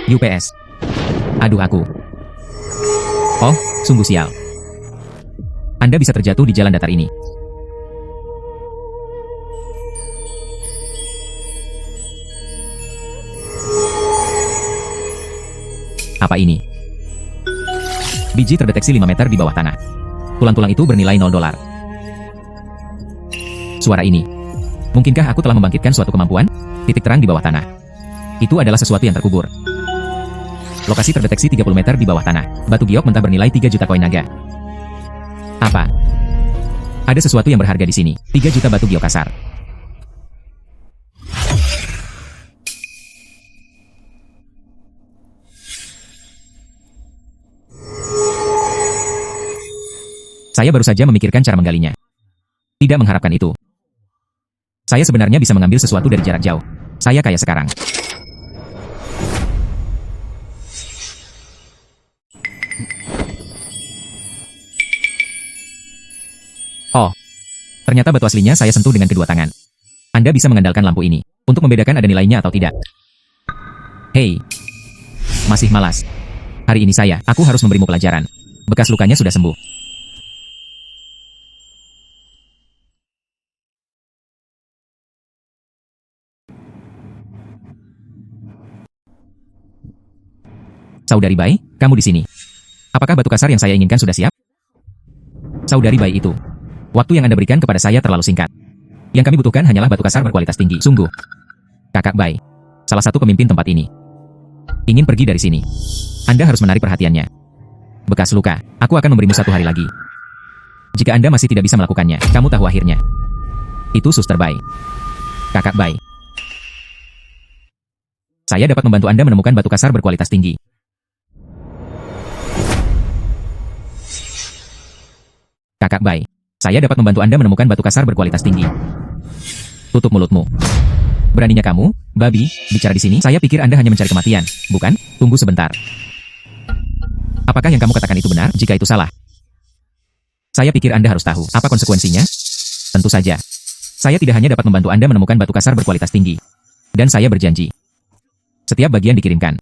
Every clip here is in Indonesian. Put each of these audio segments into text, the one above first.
UPS. Aduh aku. Oh, sungguh sial. Anda bisa terjatuh di jalan datar ini. Apa ini? Biji terdeteksi 5 meter di bawah tanah. Tulang-tulang itu bernilai $0. Suara ini. Mungkinkah aku telah membangkitkan suatu kemampuan? Titik terang di bawah tanah. Itu adalah sesuatu yang terkubur. Lokasi terdeteksi 30 meter di bawah tanah. Batu giok mentah bernilai 3 juta koin naga. Apa? Ada sesuatu yang berharga di sini. 3 juta batu giok kasar. Saya baru saja memikirkan cara menggalinya. Tidak mengharapkan itu. Saya sebenarnya bisa mengambil sesuatu dari jarak jauh. Saya kaya sekarang. Oh, ternyata batu aslinya saya sentuh dengan kedua tangan. Anda bisa mengandalkan lampu ini untuk membedakan ada nilainya atau tidak. Hei, masih malas. Hari ini aku harus memberimu pelajaran. Bekas lukanya sudah sembuh. Saudari Bai, kamu di sini. Apakah batu kasar yang saya inginkan sudah siap? Saudari Bai itu. Waktu yang Anda berikan kepada saya terlalu singkat. Yang kami butuhkan hanyalah batu kasar berkualitas tinggi. Sungguh. Kakak Bai, salah satu pemimpin tempat ini, ingin pergi dari sini. Anda harus menarik perhatiannya. Bekas luka, aku akan memberimu 1 hari lagi. Jika Anda masih tidak bisa melakukannya, kamu tahu akhirnya. Itu Suster Bai. Kakak Bai. Saya dapat membantu Anda menemukan batu kasar berkualitas tinggi. Kakak Bai, saya dapat membantu Anda menemukan batu kasar berkualitas tinggi. Tutup mulutmu. Beraninya kamu, babi, bicara di sini? Saya pikir Anda hanya mencari kematian, bukan? Tunggu sebentar. Apakah yang kamu katakan itu benar? Jika itu salah, saya pikir Anda harus tahu apa konsekuensinya. Tentu saja. Saya tidak hanya dapat membantu Anda menemukan batu kasar berkualitas tinggi. Dan saya berjanji. Setiap bagian dikirimkan.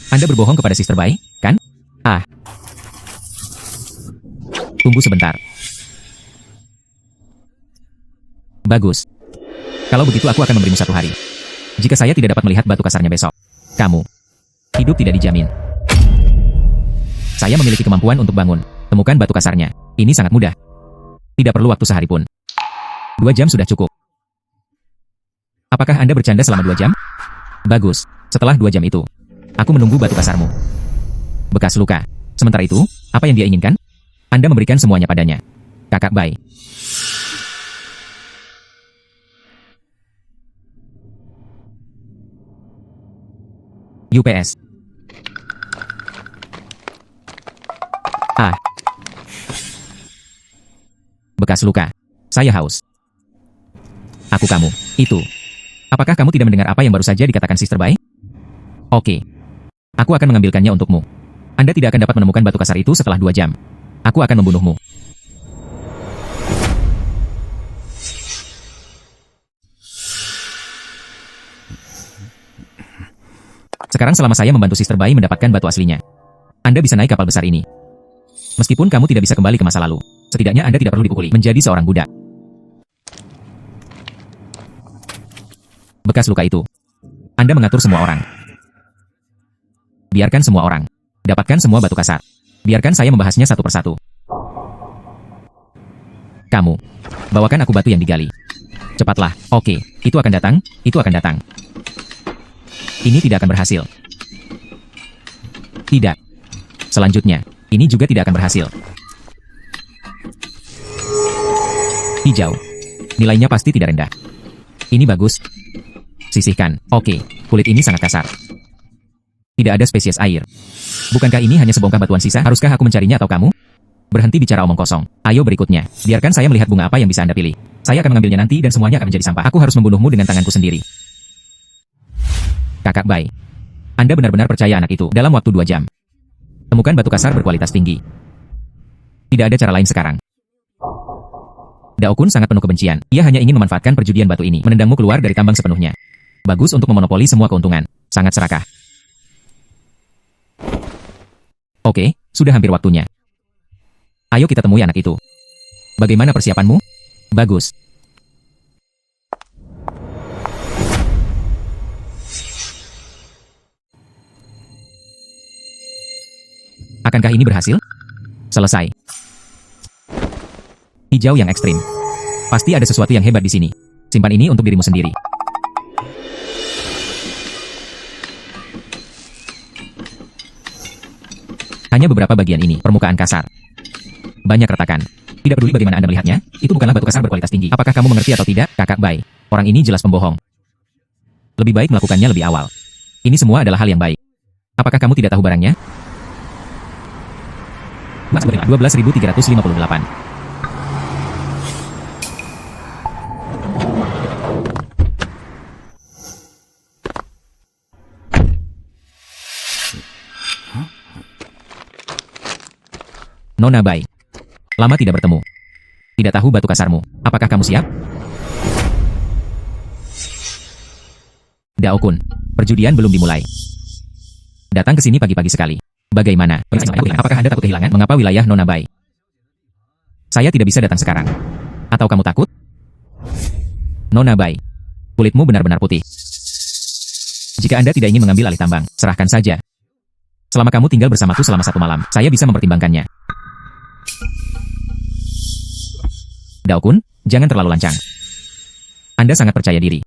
Anda berbohong kepada Sister Bai, kan? Ah. Tunggu sebentar. Bagus. Kalau begitu aku akan memberimu 1 hari. Jika saya tidak dapat melihat batu kasarnya besok, kamu hidup tidak dijamin. Saya memiliki kemampuan untuk bangun. Temukan batu kasarnya. Ini sangat mudah. Tidak perlu waktu sehari pun. 2 jam sudah cukup. Apakah Anda bercanda selama 2 jam? Bagus. Setelah 2 jam itu, aku menunggu batu kasarmu. Bekas luka. Sementara itu, apa yang dia inginkan? Anda memberikan semuanya padanya. Kakak Bai. UPS. Ah. Bekas luka. Saya haus. Aku kamu. Itu. Apakah kamu tidak mendengar apa yang baru saja dikatakan Sister Bai? Oke. Aku akan mengambilkannya untukmu. Anda tidak akan dapat menemukan batu kasar itu setelah 2 jam. Aku akan membunuhmu. Sekarang selama saya membantu Sister Bai mendapatkan batu aslinya, Anda bisa naik kapal besar ini. Meskipun kamu tidak bisa kembali ke masa lalu, setidaknya Anda tidak perlu dipukuli menjadi seorang budak. Bekas luka itu. Anda mengatur semua orang. Biarkan semua orang dapatkan semua batu kasar. Biarkan saya membahasnya satu persatu. Kamu, bawakan aku batu yang digali. Cepatlah. Oke, itu akan datang, itu akan datang. Ini tidak akan berhasil. Tidak. Selanjutnya, ini juga tidak akan berhasil. Hijau. Nilainya pasti tidak rendah. Ini bagus. Sisihkan. Oke, kulit ini sangat kasar. Tidak ada spesies air. Bukankah ini hanya sebongkah batuan sisa? Haruskah aku mencarinya atau kamu? Berhenti bicara omong kosong. Ayo berikutnya. Biarkan saya melihat bunga apa yang bisa Anda pilih. Saya akan mengambilnya nanti dan semuanya akan menjadi sampah. Aku harus membunuhmu dengan tanganku sendiri. Kakak Bai. Anda benar-benar percaya anak itu dalam waktu 2 jam. Temukan batu kasar berkualitas tinggi. Tidak ada cara lain sekarang. Dao Kun sangat penuh kebencian. Ia hanya ingin memanfaatkan perjudian batu ini, menendangmu keluar dari tambang sepenuhnya. Bagus untuk memonopoli semua keuntungan. Sangat serakah. Oke, sudah hampir waktunya. Ayo kita temui anak itu. Bagaimana persiapanmu? Bagus. Akankah ini berhasil? Selesai. Hijau yang ekstrim. Pasti ada sesuatu yang hebat di sini. Simpan ini untuk dirimu sendiri. Hanya beberapa bagian ini, permukaan kasar. Banyak retakan. Tidak peduli bagaimana Anda melihatnya, itu bukanlah batu kasar berkualitas tinggi. Apakah kamu mengerti atau tidak, Kakak Bai? Orang ini jelas pembohong. Lebih baik melakukannya lebih awal. Ini semua adalah hal yang baik. Apakah kamu tidak tahu barangnya? 12.358. Nona Bai. Lama tidak bertemu. Tidak tahu batu kasarmu. Apakah kamu siap? Dao Kun, perjudian belum dimulai. Datang ke sini pagi-pagi sekali. Bagaimana? Apakah Anda takut kehilangan? Mengapa wilayah Nona Bai? Saya tidak bisa datang sekarang. Atau kamu takut? Nona Bai, kulitmu benar-benar putih. Jika Anda tidak ingin mengambil alih tambang, serahkan saja. Selama kamu tinggal bersamaku selama 1 malam, saya bisa mempertimbangkannya. Dao Kun, jangan terlalu lancang. Anda sangat percaya diri.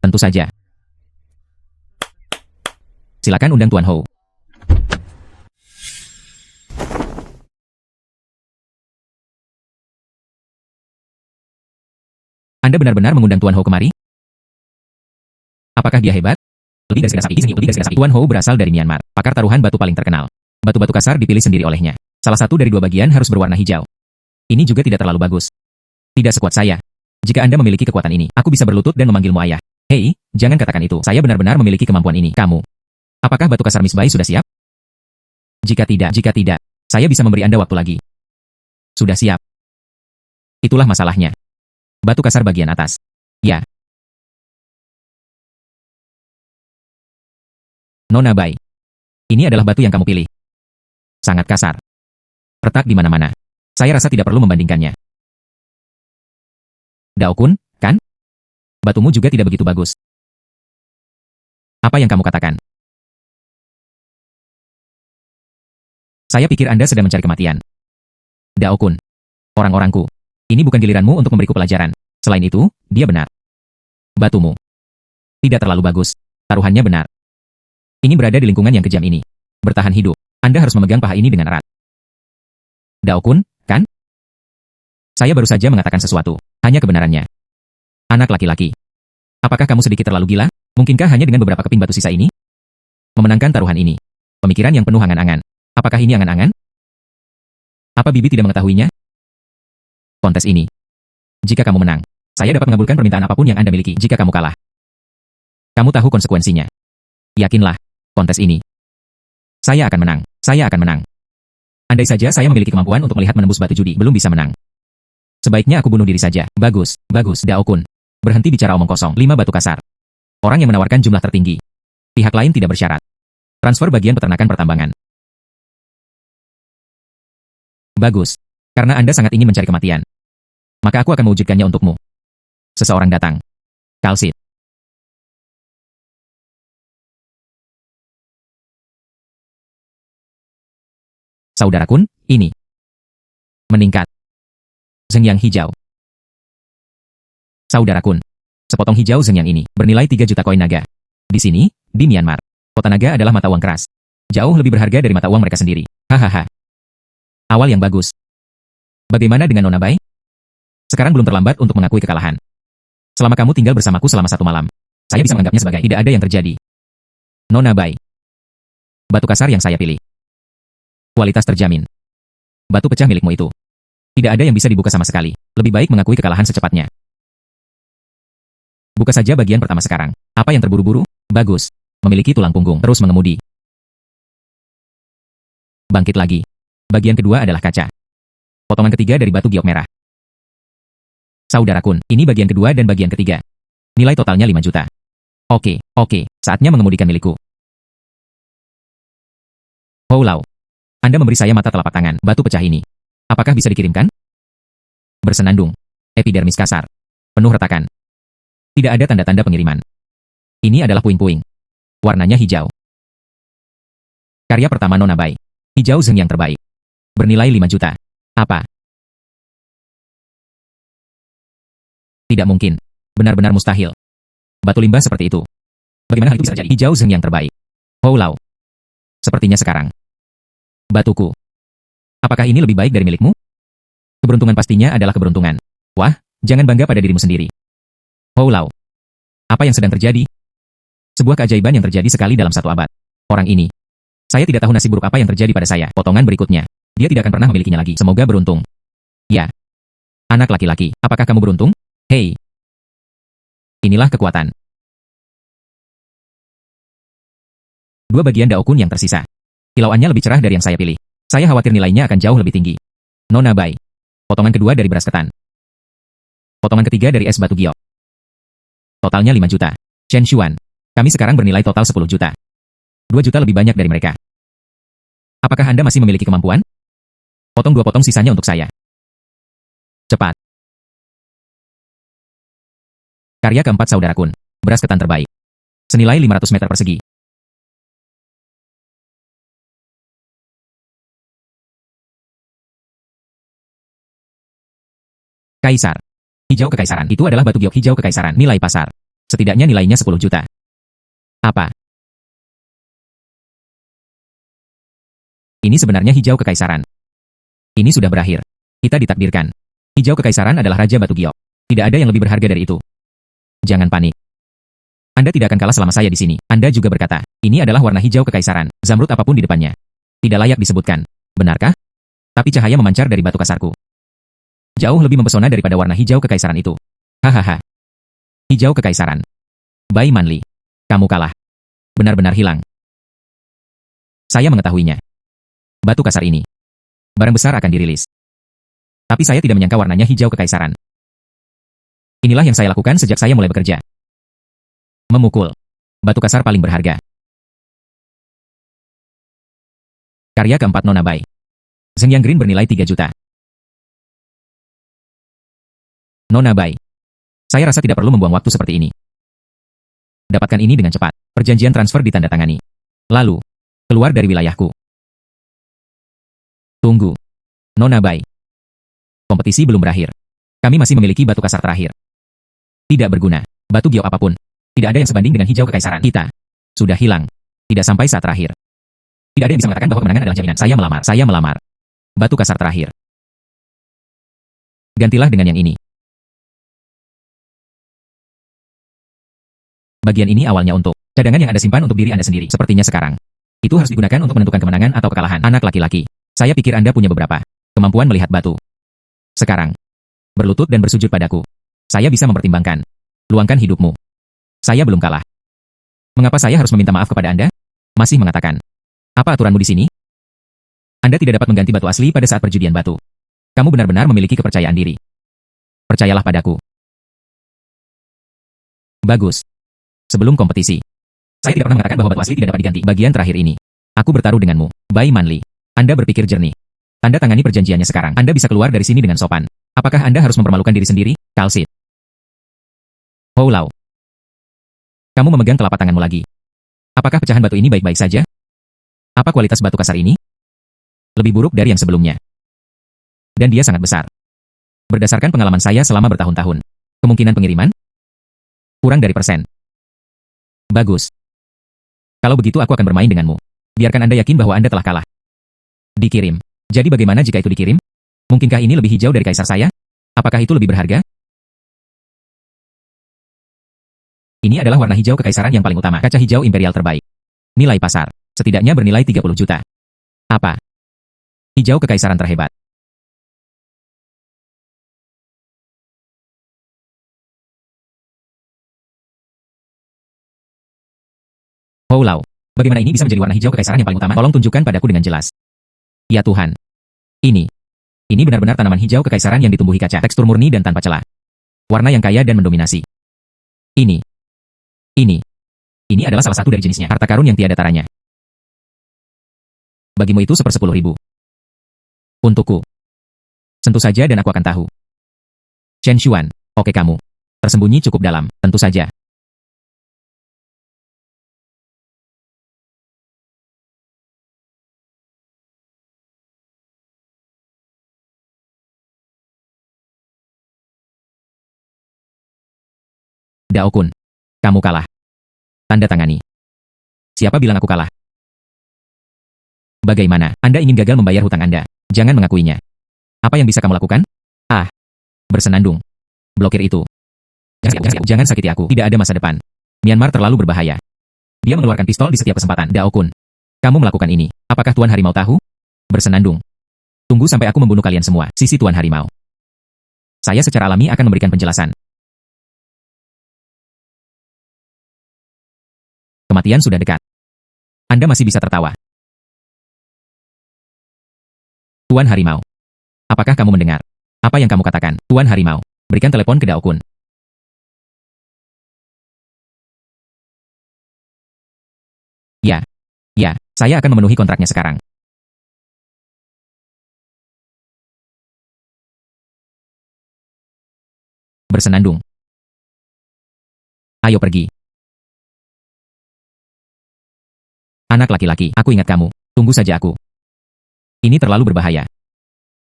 Tentu saja. Silakan undang Tuan Hou. Anda benar-benar mengundang Tuan Hou kemari? Apakah dia hebat? Lebih dari sapi. Tuan Hou berasal dari Myanmar, pakar taruhan batu paling terkenal. Batu-batu kasar dipilih sendiri olehnya. Salah satu dari 2 bagian harus berwarna hijau. Ini juga tidak terlalu bagus. Tidak sekuat saya. Jika Anda memiliki kekuatan ini, aku bisa berlutut dan memanggilmu ayah. Hei, jangan katakan itu. Saya benar-benar memiliki kemampuan ini. Kamu. Apakah batu kasar Miss Bai sudah siap? Jika tidak, saya bisa memberi Anda waktu lagi. Sudah siap. Itulah masalahnya. Batu kasar bagian atas. Ya. Nona Bai. Ini adalah batu yang kamu pilih. Sangat kasar. Retak di mana-mana. Saya rasa tidak perlu membandingkannya. Dao Kun, kan? Batumu juga tidak begitu bagus. Apa yang kamu katakan? Saya pikir Anda sedang mencari kematian. Dao Kun. Orang-orangku. Ini bukan giliranmu untuk memberiku pelajaran. Selain itu, dia benar. Batumu. Tidak terlalu bagus. Taruhannya benar. Ingin berada di lingkungan yang kejam ini. Bertahan hidup. Anda harus memegang paha ini dengan erat. Dao Kun, kan? Saya baru saja mengatakan sesuatu. Hanya kebenarannya. Anak laki-laki. Apakah kamu sedikit terlalu gila? Mungkinkah hanya dengan beberapa keping batu sisa ini? Memenangkan taruhan ini. Pemikiran yang penuh angan-angan. Apakah ini angan-angan? Apa Bibi tidak mengetahuinya? Kontes ini. Jika kamu menang, saya dapat mengabulkan permintaan apapun yang Anda miliki. Jika kamu kalah, kamu tahu konsekuensinya. Yakinlah, kontes ini. Saya akan menang. Saya akan menang. Andai saja saya memiliki kemampuan untuk melihat menembus batu judi, belum bisa menang. Sebaiknya aku bunuh diri saja. Bagus, bagus, Dao Kun. Berhenti bicara omong kosong. 5 batu kasar. Orang yang menawarkan jumlah tertinggi. Pihak lain tidak bersyarat. Transfer bagian peternakan pertambangan. Bagus. Karena Anda sangat ingin mencari kematian. Maka aku akan mewujudkannya untukmu. Seseorang datang. Kalsit. Saudara Kun, ini. Meningkat. Zeng Yang hijau. Saudara Kun. Sepotong hijau Zeng Yang ini bernilai 3 juta koin naga. Di sini, di Myanmar, kota naga adalah mata uang keras. Jauh lebih berharga dari mata uang mereka sendiri. Hahaha. Awal yang bagus. Bagaimana dengan Nona Bai? Sekarang belum terlambat untuk mengakui kekalahan. Selama kamu tinggal bersamaku selama 1 malam, saya bisa menganggapnya sebagai tidak ada yang terjadi. Nona Bai. Batu kasar yang saya pilih. Kualitas terjamin. Batu pecah milikmu itu. Tidak ada yang bisa dibuka sama sekali. Lebih baik mengakui kekalahan secepatnya. Buka saja bagian pertama sekarang. Apa yang terburu-buru? Bagus. Memiliki tulang punggung. Terus mengemudi. Bangkit lagi. Bagian kedua adalah kaca. Potongan ketiga dari batu giok merah. Saudara Kun, ini bagian kedua dan bagian ketiga. Nilai totalnya 5 juta. Oke. Saatnya mengemudikan milikku. Hou Lao. Anda memberi saya mata telapak tangan, batu pecah ini. Apakah bisa dikirimkan? Bersenandung. Epidermis kasar. Penuh retakan. Tidak ada tanda-tanda pengiriman. Ini adalah puing-puing. Warnanya hijau. Karya pertama Nona Bai. Hijau Zheng yang terbaik. Bernilai 5 juta. Apa? Tidak mungkin. Benar-benar mustahil. Batu limbah seperti itu. Bagaimana hal itu bisa terjadi? Hijau Zheng yang terbaik. Hou Lao. Sepertinya sekarang. Batuku. Apakah ini lebih baik dari milikmu? Keberuntungan pastinya adalah keberuntungan. Wah, jangan bangga pada dirimu sendiri. Hou Lao. Apa yang sedang terjadi? Sebuah keajaiban yang terjadi sekali dalam 1 abad. Orang ini. Saya tidak tahu nasib buruk apa yang terjadi pada saya. Potongan berikutnya. Dia tidak akan pernah memilikinya lagi. Semoga beruntung. Ya. Anak laki-laki, apakah kamu beruntung? Hei. Inilah kekuatan. 2 bagian daokun yang tersisa. Kilauannya lebih cerah dari yang saya pilih. Saya khawatir nilainya akan jauh lebih tinggi. Nona Bai. Potongan kedua dari beras ketan. Potongan ketiga dari es batu giok. Totalnya 5 juta. Chen Xuan. Kami sekarang bernilai total 10 juta. 2 juta lebih banyak dari mereka. Apakah Anda masih memiliki kemampuan? Potong 2 potong sisanya untuk saya. Cepat. Karya keempat Saudara Kun. Beras ketan terbaik. Senilai 500 meter persegi. Kaisar. Hijau kekaisaran. Itu adalah batu giok hijau kekaisaran. Nilai pasar. Setidaknya nilainya 10 juta. Apa? Ini sebenarnya hijau kekaisaran. Ini sudah berakhir. Kita ditakdirkan. Hijau kekaisaran adalah Raja Batu Giok. Tidak ada yang lebih berharga dari itu. Jangan panik. Anda tidak akan kalah selama saya di sini. Anda juga berkata, ini adalah warna hijau kekaisaran. Zamrud apapun di depannya. Tidak layak disebutkan. Benarkah? Tapi cahaya memancar dari batu kasarku. Jauh lebih mempesona daripada warna hijau kekaisaran itu. Hahaha. Hijau kekaisaran. Bai Manli. Kamu kalah. Benar-benar hilang. Saya mengetahuinya. Batu kasar ini. Barang besar akan dirilis. Tapi saya tidak menyangka warnanya hijau kekaisaran. Inilah yang saya lakukan sejak saya mulai bekerja. Memukul. Batu kasar paling berharga. Karya keempat Nona Bai. Zheng Yang Green bernilai 3 juta. Nona Bai. Saya rasa tidak perlu membuang waktu seperti ini. Dapatkan ini dengan cepat. Perjanjian transfer ditandatangani. Lalu, keluar dari wilayahku. Tunggu. Nona Bai. Kompetisi belum berakhir. Kami masih memiliki batu kasar terakhir. Tidak berguna. Batu giok apapun. Tidak ada yang sebanding dengan hijau kekaisaran. Kita sudah hilang. Tidak sampai saat terakhir. Tidak ada yang bisa mengatakan bahwa kemenangan adalah jaminan. Saya melamar. Saya melamar. Batu kasar terakhir. Gantilah dengan yang ini. Bagian ini awalnya untuk cadangan yang Anda simpan untuk diri Anda sendiri. Sepertinya sekarang. Itu harus digunakan untuk menentukan kemenangan atau kekalahan. Anak laki-laki. Saya pikir Anda punya beberapa kemampuan melihat batu. Sekarang. Berlutut dan bersujud padaku. Saya bisa mempertimbangkan. Luangkan hidupmu. Saya belum kalah. Mengapa saya harus meminta maaf kepada Anda? Masih mengatakan. Apa aturanmu di sini? Anda tidak dapat mengganti batu asli pada saat perjudian batu. Kamu benar-benar memiliki kepercayaan diri. Percayalah padaku. Bagus. Sebelum kompetisi. Saya tidak pernah mengatakan bahwa batu asli tidak dapat diganti. Bagian terakhir ini. Aku bertaruh denganmu. Bai Manli. Anda berpikir jernih. Tanda tangani perjanjiannya sekarang. Anda bisa keluar dari sini dengan sopan. Apakah Anda harus mempermalukan diri sendiri? Kalsit. Hou Lao. Kamu memegang telapak tanganmu lagi. Apakah pecahan batu ini baik-baik saja? Apa kualitas batu kasar ini? Lebih buruk dari yang sebelumnya. Dan dia sangat besar. Berdasarkan pengalaman saya selama bertahun-tahun. Kemungkinan pengiriman? Kurang dari persen. Bagus. Kalau begitu aku akan bermain denganmu. Biarkan Anda yakin bahwa Anda telah kalah. Dikirim. Jadi bagaimana jika itu dikirim? Mungkinkah ini lebih hijau dari kaisar saya? Apakah itu lebih berharga? Ini adalah warna hijau kekaisaran yang paling utama. Kaca hijau imperial terbaik. Nilai pasar. Setidaknya bernilai 30 juta. Apa? Hijau kekaisaran terhebat. Hou Lao. Bagaimana ini bisa menjadi warna hijau kekaisaran yang paling utama? Tolong tunjukkan padaku dengan jelas. Ya Tuhan. Ini benar-benar tanaman hijau kekaisaran yang ditumbuhi kaca. Tekstur murni dan tanpa celah. Warna yang kaya dan mendominasi. Ini adalah salah satu dari jenisnya. Harta karun yang tiada taranya. Bagimu itu 1/10.000. Untukku. Sentuh saja dan aku akan tahu. Chen Xuan, oke kamu. Tersembunyi cukup dalam, tentu saja. Dao Kun. Kamu kalah. Tanda tangani. Siapa bilang aku kalah? Bagaimana? Anda ingin gagal membayar hutang Anda. Jangan mengakuinya. Apa yang bisa kamu lakukan? Ah, bersenandung. Blokir itu. Jangan sakiti aku. Tidak ada masa depan. Myanmar terlalu berbahaya. Dia mengeluarkan pistol di setiap kesempatan. Dao Kun. Kamu melakukan ini. Apakah Tuan Harimau tahu? Bersenandung. Tunggu sampai aku membunuh kalian semua. Sisi Tuan Harimau. Saya secara alami akan memberikan penjelasan. Kematian sudah dekat. Anda masih bisa tertawa. Tuan Harimau. Apakah kamu mendengar? Apa yang kamu katakan? Tuan Harimau. Berikan telepon ke Dao Kun. Ya. Ya, saya akan memenuhi kontraknya sekarang. Bersenandung. Ayo pergi. Anak laki-laki, aku ingat kamu. Tunggu saja aku. Ini terlalu berbahaya.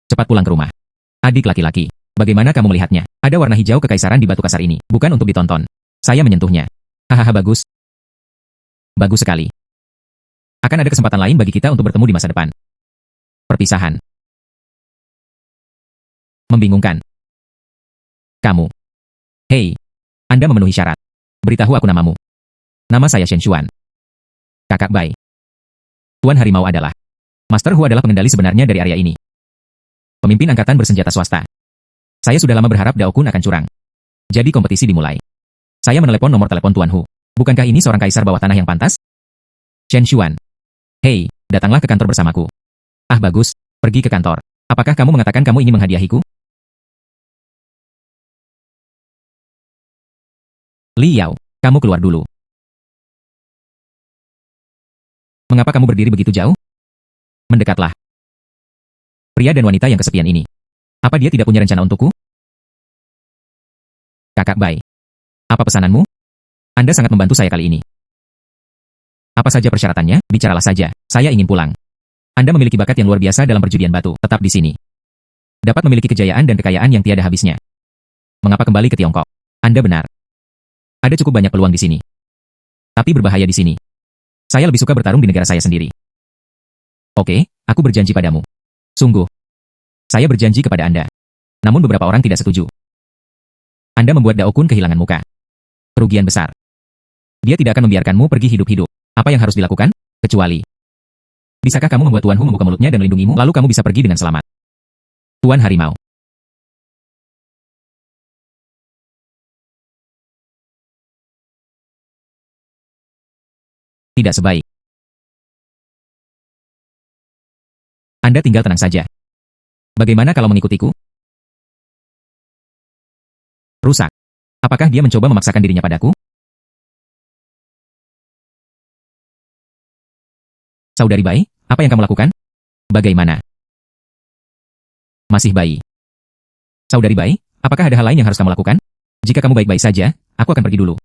Cepat pulang ke rumah. Adik laki-laki, bagaimana kamu melihatnya? Ada warna hijau kekaisaran di batu kasar ini, bukan untuk ditonton. Saya menyentuhnya. Hahaha bagus. Bagus sekali. Akan ada kesempatan lain bagi kita untuk bertemu di masa depan. Perpisahan. Membingungkan. Kamu. Hei. Anda memenuhi syarat. Beritahu aku namamu. Nama saya Shen Xuan. Kakak Bai. Tuan Harimau adalah. Master Hu adalah pengendali sebenarnya dari area ini. Pemimpin angkatan bersenjata swasta. Saya sudah lama berharap Dao Kun akan curang. Jadi kompetisi dimulai. Saya menelepon nomor telepon Tuan Hu. Bukankah ini seorang kaisar bawah tanah yang pantas? Chen Xuan. Hei, datanglah ke kantor bersamaku. Ah bagus, pergi ke kantor. Apakah kamu mengatakan kamu ingin menghadiahiku? Li Yao, kamu keluar dulu. Mengapa kamu berdiri begitu jauh? Mendekatlah. Pria dan wanita yang kesepian ini. Apa dia tidak punya rencana untukku? Kakak Bai. Apa pesananmu? Anda sangat membantu saya kali ini. Apa saja persyaratannya? Bicaralah saja. Saya ingin pulang. Anda memiliki bakat yang luar biasa dalam perjudian batu. Tetap di sini. Dapat memiliki kejayaan dan kekayaan yang tiada habisnya. Mengapa kembali ke Tiongkok? Anda benar. Ada cukup banyak peluang di sini. Tapi berbahaya di sini. Saya lebih suka bertarung di negara saya sendiri. Oke, aku berjanji padamu. Sungguh. Saya berjanji kepada Anda. Namun beberapa orang tidak setuju. Anda membuat Dao Kun kehilangan muka. Kerugian besar. Dia tidak akan membiarkanmu pergi hidup-hidup. Apa yang harus dilakukan? Kecuali. Bisakah kamu membuat Tuan Hu membuka mulutnya dan melindungimu, lalu kamu bisa pergi dengan selamat? Tuan Harimau. Tidak sebaik. Anda tinggal tenang saja. Bagaimana kalau mengikutiku? Rusak. Apakah dia mencoba memaksakan dirinya padaku? Saudari Bai, apa yang kamu lakukan? Bagaimana? Masih bayi. Saudari Bai, apakah ada hal lain yang harus kamu lakukan? Jika kamu baik-baik saja, aku akan pergi dulu.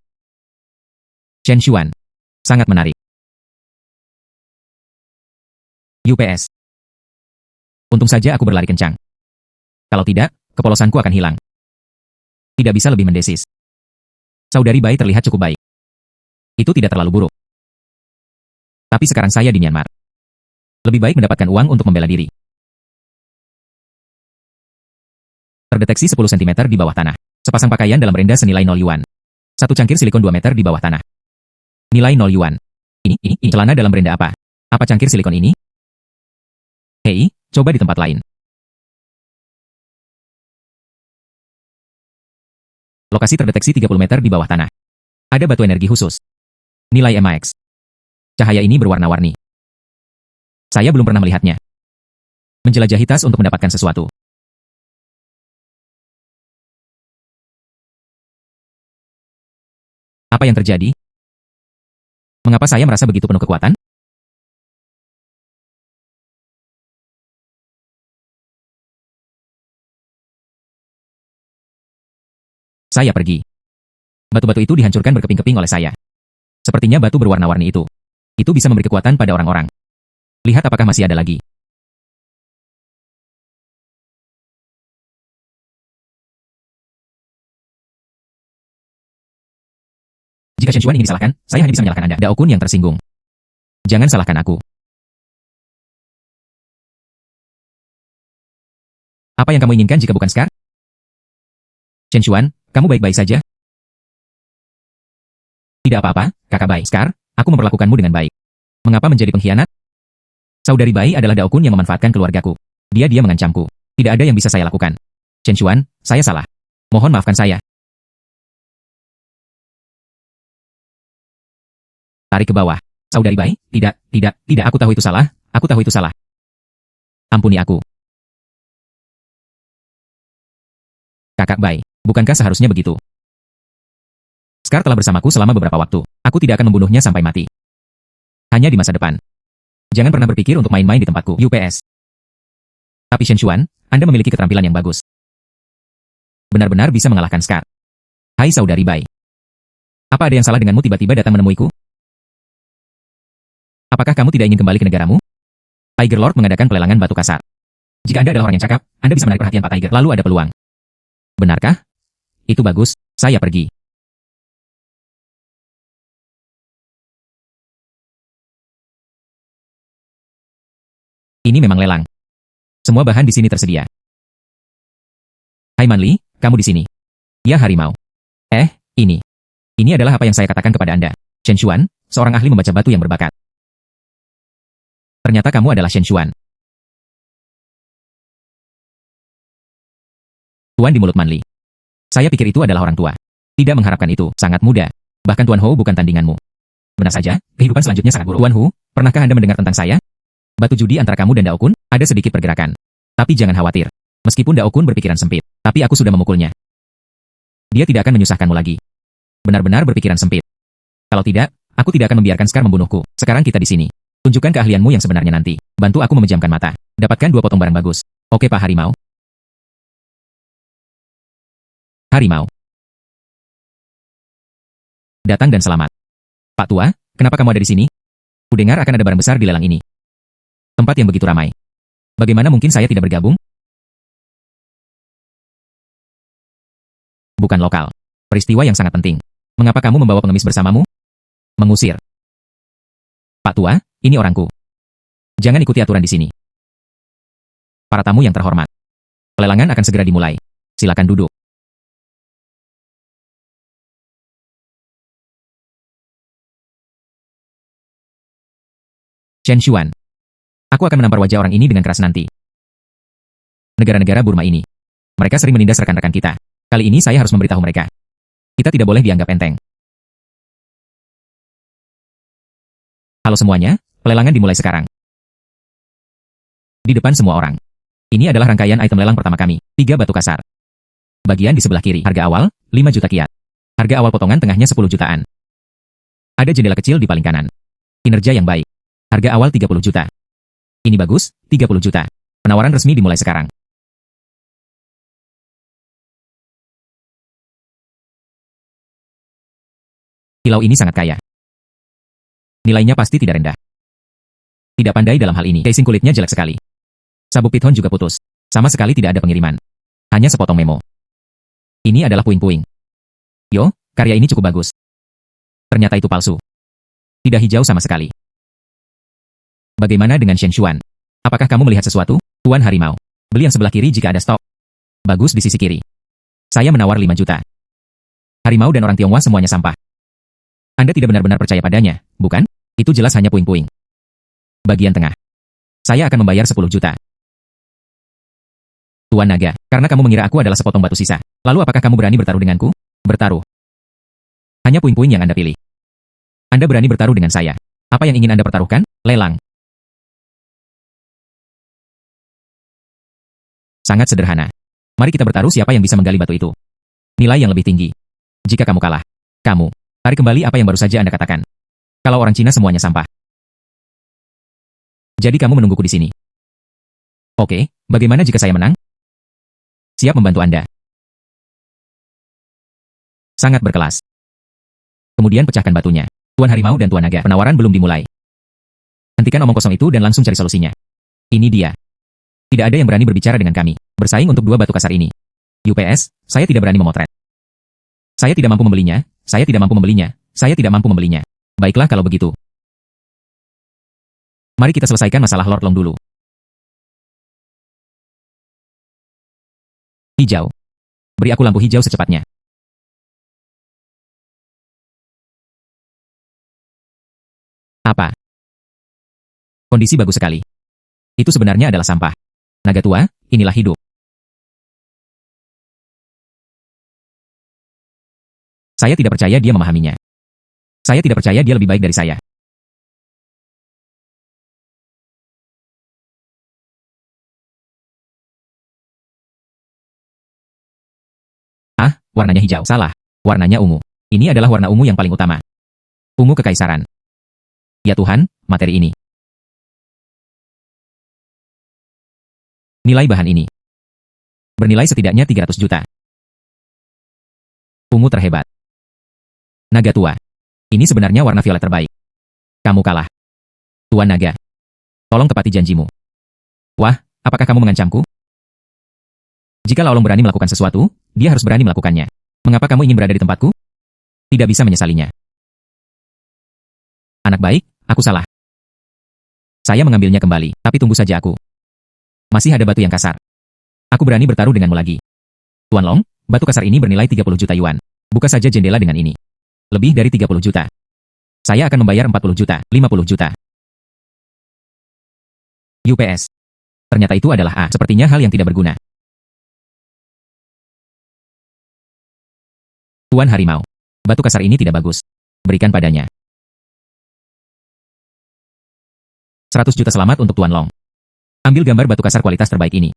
Chen Xuan. Sangat menarik. UPS. Untung saja aku berlari kencang. Kalau tidak, kepolosanku akan hilang. Tidak bisa lebih mendesis. Saudari Bai terlihat cukup baik. Itu tidak terlalu buruk. Tapi sekarang saya di Myanmar. Lebih baik mendapatkan uang untuk membela diri. Terdeteksi 10 cm di bawah tanah. Sepasang pakaian dalam renda senilai 0 yuan. Satu cangkir silikon 2 meter di bawah tanah. Nilai 0 yuan. Ini celana dalam renda apa? Apa cangkir silikon ini? Hei, coba di tempat lain. Lokasi terdeteksi 30 meter di bawah tanah. Ada batu energi khusus. Nilai MAX. Cahaya ini berwarna-warni. Saya belum pernah melihatnya. Menjelajahi tas untuk mendapatkan sesuatu. Apa yang terjadi? Mengapa saya merasa begitu penuh kekuatan? Saya pergi. Batu-batu itu dihancurkan berkeping-keping oleh saya. Sepertinya batu berwarna-warni itu. Itu bisa memberi kekuatan pada orang-orang. Lihat apakah masih ada lagi. Jika Shen Xuan ingin disalahkan, saya hanya bisa menyalahkan Anda. Dao Kun yang tersinggung. Jangan salahkan aku. Apa yang kamu inginkan jika bukan Scar? Shen Xuan, kamu baik-baik saja? Tidak apa-apa, kakak Bai. Scar, aku memperlakukanmu dengan baik. Mengapa menjadi pengkhianat? Saudari Bai adalah Dao Kun yang memanfaatkan keluargaku. Dia mengancamku. Tidak ada yang bisa saya lakukan. Shen Xuan, saya salah. Mohon maafkan saya. Tarik ke bawah. Saudari Bai, tidak, aku tahu itu salah, aku tahu itu salah. Ampuni aku. Kakak Bai, bukankah seharusnya begitu? Scar telah bersamaku selama beberapa waktu. Aku tidak akan membunuhnya sampai mati. Hanya di masa depan. Jangan pernah berpikir untuk main-main di tempatku. UPS. Tapi Shen Xuan, Anda memiliki keterampilan yang bagus. Benar-benar bisa mengalahkan Scar. Hai saudari Bai. Apa ada yang salah denganmu tiba-tiba datang menemuiku? Apakah kamu tidak ingin kembali ke negaramu? Tiger Lord mengadakan pelelangan batu kasar. Jika Anda adalah orang yang cakap, Anda bisa menarik perhatian Pak Tiger. Lalu ada peluang. Benarkah? Itu bagus, saya pergi. Ini memang lelang. Semua bahan di sini tersedia. Hai Manli, kamu di sini. Ya harimau. Ini. Ini adalah apa yang saya katakan kepada Anda. Shen Xuan, seorang ahli membaca batu yang berbakat. Ternyata kamu adalah Shen Xuan. Tuan di mulut Manli. Saya pikir itu adalah orang tua. Tidak mengharapkan itu, sangat mudah. Bahkan Tuan Hou bukan tandinganmu. Benar saja, kehidupan selanjutnya sangat buruk. Tuan Hu, pernahkah Anda mendengar tentang saya? Batu judi antara kamu dan Dao Kun, ada sedikit pergerakan. Tapi jangan khawatir. Meskipun Dao Kun berpikiran sempit, tapi aku sudah memukulnya. Dia tidak akan menyusahkanmu lagi. Benar-benar berpikiran sempit. Kalau tidak, aku tidak akan membiarkan Scar membunuhku. Sekarang kita di sini. Tunjukkan keahlianmu yang sebenarnya nanti. Bantu aku memejamkan mata. Dapatkan 2 potong barang bagus. Oke Pak Harimau. Harimau. Datang dan selamat. Pak Tua, kenapa kamu ada di sini? Kudengar akan ada barang besar di lelang ini. Tempat yang begitu ramai. Bagaimana mungkin saya tidak bergabung? Bukan lokal. Peristiwa yang sangat penting. Mengapa kamu membawa pengemis bersamamu? Mengusir. Pak Tua, ini orangku. Jangan ikuti aturan di sini. Para tamu yang terhormat. Pelelangan akan segera dimulai. Silakan duduk. Shen Xuan. Aku akan menampar wajah orang ini dengan keras nanti. Negara-negara Burma ini. Mereka sering menindas rekan-rekan kita. Kali ini saya harus memberitahu mereka. Kita tidak boleh dianggap enteng. Halo semuanya, pelelangan dimulai sekarang. Di depan semua orang. Ini adalah rangkaian item lelang pertama kami, 3 batu kasar. Bagian di sebelah kiri, harga awal, 5 juta kiat. Harga awal potongan tengahnya 10 jutaan. Ada jendela kecil di paling kanan. Kinerja yang baik. Harga awal 30 juta. Ini bagus, 30 juta. Penawaran resmi dimulai sekarang. Kilau ini sangat kaya. Nilainya pasti tidak rendah. Tidak pandai dalam hal ini. Casing kulitnya jelek sekali. Sabuk pithon juga putus. Sama sekali tidak ada pengiriman. Hanya sepotong memo. Ini adalah puing-puing. Yo, karya ini cukup bagus. Ternyata itu palsu. Tidak hijau sama sekali. Bagaimana dengan Shen Xuan? Apakah kamu melihat sesuatu? Tuan Harimau. Beli yang sebelah kiri jika ada stok. Bagus di sisi kiri. Saya menawar 5 juta. Harimau dan orang Tionghoa semuanya sampah. Anda tidak benar-benar percaya padanya, bukan? Itu jelas hanya puing-puing. Bagian tengah. Saya akan membayar 10 juta. Tuan Naga, karena kamu mengira aku adalah sepotong batu sisa. Lalu apakah kamu berani bertaruh denganku? Bertaruh. Hanya puing-puing yang Anda pilih. Anda berani bertaruh dengan saya. Apa yang ingin Anda pertaruhkan? Lelang. Sangat sederhana. Mari kita bertaruh siapa yang bisa menggali batu itu. Nilai yang lebih tinggi. Jika kamu kalah, kamu. Tarik kembali apa yang baru saja Anda katakan. Kalau orang Cina semuanya sampah. Jadi kamu menungguku di sini. Oke, bagaimana jika saya menang? Siap membantu Anda. Sangat berkelas. Kemudian pecahkan batunya. Tuan Harimau dan Tuan Naga, penawaran belum dimulai. Hentikan omong kosong itu dan langsung cari solusinya. Ini dia. Tidak ada yang berani berbicara dengan kami. Bersaing untuk 2 batu kasar ini. UPS, saya tidak berani memotret. Saya tidak mampu membelinya, saya tidak mampu membelinya, saya tidak mampu membelinya. Baiklah kalau begitu. Mari kita selesaikan masalah Lord Long dulu. Hijau. Beri aku lampu hijau secepatnya. Apa? Kondisi bagus sekali. Itu sebenarnya adalah sampah. Naga tua, inilah hidup. Saya tidak percaya dia memahaminya. Saya tidak percaya dia lebih baik dari saya. Ah, warnanya hijau. Salah. Warnanya ungu. Ini adalah warna ungu yang paling utama. Ungu kekaisaran. Ya Tuhan, materi ini. Nilai bahan ini bernilai setidaknya 300 juta. Ungu terhebat. Naga tua. Ini sebenarnya warna violet terbaik. Kamu kalah. Tuan Naga. Tolong tepati janjimu. Wah, apakah kamu mengancamku? Jika Laolong berani melakukan sesuatu, dia harus berani melakukannya. Mengapa kamu ingin berada di tempatku? Tidak bisa menyesalinya. Anak baik, aku salah. Saya mengambilnya kembali, tapi tunggu saja aku. Masih ada batu yang kasar. Aku berani bertaruh denganmu lagi. Tuan Long, batu kasar ini bernilai 30 juta yuan. Buka saja jendela dengan ini. Lebih dari 30 juta. Saya akan membayar 40 juta, 50 juta. UPS. Ternyata itu adalah A. Sepertinya hal yang tidak berguna. Tuan Harimau. Batu kasar ini tidak bagus. Berikan padanya. 100 juta selamat untuk Tuan Long. Ambil gambar batu kasar kualitas terbaik ini.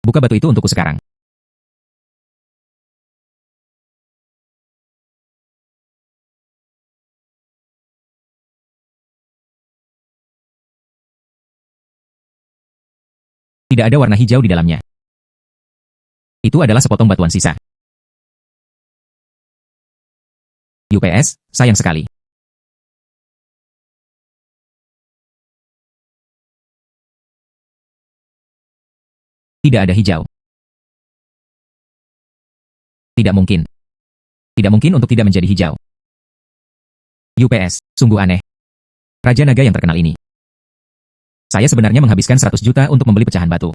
Buka batu itu untukku sekarang. Tidak ada warna hijau di dalamnya. Itu adalah sepotong batuan sisa. UPS, sayang sekali. Tidak ada hijau. Tidak mungkin. Tidak mungkin untuk tidak menjadi hijau. UPS, sungguh aneh. Raja Naga yang terkenal ini. Saya sebenarnya menghabiskan 100 juta untuk membeli pecahan batu.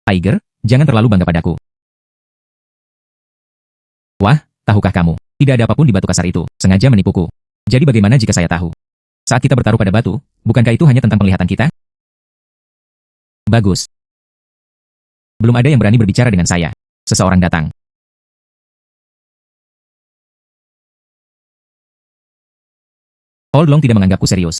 Tiger, jangan terlalu bangga padaku. Wah, tahukah kamu, tidak ada apapun di batu kasar itu, sengaja menipuku. Jadi bagaimana jika saya tahu? Saat kita bertaruh pada batu, bukankah itu hanya tentang penglihatan kita? Bagus. Belum ada yang berani berbicara dengan saya. Seseorang datang. Old Long tidak menganggapku serius.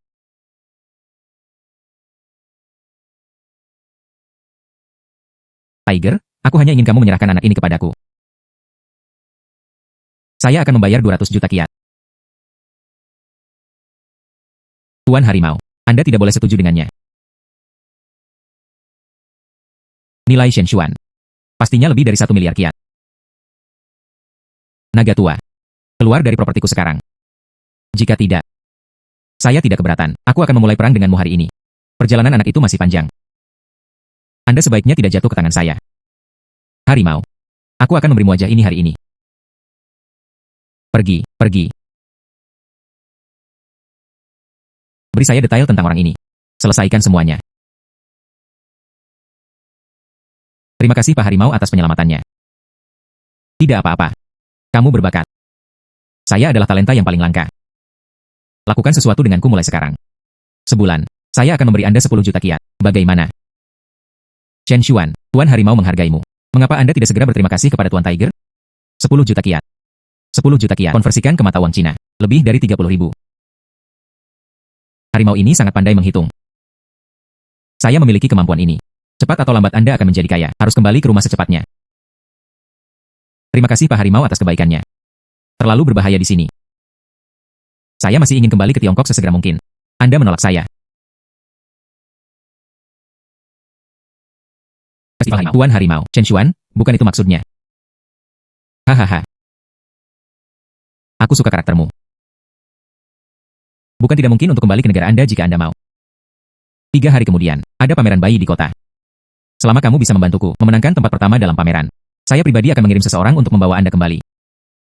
Tiger, aku hanya ingin kamu menyerahkan anak ini kepadaku. Saya akan membayar 200 juta kiat. Tuan Harimau, Anda tidak boleh setuju dengannya. Nilai Shen Xuan. Pastinya lebih dari 1 miliar kiat. Naga tua. Keluar dari propertiku sekarang. Jika tidak, saya tidak keberatan. Aku akan memulai perang denganmu hari ini. Perjalanan anak itu masih panjang. Anda sebaiknya tidak jatuh ke tangan saya. Harimau. Aku akan memberimu wajah ini hari ini. Pergi, pergi. Beri saya detail tentang orang ini. Selesaikan semuanya. Terima kasih Pak Harimau atas penyelamatannya. Tidak apa-apa. Kamu berbakat. Saya adalah talenta yang paling langka. Lakukan sesuatu denganku mulai sekarang. Sebulan, saya akan memberi Anda 10 juta kiat. Bagaimana? Chen Xuan, Tuan Harimau menghargaimu. Mengapa Anda tidak segera berterima kasih kepada Tuan Tiger? 10 juta kiat. 10 juta kiat. Konversikan ke mata uang Cina. Lebih dari 30 ribu. Harimau ini sangat pandai menghitung. Saya memiliki kemampuan ini. Cepat atau lambat Anda akan menjadi kaya. Harus kembali ke rumah secepatnya. Terima kasih Pak Harimau atas kebaikannya. Terlalu berbahaya di sini. Saya masih ingin kembali ke Tiongkok sesegera mungkin. Anda menolak saya. Tuan Harimau, Chen Xuan, bukan itu maksudnya. Hahaha. Aku suka karaktermu. Bukan tidak mungkin untuk kembali ke negara Anda jika Anda mau. 3 hari kemudian, ada pameran bayi di kota. Selama kamu bisa membantuku memenangkan tempat pertama dalam pameran, saya pribadi akan mengirim seseorang untuk membawa Anda kembali.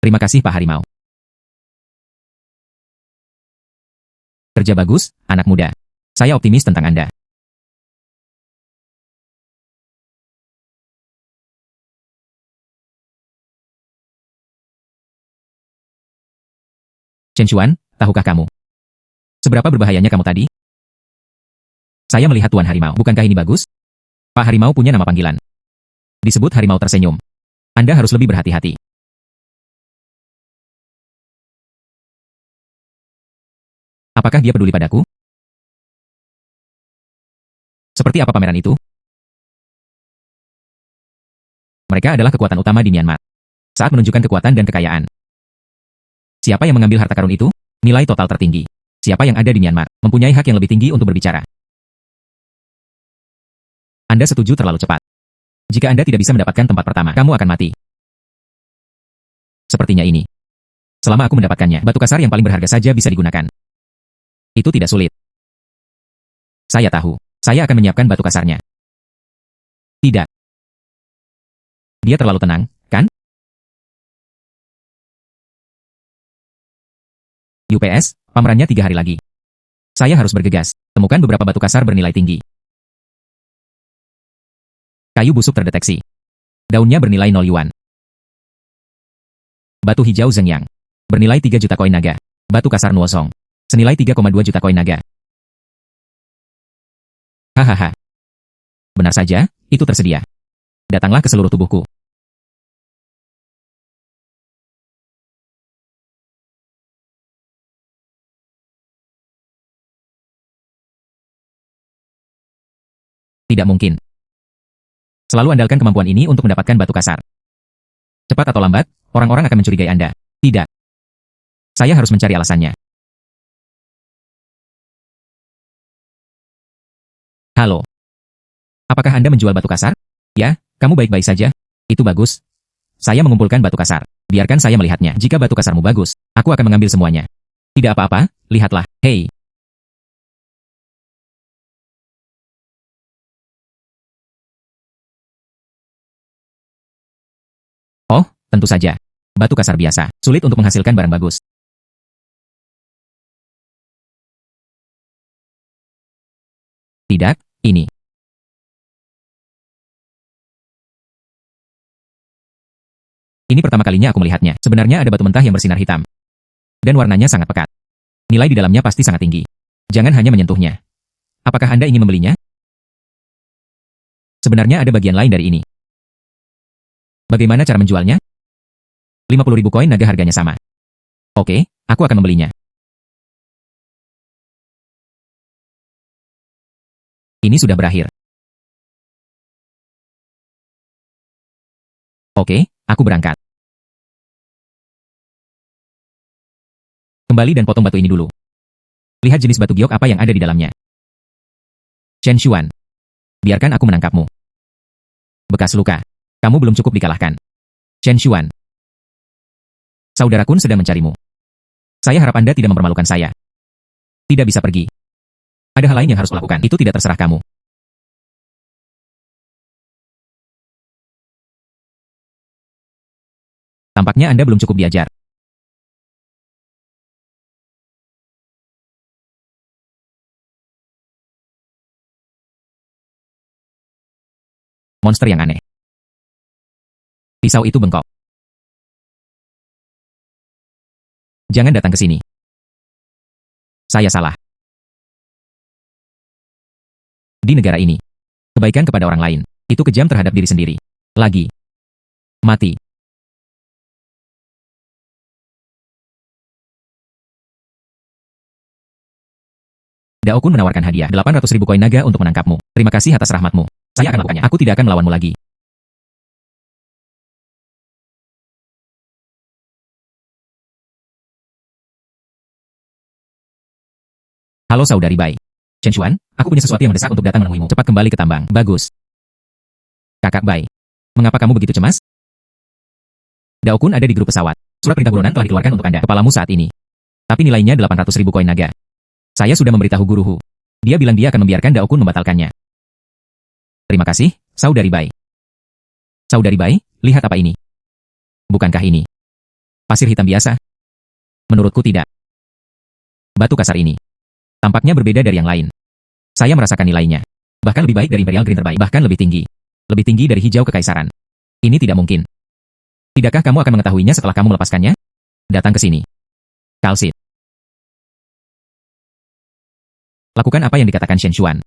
Terima kasih Pak Harimau. Kerja bagus, anak muda. Saya optimis tentang Anda. Chen Xuan, tahukah kamu? Seberapa berbahayanya kamu tadi? Saya melihat Tuan Harimau. Bukankah ini bagus? Pak Harimau punya nama panggilan. Disebut Harimau Tersenyum. Anda harus lebih berhati-hati. Apakah dia peduli padaku? Seperti apa pameran itu? Mereka adalah kekuatan utama di Myanmar. Saat menunjukkan kekuatan dan kekayaan. Siapa yang mengambil harta karun itu? Nilai total tertinggi. Siapa yang ada di Myanmar, mempunyai hak yang lebih tinggi untuk berbicara. Anda setuju terlalu cepat. Jika Anda tidak bisa mendapatkan tempat pertama, kamu akan mati. Sepertinya ini. Selama aku mendapatkannya, batu kasar yang paling berharga saja bisa digunakan. Itu tidak sulit. Saya tahu. Saya akan menyiapkan batu kasarnya. Tidak. Dia terlalu tenang, kan? UPS, pamerannya 3 hari lagi. Saya harus bergegas. Temukan beberapa batu kasar bernilai tinggi. Kayu busuk terdeteksi. Daunnya bernilai 0 yuan. Batu hijau Zhengyang. Bernilai 3 juta koin naga. Batu kasar Nuosong. Senilai 3,2 juta koin naga. Hahaha. Benar saja, itu tersedia. Datanglah ke seluruh tubuhku. Tidak mungkin. Selalu andalkan kemampuan ini untuk mendapatkan batu kasar. Cepat atau lambat, orang-orang akan mencurigai Anda. Tidak. Saya harus mencari alasannya. Halo. Apakah Anda menjual batu kasar? Ya, kamu baik-baik saja. Itu bagus. Saya mengumpulkan batu kasar. Biarkan saya melihatnya. Jika batu kasarmu bagus, aku akan mengambil semuanya. Tidak apa-apa, lihatlah. Hei. Oh, tentu saja. Batu kasar biasa. Sulit untuk menghasilkan barang bagus. Tidak, ini. Ini pertama kalinya aku melihatnya. Sebenarnya ada batu mentah yang bersinar hitam. Dan warnanya sangat pekat. Nilai di dalamnya pasti sangat tinggi. Jangan hanya menyentuhnya. Apakah Anda ingin membelinya? Sebenarnya ada bagian lain dari ini. Bagaimana cara menjualnya? 50.000 koin naga harganya sama. Oke, aku akan membelinya. Ini sudah berakhir. Oke, aku berangkat. Kembali dan potong batu ini dulu. Lihat jenis batu giok apa yang ada di dalamnya. Chen Xuan. Biarkan aku menangkapmu. Bekas luka. Kamu belum cukup dikalahkan. Chen Xuan. Saudara Kun sedang mencarimu. Saya harap Anda tidak mempermalukan saya. Tidak bisa pergi. Ada hal lain yang harus kulakukan. Itu tidak terserah kamu. Tampaknya Anda belum cukup diajar. Monster yang aneh. Pisau itu bengkok. Jangan datang ke sini. Saya salah. Di negara ini, kebaikan kepada orang lain, itu kejam terhadap diri sendiri. Lagi. Mati. Dao Kun menawarkan hadiah 800.000 koin naga untuk menangkapmu. Terima kasih atas rahmatmu. Saya akan melakukannya. Aku tidak akan melawanmu lagi. Halo saudari Bai. Chen Xuan, aku punya sesuatu yang mendesak untuk datang menemuimu. Cepat kembali ke tambang. Bagus. Kakak Bai. Mengapa kamu begitu cemas? Dao Kun ada di grup pesawat. Surat perintah buronan telah dikeluarkan untuk Anda, kepalamu saat ini. Tapi nilainya 800.000 koin naga. Saya sudah memberitahu Guru Hu. Dia bilang dia akan membiarkan Dao Kun membatalkannya. Terima kasih, Saudari Bai. Saudari Bai, lihat apa ini? Bukankah ini pasir hitam biasa? Menurutku tidak. Batu kasar ini tampaknya berbeda dari yang lain. Saya merasakan nilainya. Bahkan lebih baik dari Imperial Green terbaik. Bahkan lebih tinggi. Lebih tinggi dari hijau kekaisaran. Ini tidak mungkin. Tidakkah kamu akan mengetahuinya setelah kamu melepaskannya? Datang ke sini. Kalsit. Lakukan apa yang dikatakan Shen Xuan.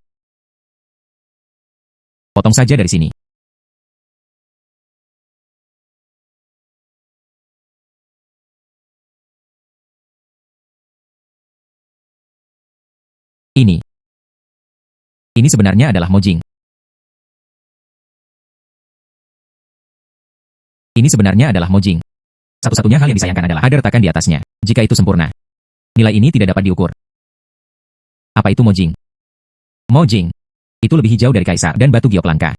Potong saja dari sini. Ini. Ini sebenarnya adalah Mojing. Ini sebenarnya adalah Mojing. Satu-satunya hal yang disayangkan adalah ada retakan di atasnya. Jika itu sempurna, nilai ini tidak dapat diukur. Apa itu Mojing? Mojing. Itu lebih hijau dari kaisar dan batu giok langka.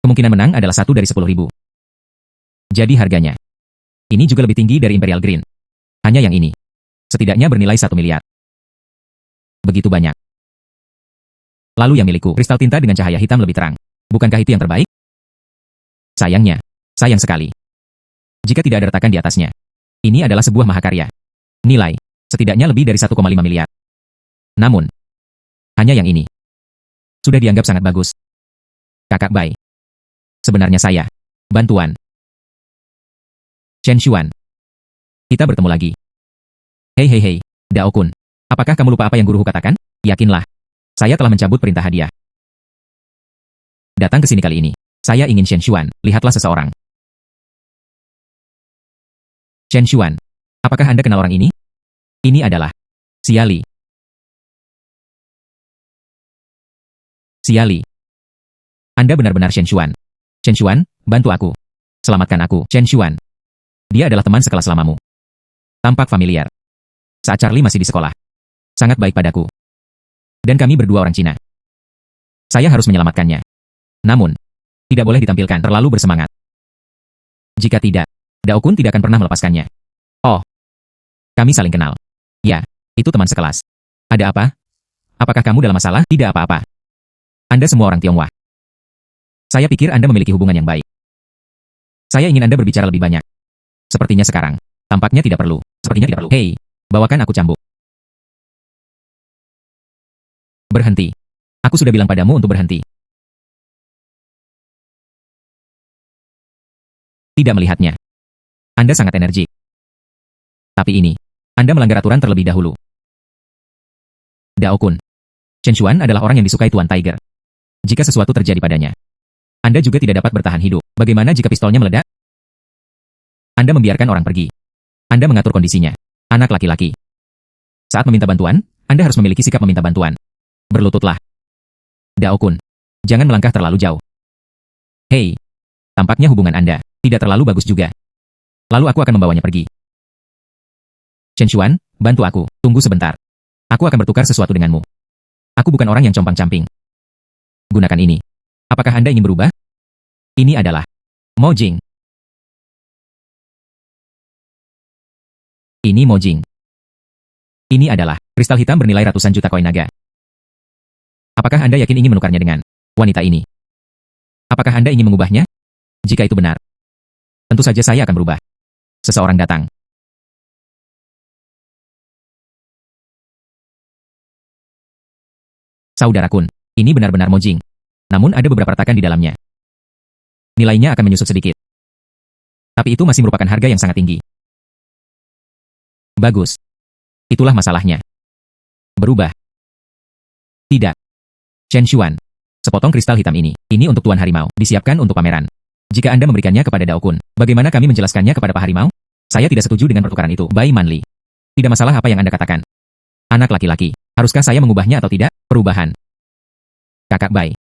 Kemungkinan menang adalah 1 dari 10.000. Jadi harganya. Ini juga lebih tinggi dari Imperial Green. Hanya yang ini. Setidaknya bernilai 1 miliar. Begitu banyak. Lalu yang milikku, kristal tinta dengan cahaya hitam lebih terang. Bukankah itu yang terbaik? Sayangnya. Sayang sekali. Jika tidak ada retakan di atasnya. Ini adalah sebuah mahakarya. Nilai. Setidaknya lebih dari 1,5 miliar. Namun. Hanya yang ini. Sudah dianggap sangat bagus. Kakak Bai. Sebenarnya saya. Bantuan. Shen Xuan. Kita bertemu lagi. Hei hei hei, Dao Kun. Apakah kamu lupa apa yang Guru Hu katakan? Yakinlah. Saya telah mencabut perintah hadiah. Datang ke sini kali ini. Saya ingin Shen Xuan. Lihatlah seseorang. Shen Xuan. Apakah Anda kenal orang ini? Ini adalah Siali. Siali. Anda benar-benar Shen Xuan. Shen Xuan, bantu aku. Selamatkan aku, Shen Xuan. Dia adalah teman sekelas lamamu. Tampak familiar. Saat Charlie masih di sekolah. Sangat baik padaku. Dan kami berdua orang Cina. Saya harus menyelamatkannya. Namun, tidak boleh ditampilkan terlalu bersemangat. Jika tidak, Dao Kun tidak akan pernah melepaskannya. Oh, kami saling kenal. Ya, itu teman sekelas. Ada apa? Apakah kamu dalam masalah? Tidak apa-apa. Anda semua orang Tionghoa. Saya pikir Anda memiliki hubungan yang baik. Saya ingin Anda berbicara lebih banyak. Sepertinya sekarang. Tampaknya tidak perlu. Sepertinya tidak perlu. Hei, bawakan aku cambuk. Berhenti. Aku sudah bilang padamu untuk berhenti. Tidak melihatnya. Anda sangat energik. Tapi ini, Anda melanggar aturan terlebih dahulu. Dao Kun. Shen Xuan adalah orang yang disukai Tuan Tiger. Jika sesuatu terjadi padanya, Anda juga tidak dapat bertahan hidup. Bagaimana jika pistolnya meledak? Anda membiarkan orang pergi. Anda mengatur kondisinya. Anak laki-laki. Saat meminta bantuan, Anda harus memiliki sikap meminta bantuan. Berlututlah. Dao Kun. Jangan melangkah terlalu jauh. Hei. Tampaknya hubungan Anda tidak terlalu bagus juga. Lalu aku akan membawanya pergi. Shen Xuan, bantu aku. Tunggu sebentar. Aku akan bertukar sesuatu denganmu. Aku bukan orang yang compang-camping. Gunakan ini. Apakah Anda ingin berubah? Ini adalah Mojing. Ini Mojing. Ini adalah kristal hitam bernilai ratusan juta koin naga. Apakah Anda yakin ingin menukarnya dengan wanita ini? Apakah Anda ingin mengubahnya? Jika itu benar, tentu saja saya akan berubah. Seseorang datang. Saudara Kun, ini benar-benar Mojing. Namun ada beberapa retakan di dalamnya. Nilainya akan menyusut sedikit. Tapi itu masih merupakan harga yang sangat tinggi. Bagus. Itulah masalahnya. Berubah. Tidak. Shen Xuan. Sepotong kristal hitam ini untuk Tuan Harimau, disiapkan untuk pameran. Jika Anda memberikannya kepada Dao Kun, bagaimana kami menjelaskannya kepada Pak Harimau? Saya tidak setuju dengan pertukaran itu, Bai Manli. Tidak masalah apa yang Anda katakan. Anak laki-laki, haruskah saya mengubahnya atau tidak? Perubahan. Kakak Bai.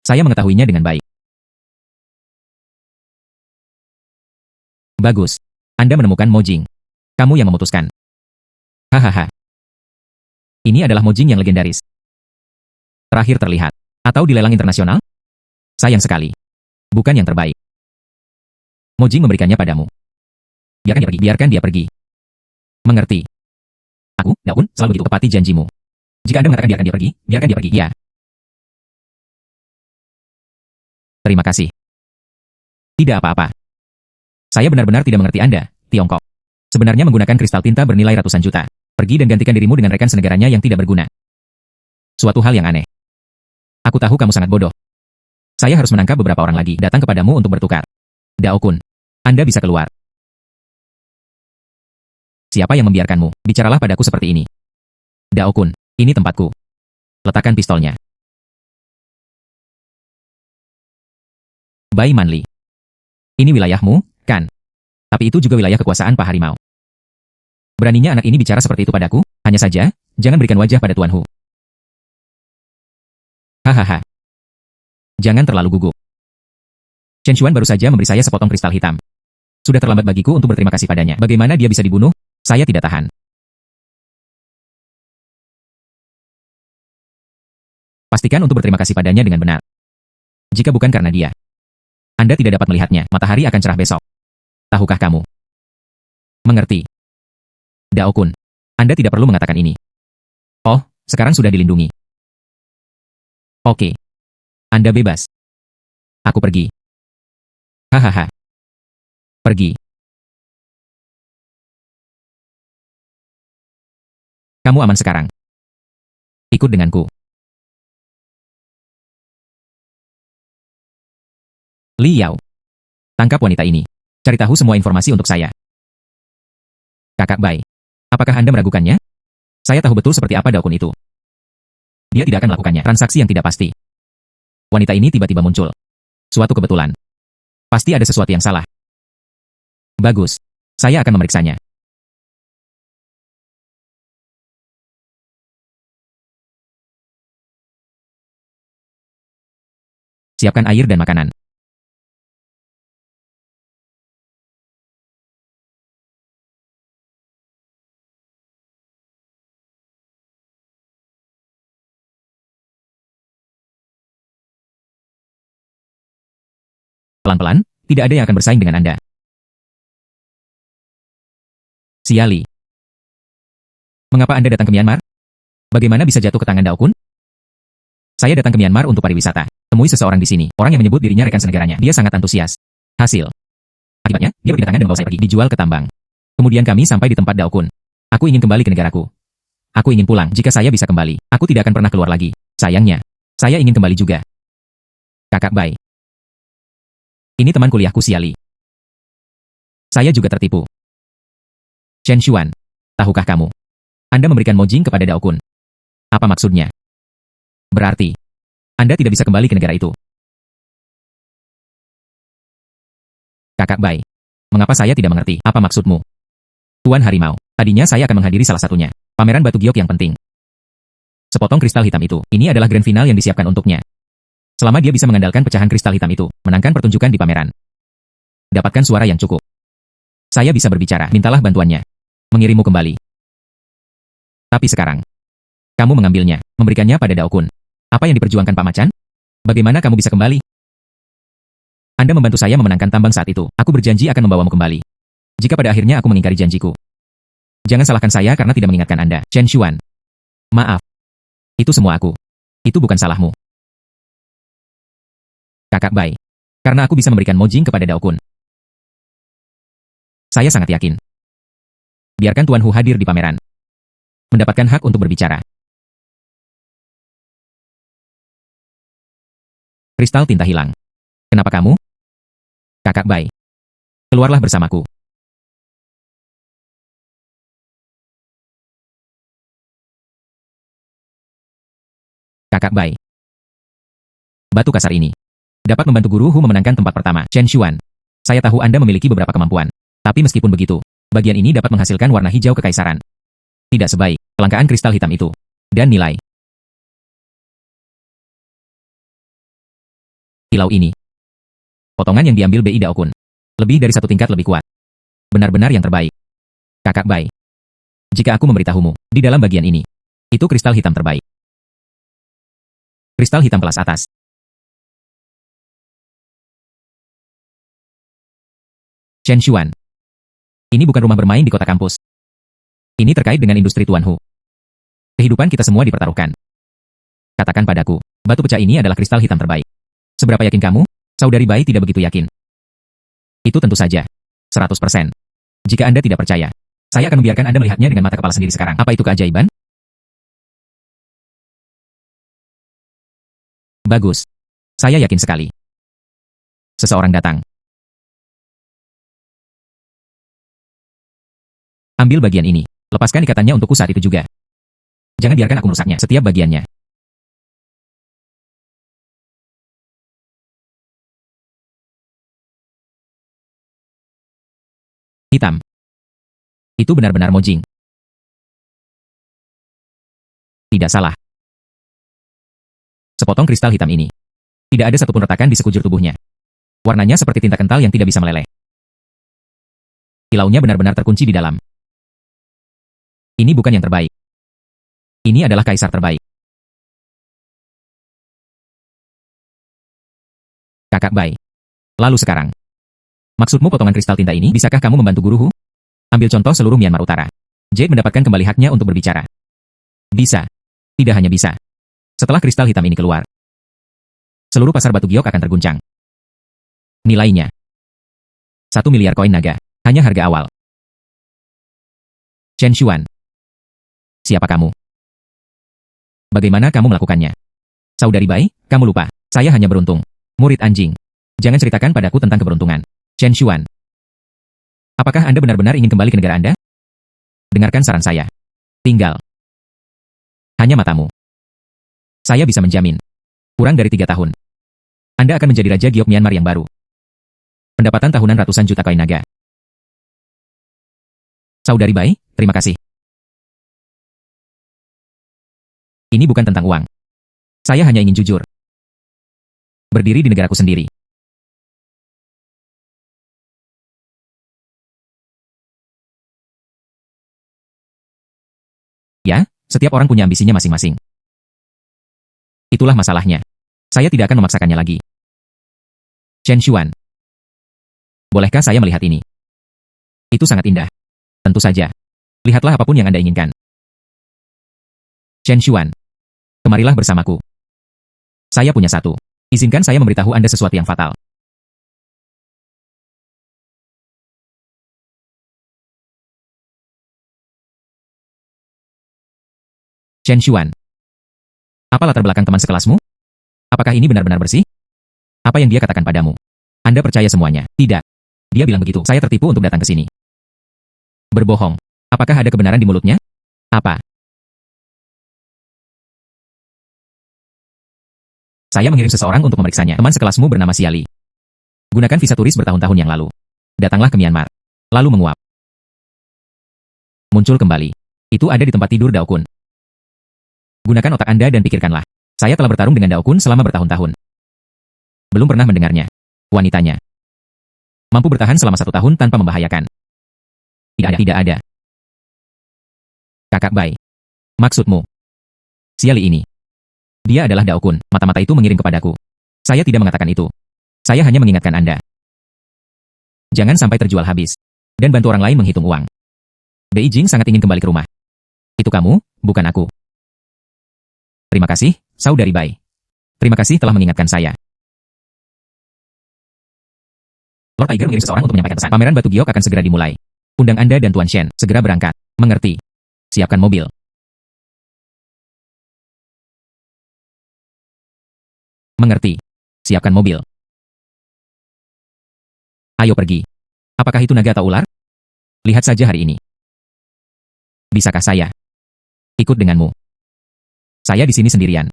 Saya mengetahuinya dengan baik. Bagus. Anda menemukan Mojing. Kamu yang memutuskan. Hahaha. Ini adalah Mojing yang legendaris. Terakhir terlihat. Atau di lelang internasional? Sayang sekali. Bukan yang terbaik. Mojing memberikannya padamu. Biarkan dia pergi, biarkan dia pergi. Mengerti? Aku, Daun, selalu begitu tepati janjimu. Jika Anda mengatakan biarkan dia pergi, ya. Terima kasih. Tidak apa-apa. Saya benar-benar tidak mengerti Anda, Tiongkok. Sebenarnya menggunakan kristal tinta bernilai ratusan juta. Pergi dan gantikan dirimu dengan rekan senegaranya yang tidak berguna. Suatu hal yang aneh. Aku tahu kamu sangat bodoh. Saya harus menangkap beberapa orang lagi datang kepadamu untuk bertukar. Dao-kun, Anda bisa keluar. Siapa yang membiarkanmu? Bicaralah padaku seperti ini. Dao-kun, ini tempatku. Letakkan pistolnya. Bai Manli. Ini wilayahmu, kan? Tapi itu juga wilayah kekuasaan Pak Harimau. Beraninya anak ini bicara seperti itu padaku? Hanya saja, jangan berikan wajah pada Tuan Hu. Hahaha. Jangan terlalu gugup. Chen Xuan baru saja memberi saya sepotong kristal hitam. Sudah terlambat bagiku untuk berterima kasih padanya. Bagaimana dia bisa dibunuh? Saya tidak tahan. Pastikan untuk berterima kasih padanya dengan benar. Jika bukan karena dia, Anda tidak dapat melihatnya. Matahari akan cerah besok. Tahukah kamu? Mengerti. Dao-kun, Anda tidak perlu mengatakan ini. Oh, sekarang sudah dilindungi. Oke. Anda bebas. Aku pergi. Hahaha. Pergi. Kamu aman sekarang. Ikut denganku. Li Yao. Tangkap wanita ini. Cari tahu semua informasi untuk saya. Kakak Bai. Apakah Anda meragukannya? Saya tahu betul seperti apa Dao-kun itu. Dia tidak akan melakukannya. Transaksi yang tidak pasti. Wanita ini tiba-tiba muncul. Suatu kebetulan. Pasti ada sesuatu yang salah. Bagus. Saya akan memeriksanya. Siapkan air dan makanan. Pelan-pelan, tidak ada yang akan bersaing dengan Anda. Siali. Mengapa Anda datang ke Myanmar? Bagaimana bisa jatuh ke tangan Dao-kun? Saya datang ke Myanmar untuk pariwisata. Temui seseorang di sini. Orang yang menyebut dirinya rekan senegaranya. Dia sangat antusias. Hasil. Akibatnya, dia berpindah tangan dan membawa saya pergi. Dijual ke tambang. Kemudian kami sampai di tempat Dao-kun. Aku ingin kembali ke negaraku. Aku ingin pulang. Jika saya bisa kembali, aku tidak akan pernah keluar lagi. Sayangnya, saya ingin kembali juga. Kakak Bai. Ini teman kuliahku Siali. Saya juga tertipu. Chen Xuan. Tahukah kamu? Anda memberikan Mojing kepada Dao-kun. Apa maksudnya? Berarti, Anda tidak bisa kembali ke negara itu. Kakak Bai. Mengapa saya tidak mengerti? Apa maksudmu? Tuan Harimau. Tadinya saya akan menghadiri salah satunya. Pameran batu giok yang penting. Sepotong kristal hitam itu. Ini adalah grand final yang disiapkan untuknya. Selama dia bisa mengandalkan pecahan kristal hitam itu, menangkan pertunjukan di pameran. Dapatkan suara yang cukup. Saya bisa berbicara. Mintalah bantuannya. Mengirimmu kembali. Tapi sekarang, kamu mengambilnya, memberikannya pada Dao-kun. Apa yang diperjuangkan Pak Macan? Bagaimana kamu bisa kembali? Anda membantu saya memenangkan tambang saat itu. Aku berjanji akan membawamu kembali. Jika pada akhirnya aku mengingkari janjiku. Jangan salahkan saya karena tidak mengingatkan Anda. Chen Xuan. Maaf. Itu semua aku. Itu bukan salahmu. Kakak Bai. Karena aku bisa memberikan Mojing kepada Dao-kun. Saya sangat yakin. Biarkan Tuan Hu hadir di pameran. Mendapatkan hak untuk berbicara. Kristal tinta hilang. Kenapa kamu? Kakak Bai. Keluarlah bersamaku. Kakak Bai. Batu kasar ini dapat membantu Guru Hu memenangkan tempat pertama. Chen Xuan. Saya tahu Anda memiliki beberapa kemampuan. Tapi meskipun begitu, bagian ini dapat menghasilkan warna hijau kekaisaran. Tidak sebaik kelangkaan kristal hitam itu. Dan nilai. Kilau ini. Potongan yang diambil Bi Dao-kun. Lebih dari satu tingkat lebih kuat. Benar-benar yang terbaik. Kakak Bai. Jika aku memberitahumu, di dalam bagian ini, itu kristal hitam terbaik. Kristal hitam kelas atas. Chen Xuan. Ini bukan rumah bermain di kota kampus. Ini terkait dengan industri Tuan Hu. Kehidupan kita semua dipertaruhkan. Katakan padaku, batu pecah ini adalah kristal hitam terbaik. Seberapa yakin kamu? Saudari Bai tidak begitu yakin. Itu tentu saja. 100%. Jika Anda tidak percaya, saya akan membiarkan Anda melihatnya dengan mata kepala sendiri sekarang. Apa itu keajaiban? Bagus. Saya yakin sekali. Seseorang datang. Ambil bagian ini. Lepaskan ikatannya untukku saat itu juga. Jangan biarkan aku merusaknya, setiap bagiannya. Hitam. Itu benar-benar Mojing. Tidak salah. Sepotong kristal hitam ini. Tidak ada satupun retakan di sekujur tubuhnya. Warnanya seperti tinta kental yang tidak bisa meleleh. Kilaunya benar-benar terkunci di dalam. Ini bukan yang terbaik. Ini adalah kaisar terbaik. Kakak Bai. Lalu sekarang. Maksudmu potongan kristal tinta ini? Bisakah kamu membantu guruku? Ambil contoh seluruh Myanmar Utara. Jade mendapatkan kembali haknya untuk berbicara. Bisa. Tidak hanya bisa. Setelah kristal hitam ini keluar, seluruh pasar batu giok akan terguncang. Nilainya 1 miliar koin naga. Hanya harga awal. Chen Xuan. Siapa kamu? Bagaimana kamu melakukannya? Saudari Bai, kamu lupa. Saya hanya beruntung. Murid anjing. Jangan ceritakan padaku tentang keberuntungan. Chen Xuan. Apakah Anda benar-benar ingin kembali ke negara Anda? Dengarkan saran saya. Tinggal. Hanya matamu. Saya bisa menjamin. Kurang dari 3 tahun. Anda akan menjadi Raja Giok Myanmar yang baru. Pendapatan tahunan ratusan juta koin naga. Saudari Bai, terima kasih. Ini bukan tentang uang. Saya hanya ingin jujur. Berdiri di negaraku sendiri. Ya, setiap orang punya ambisinya masing-masing. Itulah masalahnya. Saya tidak akan memaksakannya lagi. Chen Xuan. Bolehkah saya melihat ini? Itu sangat indah. Tentu saja. Lihatlah apapun yang Anda inginkan. Chen Xuan. Kemarilah bersamaku. Saya punya satu. Izinkan saya memberitahu Anda sesuatu yang fatal. Chen Xuan. Apa latar belakang teman sekelasmu? Apakah ini benar-benar bersih? Apa yang dia katakan padamu? Anda percaya semuanya? Tidak. Dia bilang begitu. Saya tertipu untuk datang ke sini. Berbohong. Apakah ada kebenaran di mulutnya? Apa? Saya mengirim seseorang untuk memeriksanya. Teman sekelasmu bernama Siali. Gunakan visa turis bertahun-tahun yang lalu. Datanglah ke Myanmar. Lalu menguap. Muncul kembali. Itu ada di tempat tidur Dao Kun. Gunakan otak Anda dan pikirkanlah. Saya telah bertarung dengan Dao Kun selama bertahun-tahun. Belum pernah mendengarnya. Wanitanya. Mampu bertahan selama 1 tahun tanpa membahayakan. Tidak ada. Kakak Bai. Maksudmu? Siali ini. Dia adalah Dao Kun. Mata-mata itu mengiring kepadaku. Saya tidak mengatakan itu. Saya hanya mengingatkan Anda. Jangan sampai terjual habis. Dan bantu orang lain menghitung uang. Beijing sangat ingin kembali ke rumah. Itu kamu, bukan aku. Terima kasih, Saudari Bai. Terima kasih telah mengingatkan saya. Lord Tiger mengirim seseorang untuk menyampaikan pesan. Pameran batu giok akan segera dimulai. Undang Anda dan Tuan Shen segera berangkat. Mengerti? Siapkan mobil. Mengerti? Siapkan mobil. Ayo pergi. Apakah itu naga atau ular? Lihat saja hari ini. Bisakah saya ikut denganmu? Saya di sini sendirian.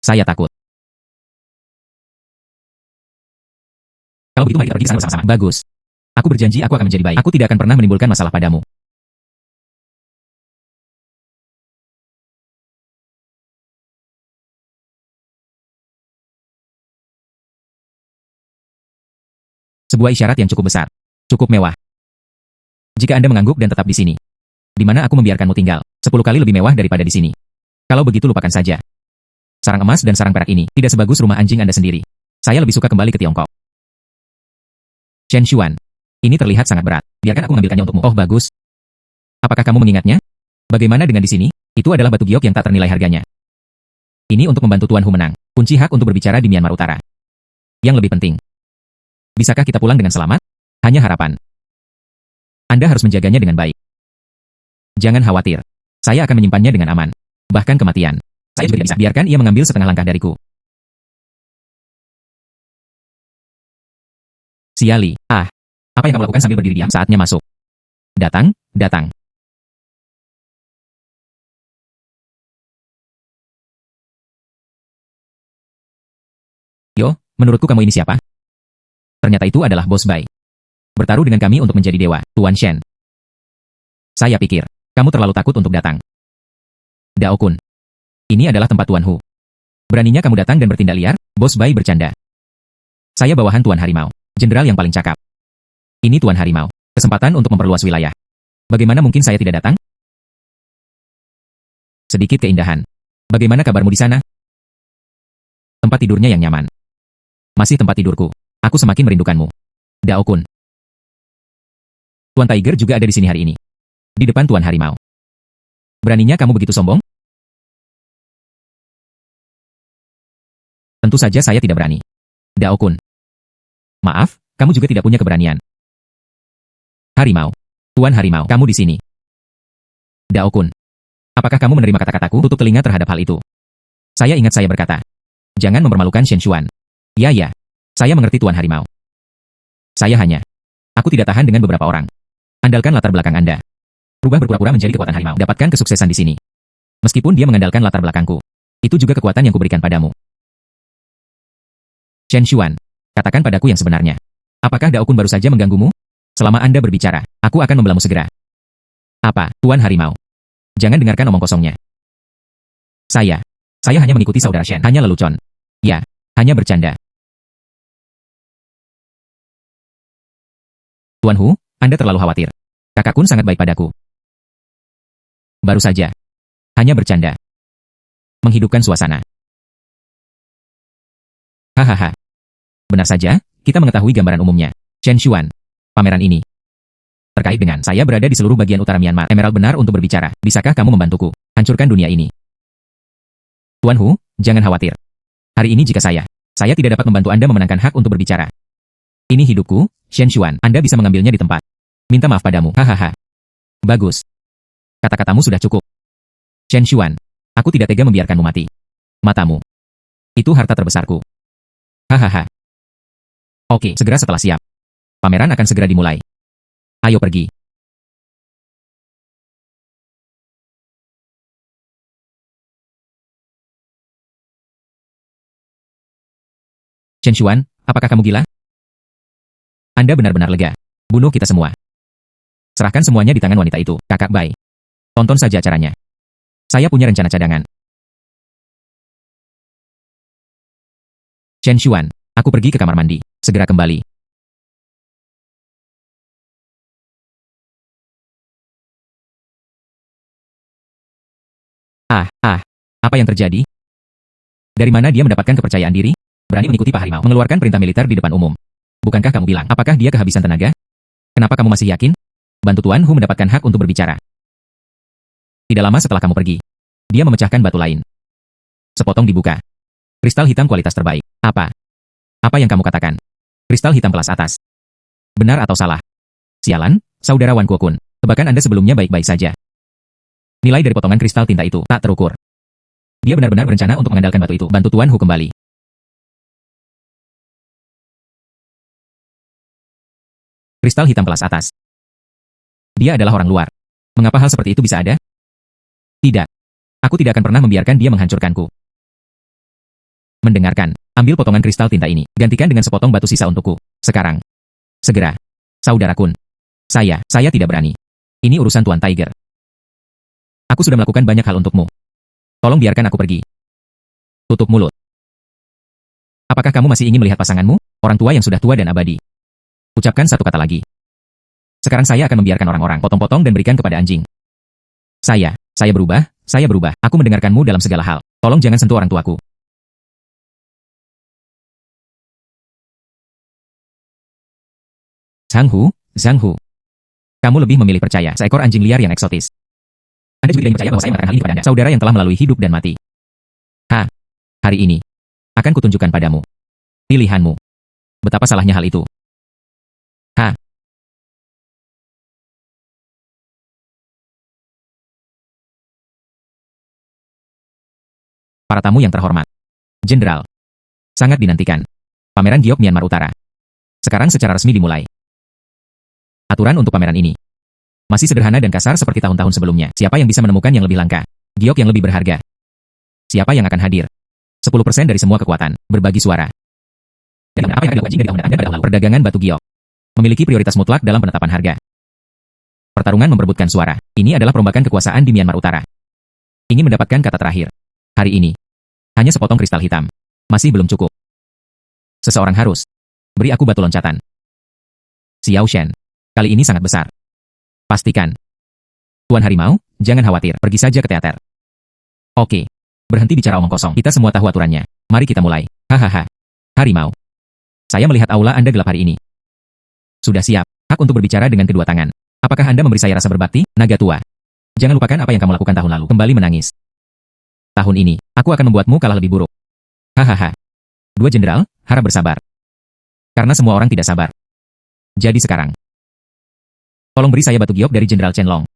Saya takut. Kalau begitu mari kita pergi ke sana bersama-sama. Bagus. Aku berjanji aku akan menjadi baik. Aku tidak akan pernah menimbulkan masalah padamu. Sebuah isyarat yang cukup besar. Cukup mewah. Jika Anda mengangguk dan tetap di sini, di mana aku membiarkanmu tinggal, 10 kali lebih mewah daripada di sini. Kalau begitu lupakan saja. Sarang emas dan sarang perak ini tidak sebagus rumah anjing Anda sendiri. Saya lebih suka kembali ke Tiongkok. Chen Xuan. Ini terlihat sangat berat. Biarkan aku mengambilkannya untukmu. Oh bagus. Apakah kamu mengingatnya? Bagaimana dengan di sini? Itu adalah batu giok yang tak ternilai harganya. Ini untuk membantu Tuan Hu menang. Kunci hak untuk berbicara di Myanmar Utara. Yang lebih penting. Bisakah kita pulang dengan selamat? Hanya harapan. Anda harus menjaganya dengan baik. Jangan khawatir. Saya akan menyimpannya dengan aman. Bahkan kematian. Saya juga tidak bisa. Biarkan ia mengambil setengah langkah dariku. Siali. Apa yang kamu lakukan sambil berdiri diam? Saatnya masuk. Datang, datang. Yo, menurutku kamu ini siapa? Ternyata itu adalah Bos Bai. Bertaruh dengan kami untuk menjadi dewa, Tuan Shen. Saya pikir, kamu terlalu takut untuk datang. Dao Kun. Ini adalah tempat Tuan Hu. Beraninya kamu datang dan bertindak liar? Bos Bai bercanda. Saya bawahan Tuan Harimau, jenderal yang paling cakap. Ini Tuan Harimau, kesempatan untuk memperluas wilayah. Bagaimana mungkin saya tidak datang? Sedikit keindahan. Bagaimana kabarmu di sana? Tempat tidurnya yang nyaman. Masih tempat tidurku. Aku semakin merindukanmu. Dao Kun. Tuan Tiger juga ada di sini hari ini. Di depan Tuan Harimau. Beraninya kamu begitu sombong? Tentu saja saya tidak berani. Dao Kun. Maaf, kamu juga tidak punya keberanian. Harimau. Tuan Harimau, kamu di sini. Dao Kun. Apakah kamu menerima kata-kataku? Tutup telinga terhadap hal itu. Saya ingat saya berkata. Jangan mempermalukan Shen Xuan. Ya. Saya mengerti Tuan Harimau. Saya hanya. Aku tidak tahan dengan beberapa orang. Andalkan latar belakang Anda. Rubah berpura-pura menjadi kekuatan harimau. Dapatkan kesuksesan di sini. Meskipun dia mengandalkan latar belakangku. Itu juga kekuatan yang kuberikan padamu. Shen Xuan. Katakan padaku yang sebenarnya. Apakah Dao Kun baru saja mengganggumu? Selama Anda berbicara, aku akan membelamu segera. Apa, Tuan Harimau? Jangan dengarkan omong kosongnya. Saya hanya mengikuti saudara Shen. Hanya lelucon. Ya, hanya bercanda. Tuan Hu, Anda terlalu khawatir. Kakak Kun sangat baik padaku. Baru saja. Hanya bercanda. Menghidupkan suasana. Hahaha. Benar saja, kita mengetahui gambaran umumnya. Shen Xuan. Pameran ini. Terkait dengan saya berada di seluruh bagian utara Myanmar. Emerald benar untuk berbicara. Bisakah kamu membantuku? Hancurkan dunia ini. Tuan Hu, jangan khawatir. Hari ini jika saya tidak dapat membantu Anda memenangkan hak untuk berbicara. Ini hidupku, Shen Xuan. Anda bisa mengambilnya di tempat. Minta maaf padamu. Hahaha. Bagus. Kata-katamu sudah cukup. Shen Xuan. Aku tidak tega membiarkanmu mati. Matamu. Itu harta terbesarku. Hahaha. Oke, segera setelah siap. Pameran akan segera dimulai. Ayo pergi. Shen Xuan, apakah kamu gila? Anda benar-benar lega. Bunuh kita semua. Serahkan semuanya di tangan wanita itu, Kakak Bai. Tonton saja caranya. Saya punya rencana cadangan. Shen Xuan, aku pergi ke kamar mandi. Segera kembali. Apa yang terjadi? Dari mana dia mendapatkan kepercayaan diri? Berani mengikuti Pak Harimau, mengeluarkan perintah militer di depan umum. Bukankah kamu bilang, apakah dia kehabisan tenaga? Kenapa kamu masih yakin? Bantu Tuan Hu mendapatkan hak untuk berbicara. Tidak lama setelah kamu pergi, dia memecahkan batu lain. Sepotong dibuka. Kristal hitam kualitas terbaik. Apa yang kamu katakan? Kristal hitam kelas atas. Benar atau salah? Sialan, saudara Wan Kuokun. Tebakan Anda sebelumnya baik-baik saja. Nilai dari potongan kristal tinta itu tak terukur. Dia benar-benar berencana untuk mengandalkan batu itu. Bantu Tuan Hu kembali. Kristal hitam kelas atas. Dia adalah orang luar. Mengapa hal seperti itu bisa ada? Tidak. Aku tidak akan pernah membiarkan dia menghancurkanku. Mendengarkan, ambil potongan kristal tinta ini. Gantikan dengan sepotong batu sisa untukku. Sekarang. Segera. Saudara Kun. Saya tidak berani. Ini urusan Tuan Tiger. Aku sudah melakukan banyak hal untukmu. Tolong biarkan aku pergi. Tutup mulut. Apakah kamu masih ingin melihat pasanganmu? Orang tua yang sudah tua dan abadi. Ucapkan satu kata lagi. Sekarang saya akan membiarkan orang-orang potong-potong dan berikan kepada anjing. Saya berubah. Aku mendengarkanmu dalam segala hal. Tolong jangan sentuh orang tuaku. Chang Hu, Zhang Hu. Kamu lebih memilih percaya seekor anjing liar yang eksotis. Anda juga tidak percaya bahwa saya mengatakan hal ini kepada Anda, saudara yang telah melalui hidup dan mati. Hari ini, akan kutunjukkan padamu pilihanmu. Betapa salahnya hal itu. Para tamu yang terhormat. Jenderal. Sangat dinantikan. Pameran Giok Myanmar Utara. Sekarang secara resmi dimulai. Aturan untuk pameran ini masih sederhana dan kasar seperti tahun-tahun sebelumnya. Siapa yang bisa menemukan yang lebih langka? Giok yang lebih berharga. Siapa yang akan hadir? 10% dari semua kekuatan. Berbagi suara. Dan apa yang akan dilakukan jika Anda pada tahun lalu? Perdagangan batu giok memiliki prioritas mutlak dalam penetapan harga. Pertarungan memperebutkan suara. Ini adalah perombakan kekuasaan di Myanmar Utara. Ingin mendapatkan kata terakhir. Hari ini, hanya sepotong kristal hitam. Masih belum cukup. Seseorang harus beri aku batu loncatan. Xiao Shen. Kali ini sangat besar. Pastikan. Tuan Harimau, jangan khawatir. Pergi saja ke teater. Oke. Berhenti bicara omong kosong. Kita semua tahu aturannya. Mari kita mulai. Hahaha. Harimau. Saya melihat aula Anda gelap hari ini. Sudah siap. Hak untuk berbicara dengan kedua tangan. Apakah Anda memberi saya rasa berbakti, naga tua? Jangan lupakan apa yang kamu lakukan tahun lalu. Kembali menangis. Tahun ini, aku akan membuatmu kalah lebih buruk. Hahaha. Dua jenderal, harap bersabar. Karena semua orang tidak sabar. Jadi sekarang, tolong beri saya batu giok dari Jenderal Chen Long.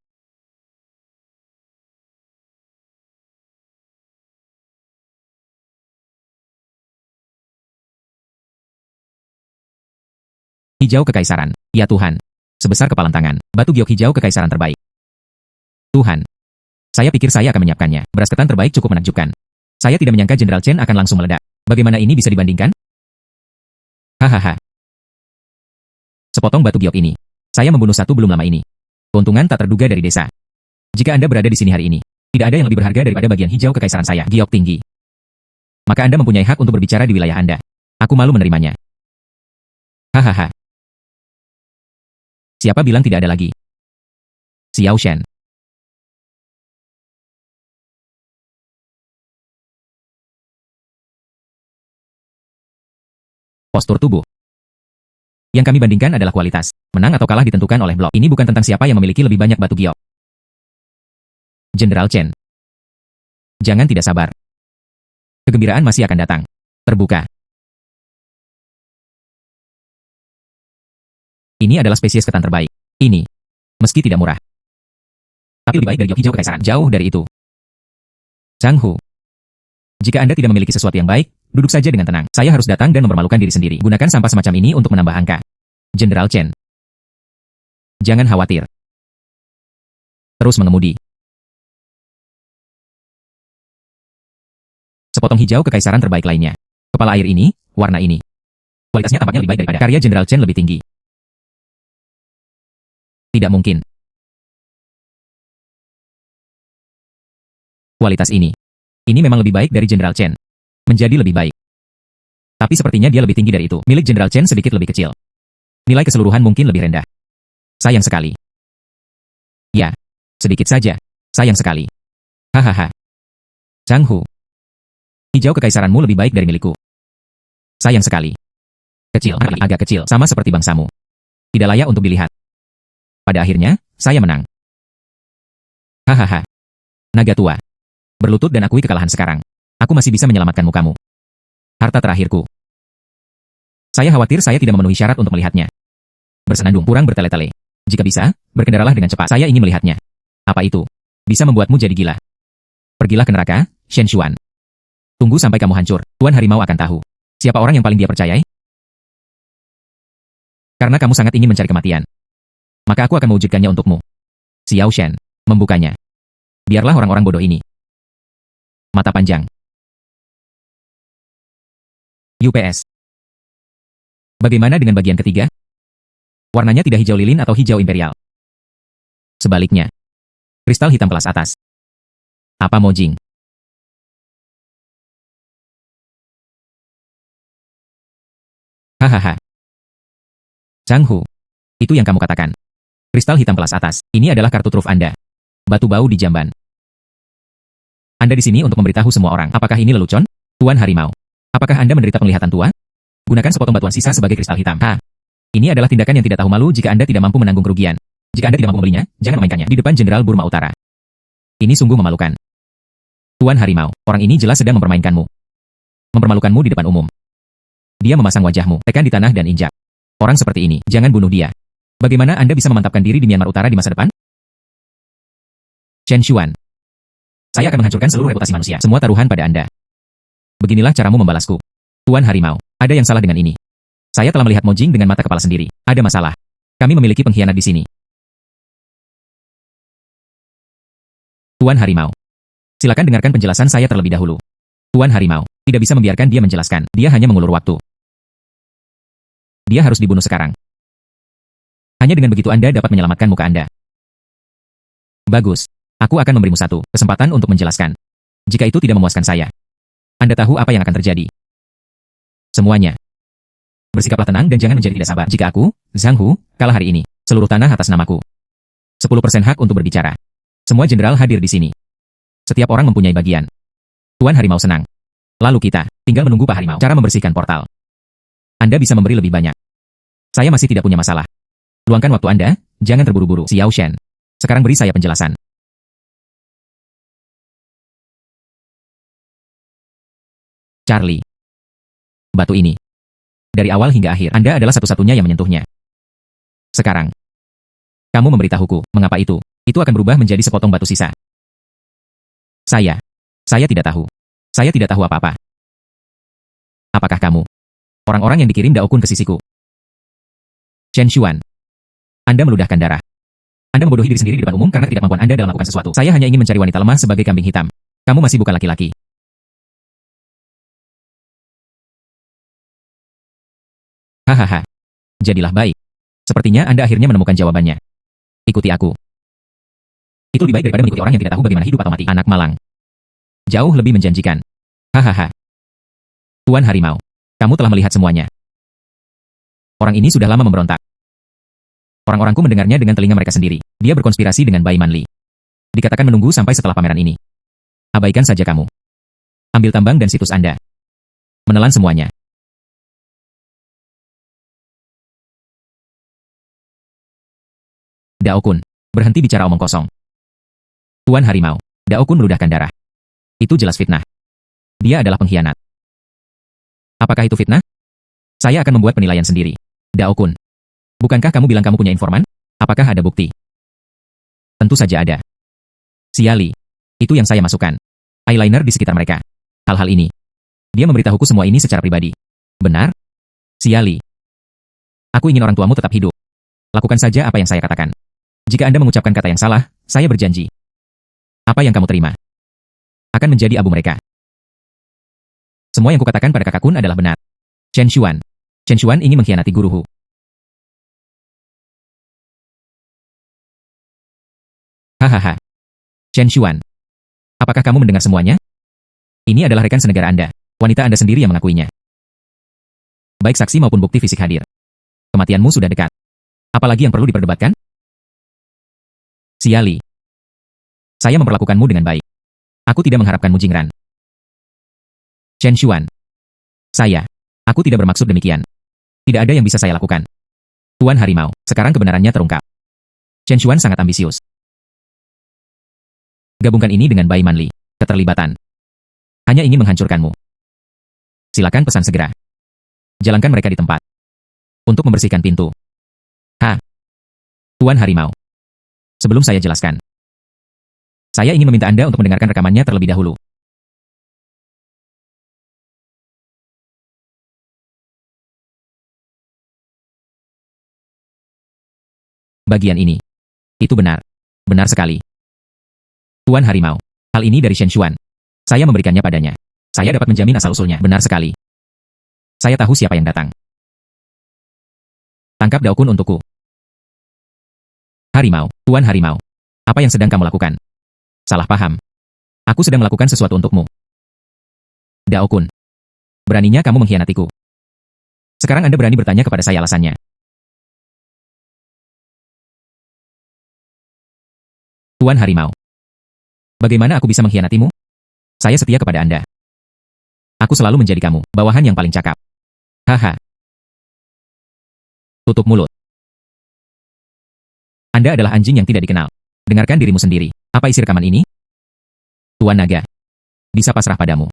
Hijau kekaisaran. Ya Tuhan. Sebesar kepalan tangan. Batu giok hijau kekaisaran terbaik. Tuhan. Saya pikir saya akan menyiapkannya. Beras ketan terbaik cukup menakjubkan. Saya tidak menyangka Jenderal Chen akan langsung meledak. Bagaimana ini bisa dibandingkan? Hahaha. Sepotong batu giok ini. Saya membunuh satu belum lama ini. Keuntungan tak terduga dari desa. Jika Anda berada di sini hari ini, tidak ada yang lebih berharga daripada bagian hijau kekaisaran saya, giok tinggi. Maka Anda mempunyai hak untuk berbicara di wilayah Anda. Aku malu menerimanya. Hahaha. Siapa bilang tidak ada lagi? Xiao Shen. Postur tubuh. Yang kami bandingkan adalah kualitas. Menang atau kalah ditentukan oleh blok. Ini bukan tentang siapa yang memiliki lebih banyak batu giok. Jenderal Chen. Jangan tidak sabar. Kegembiraan masih akan datang. Terbuka. Ini adalah spesies ketan terbaik. Ini. Meski tidak murah. Tapi lebih baik dari giok hijau kekaisaran. Jauh dari itu. Zhang Hu. Jika Anda tidak memiliki sesuatu yang baik, duduk saja dengan tenang. Saya harus datang dan mempermalukan diri sendiri. Gunakan sampah semacam ini untuk menambah angka. Jenderal Chen. Jangan khawatir. Terus mengemudi. Sepotong hijau kekaisaran terbaik lainnya. Kepala air ini, warna ini. Kualitasnya tampaknya lebih baik daripada karya Jenderal Chen lebih tinggi. Tidak mungkin. Kualitas ini. Ini memang lebih baik dari Jenderal Chen. Menjadi lebih baik. Tapi sepertinya dia lebih tinggi dari itu. Milik Jenderal Chen sedikit lebih kecil. Nilai keseluruhan mungkin lebih rendah. Sayang sekali. Ya, sedikit saja. Sayang sekali. Hahaha. Zhang Hu. Hijau kekaisaranmu lebih baik dari milikku. Sayang sekali. Kecil, agak kecil, sama seperti bangsamu. Tidak layak untuk dilihat. Pada akhirnya, saya menang. Hahaha. Naga tua. Berlutut dan akui kekalahan sekarang. Aku masih bisa menyelamatkan mukamu. Harta terakhirku. Saya khawatir saya tidak memenuhi syarat untuk melihatnya. Bersenandung, kurang bertele-tele. Jika bisa, berkendaralah dengan cepat. Saya ingin melihatnya. Apa itu? Bisa membuatmu jadi gila. Pergilah ke neraka, Shen Xuan. Tunggu sampai kamu hancur. Tuan Harimau akan tahu. Siapa orang yang paling dia percayai? Karena kamu sangat ingin mencari kematian. Maka aku akan mewujudkannya untukmu. Xiao Shen. Membukanya. Biarlah orang-orang bodoh ini. Mata panjang. UPS. Bagaimana dengan bagian ketiga? Warnanya tidak hijau lilin atau hijau imperial. Sebaliknya. Kristal hitam kelas atas. Apa Mojing? Hahaha. Zhang Hu. Itu yang kamu katakan. Kristal hitam kelas atas. Ini adalah kartu truf Anda. Batu bau di jamban. Anda di sini untuk memberitahu semua orang. Apakah ini lelucon? Tuan Harimau. Apakah Anda menderita penglihatan tua? Gunakan sepotong batuan sisa sebagai kristal hitam. Ini adalah tindakan yang tidak tahu malu jika Anda tidak mampu menanggung kerugian. Jika Anda tidak mampu membelinya, jangan memainkannya di depan Jenderal Burma Utara. Ini sungguh memalukan. Tuan Harimau, orang ini jelas sedang mempermainkanmu. Mempermalukanmu di depan umum. Dia memasang wajahmu, tekan di tanah dan injak. Orang seperti ini, jangan bunuh dia. Bagaimana Anda bisa memantapkan diri di Myanmar Utara di masa depan? Chen Xuan. Saya akan menghancurkan seluruh reputasi manusia. Semua taruhan pada Anda. Beginilah caramu membalasku. Tuan Harimau, ada yang salah dengan ini. Saya telah melihat Mo Jing dengan mata kepala sendiri. Ada masalah. Kami memiliki pengkhianat di sini. Tuan Harimau. Silakan dengarkan penjelasan saya terlebih dahulu. Tuan Harimau, tidak bisa membiarkan dia menjelaskan. Dia hanya mengulur waktu. Dia harus dibunuh sekarang. Hanya dengan begitu Anda dapat menyelamatkan muka Anda. Bagus. Aku akan memberimu satu kesempatan untuk menjelaskan. Jika itu tidak memuaskan saya, Anda tahu apa yang akan terjadi. Semuanya. Bersikaplah tenang dan jangan menjadi tidak sabar. Jika aku, Zhang Hu, kalah hari ini, seluruh tanah atas namaku. 10% hak untuk berbicara. Semua jenderal hadir di sini. Setiap orang mempunyai bagian. Tuan Harimau senang. Lalu kita, tinggal menunggu Pak Harimau. Cara membersihkan portal. Anda bisa memberi lebih banyak. Saya masih tidak punya masalah. Luangkan waktu Anda, jangan terburu-buru. Xiao Shen. Sekarang beri saya penjelasan. Charlie. Batu ini. Dari awal hingga akhir, Anda adalah satu-satunya yang menyentuhnya. Sekarang, kamu memberitahuku, mengapa itu? Itu akan berubah menjadi sepotong batu sisa. Saya tidak tahu. Saya tidak tahu apa-apa. Apakah kamu? Orang-orang yang dikirim Daokun ke sisiku. Chen Xuan. Anda meludahkan darah. Anda membodohi diri sendiri di depan umum karena ketidakmampuan Anda dalam melakukan sesuatu. Saya hanya ingin mencari wanita lemah sebagai kambing hitam. Kamu masih bukan laki-laki. Hahaha. Jadilah baik. Sepertinya Anda akhirnya menemukan jawabannya. Ikuti aku. Itu lebih baik daripada mengikuti orang yang tidak tahu bagaimana hidup atau mati. Anak malang. Jauh lebih menjanjikan. Hahaha. Tuan Harimau, kamu telah melihat semuanya. Orang ini sudah lama memberontak. Orang-orangku mendengarnya dengan telinga mereka sendiri. Dia berkonspirasi dengan Bai Manli. Dikatakan menunggu sampai setelah pameran ini. Abaikan saja kamu. Ambil tambang dan situs Anda. Menelan semuanya. Daokun, berhenti bicara omong kosong. Tuan Harimau, Daokun meludahkan darah. Itu jelas fitnah. Dia adalah pengkhianat. Apakah itu fitnah? Saya akan membuat penilaian sendiri. Daokun, bukankah kamu bilang kamu punya informan? Apakah ada bukti? Tentu saja ada. Siali, itu yang saya masukkan. Eyeliner di sekitar mereka. Hal-hal ini. Dia memberitahuku semua ini secara pribadi. Benar? Siali. Aku ingin orang tuamu tetap hidup. Lakukan saja apa yang saya katakan. Jika Anda mengucapkan kata yang salah, saya berjanji. Apa yang kamu terima akan menjadi abu mereka. Semua yang kukatakan pada kakakku adalah benar. Chen Xuan. Chen Xuan ingin mengkhianati guruku. Hahaha. Chen Xuan. Apakah kamu mendengar semuanya? Ini adalah rekan senegara Anda. Wanita Anda sendiri yang mengakuinya. Baik saksi maupun bukti fisik hadir. Kematianmu sudah dekat. Apalagi yang perlu diperdebatkan? Siali. Saya memperlakukanmu dengan baik. Aku tidak mengharapkanmu jingran. Chen Xuan. Aku tidak bermaksud demikian. Tidak ada yang bisa saya lakukan. Tuan Harimau, sekarang kebenarannya terungkap. Chen Xuan sangat ambisius. Gabungkan ini dengan Bai Manli. Keterlibatan. Hanya ingin menghancurkanmu. Silakan pesan segera. Jalankan mereka di tempat. Untuk membersihkan pintu. Tuan Harimau. Sebelum saya jelaskan. Saya ingin meminta Anda untuk mendengarkan rekamannya terlebih dahulu. Bagian ini. Itu benar. Benar sekali. Tuan Harimau. Hal ini dari Chen Xuan. Saya memberikannya padanya. Saya dapat menjamin asal-usulnya. Benar sekali. Saya tahu siapa yang datang. Tangkap Daokun untukku. Harimau, Tuan Harimau. Apa yang sedang kamu lakukan? Salah paham. Aku sedang melakukan sesuatu untukmu. Daokun. Beraninya kamu mengkhianatiku. Sekarang Anda berani bertanya kepada saya alasannya. Tuan Harimau. Bagaimana aku bisa mengkhianatimu? Saya setia kepada Anda. Aku selalu menjadi kamu, bawahan yang paling cakap. Haha. Tutup mulut. Anda adalah anjing yang tidak dikenal. Dengarkan dirimu sendiri. Apa isi rekaman ini? Tuan Naga. Bisa pasrah padamu.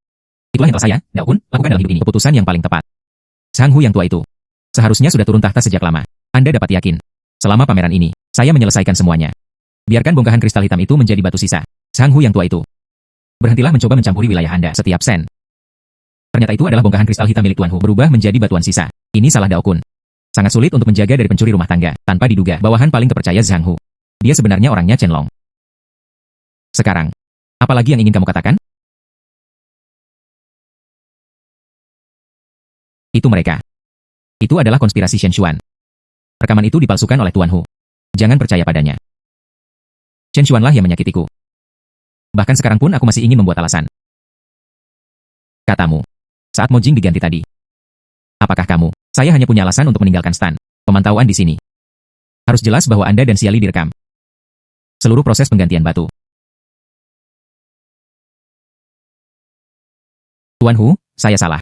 Itulah yang telah saya, Dao Kun, lakukan dalam hidup ini. Keputusan yang paling tepat. Sang Hu yang tua itu seharusnya sudah turun tahta sejak lama. Anda dapat yakin. Selama pameran ini, saya menyelesaikan semuanya. Biarkan bongkahan kristal hitam itu menjadi batu sisa. Sang Hu yang tua itu. Berhentilah mencoba mencampuri wilayah Anda setiap sen. Ternyata itu adalah bongkahan kristal hitam milik Tuan Hu berubah menjadi batuan sisa. Ini salah Dao Kun. Sangat sulit untuk menjaga dari pencuri rumah tangga, tanpa diduga bawahan paling terpercaya Zhang Hu. Dia sebenarnya orangnya Chen Long. Sekarang, apa lagi yang ingin kamu katakan? Itu mereka. Itu adalah konspirasi Shen Xuan. Rekaman itu dipalsukan oleh Tuan Hu. Jangan percaya padanya. Shen Xuanlah yang menyakitiku. Bahkan sekarang pun aku masih ingin membuat alasan. Katamu, saat Mojing diganti tadi. Apakah kamu? Saya hanya punya alasan untuk meninggalkan stan pemantauan di sini. Harus jelas bahwa Anda dan Xiali direkam. Seluruh proses penggantian batu. Tuan Hu, saya salah.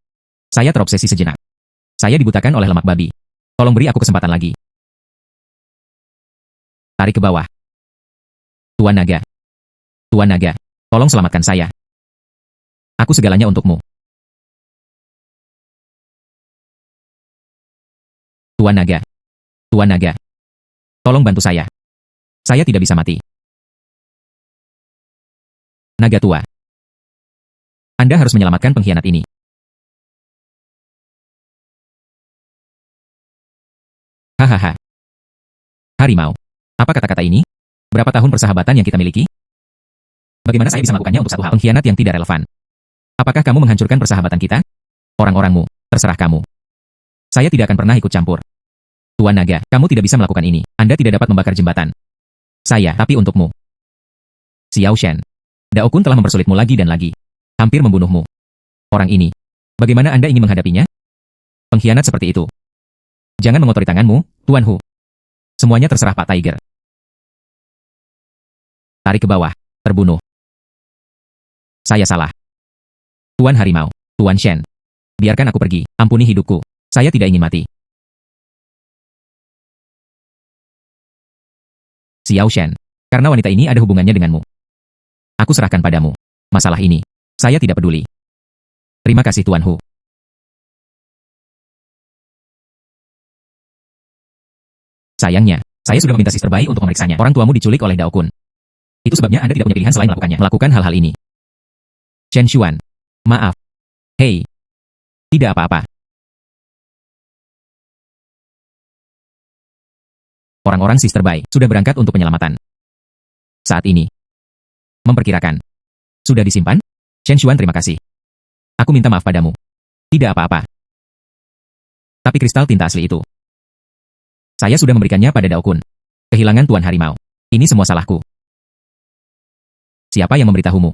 Saya terobsesi sejenak. Saya dibutakan oleh lemak babi. Tolong beri aku kesempatan lagi. Tarik ke bawah. Tuan Naga. Tuan Naga, tolong selamatkan saya. Aku segalanya untukmu. Tuan Naga. Tuan Naga. Tolong bantu saya. Saya tidak bisa mati. Naga tua. Anda harus menyelamatkan pengkhianat ini. Hahaha. Harimau. Apa kata-kata ini? Berapa tahun persahabatan yang kita miliki? Bagaimana saya bisa melakukannya untuk satu hal pengkhianat yang tidak relevan? Apakah kamu menghancurkan persahabatan kita? Orang-orangmu, terserah kamu. Saya tidak akan pernah ikut campur. Tuan Naga, kamu tidak bisa melakukan ini. Anda tidak dapat membakar jembatan. Saya, tapi untukmu. Xiao Shen. Dao Kun telah mempersulitmu lagi dan lagi. Hampir membunuhmu. Orang ini. Bagaimana Anda ingin menghadapinya? Pengkhianat seperti itu. Jangan mengotori tanganmu, Tuan Hu. Semuanya terserah Pak Tiger. Tarik ke bawah. Terbunuh. Saya salah. Tuan Harimau. Tuan Shen. Biarkan aku pergi. Ampuni hidupku. Saya tidak ingin mati. Xiao Shen. Karena wanita ini ada hubungannya denganmu. Aku serahkan padamu. Masalah ini. Saya tidak peduli. Terima kasih Tuan Hu. Sayangnya, saya sudah meminta sis terbaik untuk memeriksanya. Orang tuamu diculik oleh Dao Kun. Itu sebabnya Anda tidak punya pilihan selain melakukannya. Melakukan hal-hal ini. Shen Xuan. Maaf. Hei. Tidak apa-apa. Orang-orang sis terbaik sudah berangkat untuk penyelamatan. Saat ini. Memperkirakan. Sudah disimpan? Shen Xuan terima kasih. Aku minta maaf padamu. Tidak apa-apa. Tapi kristal tinta asli itu. Saya sudah memberikannya pada Dao Kun. Kehilangan Tuan Harimau. Ini semua salahku. Siapa yang memberitahumu?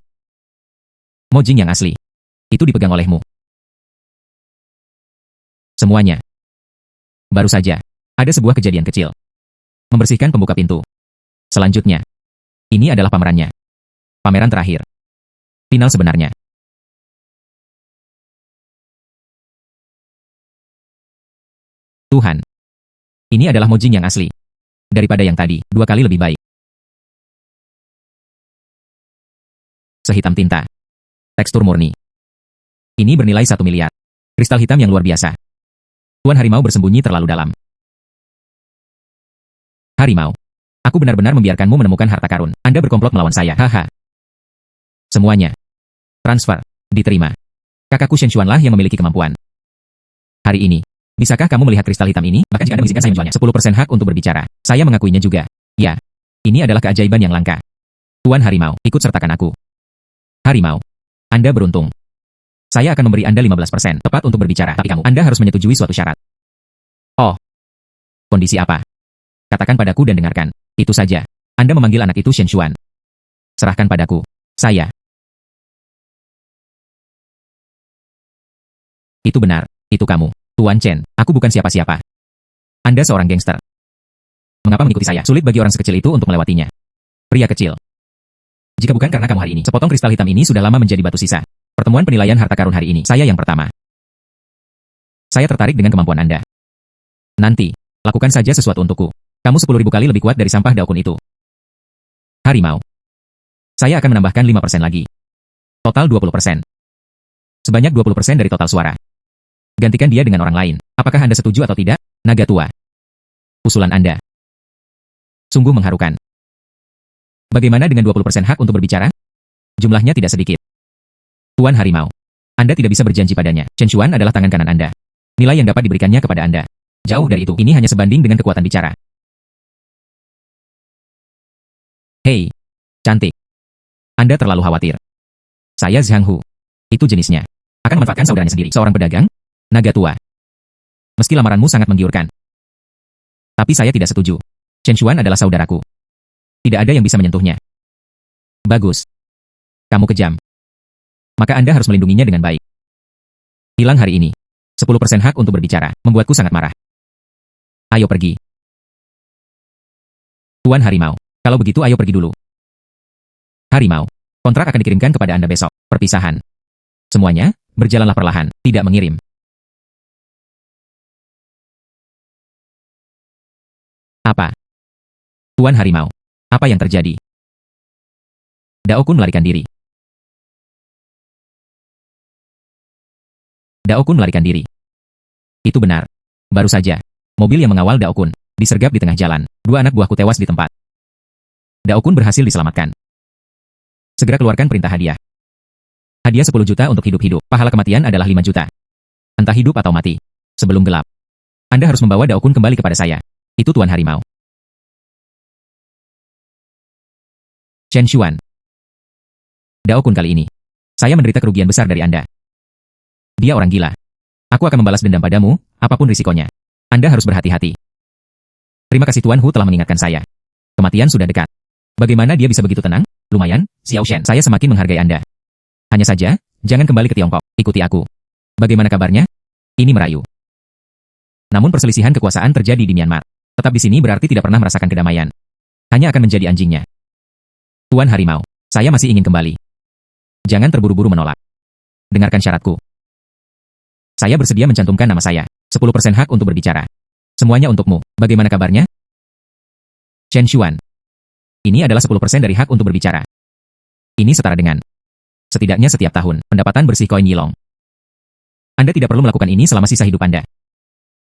Mojing yang asli. Itu dipegang olehmu. Semuanya. Baru saja. Ada sebuah kejadian kecil. Membersihkan pembuka pintu. Selanjutnya. Ini adalah pamerannya. Pameran terakhir. Final sebenarnya. Tuhan. Ini adalah Mojing yang asli. Daripada yang tadi, 2 kali lebih baik. Sehitam tinta. Tekstur murni. Ini bernilai 1 miliar. Kristal hitam yang luar biasa. Tuan Harimau bersembunyi terlalu dalam. Harimau. Aku benar-benar membiarkanmu menemukan harta karun. Anda berkomplot melawan saya. Haha. Semuanya. Transfer. Diterima. Kakakku Shen Xuanlah yang memiliki kemampuan. Hari ini. Bisakah kamu melihat kristal hitam ini? Bahkan jika Anda mengizinkan saya menjualnya, 10% hak untuk berbicara. Saya mengakuinya juga. Ya. Ini adalah keajaiban yang langka. Tuan Harimau, ikut sertakan aku. Harimau. Anda beruntung. Saya akan memberi Anda 15% tepat untuk berbicara. Tapi kamu, Anda harus menyetujui suatu syarat. Oh. Kondisi apa? Katakan padaku dan dengarkan. Itu saja. Anda memanggil anak itu Shen Xuan. Serahkan padaku. Saya. Itu benar. Itu kamu. Tuan Chen, aku bukan siapa-siapa. Anda seorang gangster. Mengapa mengikuti saya? Sulit bagi orang sekecil itu untuk melewatinya. Pria kecil. Jika bukan karena kamu hari ini, sepotong kristal hitam ini sudah lama menjadi batu sisa. Pertemuan penilaian harta karun hari ini, saya yang pertama. Saya tertarik dengan kemampuan Anda. Nanti, Lakukan saja sesuatu untukku. Kamu 10.000 kali lebih kuat dari sampah daukun itu. Harimau. Saya akan menambahkan 5% lagi. Total 20%. Sebanyak 20% dari total suara. Gantikan dia dengan orang lain. Apakah Anda setuju atau tidak? Naga tua. Usulan Anda sungguh mengharukan. Bagaimana dengan 20% hak untuk berbicara? Jumlahnya tidak sedikit. Tuan Harimau. Anda tidak bisa berjanji padanya. Chen Xuan adalah tangan kanan Anda. Nilai yang dapat diberikannya kepada Anda jauh dari itu. Ini hanya sebanding dengan kekuatan bicara. Hei, cantik. Anda terlalu khawatir. Saya Zhang Hu. Itu jenisnya. Akan memanfaatkan saudaranya sendiri. Seorang pedagang? Naga tua. Meski lamaranmu sangat menggiurkan. Tapi saya tidak setuju. Chen Xuan adalah saudaraku. Tidak ada yang bisa menyentuhnya. Bagus. Kamu kejam. Maka Anda harus melindunginya dengan baik. Hilang hari ini. 10% hak untuk berbicara. Membuatku sangat marah. Ayo pergi. Tuan Harimau. Kalau begitu ayo pergi dulu. Harimau. Kontrak akan dikirimkan kepada Anda besok. Perpisahan. Semuanya, berjalanlah perlahan. Tidak mengirim. Apa? Tuan Harimau. Apa yang terjadi? Dao Kun melarikan diri. Dao Kun melarikan diri. Itu benar. Baru saja, mobil yang mengawal Dao Kun disergap di tengah jalan. 2 anak buahku tewas di tempat. Dao Kun berhasil diselamatkan. Segera keluarkan perintah hadiah. Hadiah 10 juta untuk hidup-hidup. Pahala kematian adalah 5 juta. Entah hidup atau mati. Sebelum gelap. Anda harus membawa Dao Kun kembali kepada saya. Itu Tuan Harimau. Chen Xuan. Dao Kun kali ini. Saya menderita kerugian besar dari Anda. Dia orang gila. Aku akan membalas dendam padamu, apapun risikonya. Anda harus berhati-hati. Terima kasih Tuan Hu telah mengingatkan saya. Kematian sudah dekat. Bagaimana dia bisa begitu tenang? Lumayan, Xiao Shen. Saya semakin menghargai Anda. Hanya saja, jangan kembali ke Tiongkok. Ikuti aku. Bagaimana kabarnya? Ini merayu. Namun perselisihan kekuasaan terjadi di Myanmar. Tetap di sini berarti tidak pernah merasakan kedamaian. Hanya akan menjadi anjingnya. Tuan Harimau, saya masih ingin kembali. Jangan terburu-buru menolak. Dengarkan syaratku. Saya bersedia mencantumkan nama saya. 10% hak untuk berbicara. Semuanya untukmu. Bagaimana kabarnya? Chen Xuan. Ini adalah 10% dari hak untuk berbicara. Ini setara dengan setidaknya setiap tahun pendapatan bersih koin Yilong. Anda tidak perlu melakukan ini selama sisa hidup Anda.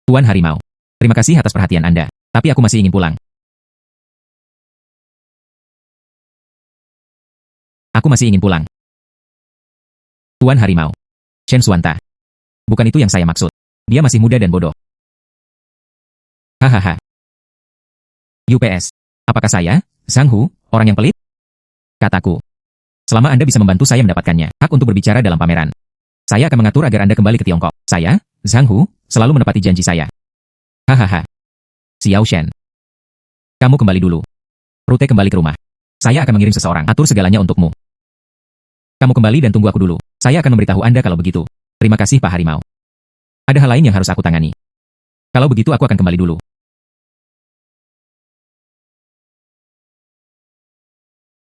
Tuan Harimau. Terima kasih atas perhatian Anda. Tapi aku masih ingin pulang. Aku masih ingin pulang. Tuan Harimau. Chen Xuanta. Bukan itu yang saya maksud. Dia masih muda dan bodoh. Hahaha. UPS. Apakah saya, Zhang Hu, orang yang pelit? Kataku. Selama Anda bisa membantu saya mendapatkannya, hak untuk berbicara dalam pameran. Saya akan mengatur agar Anda kembali ke Tiongkok. Saya, Zhang Hu, selalu menepati janji saya. Hahaha. Xiao Shen. Kamu kembali dulu. Rute kembali ke rumah. Saya akan mengirim seseorang atur segalanya untukmu. Kamu kembali dan tunggu aku dulu. Saya akan memberitahu Anda kalau begitu. Terima kasih Pak Harimau. Ada hal lain yang harus aku tangani. Kalau begitu aku akan kembali dulu.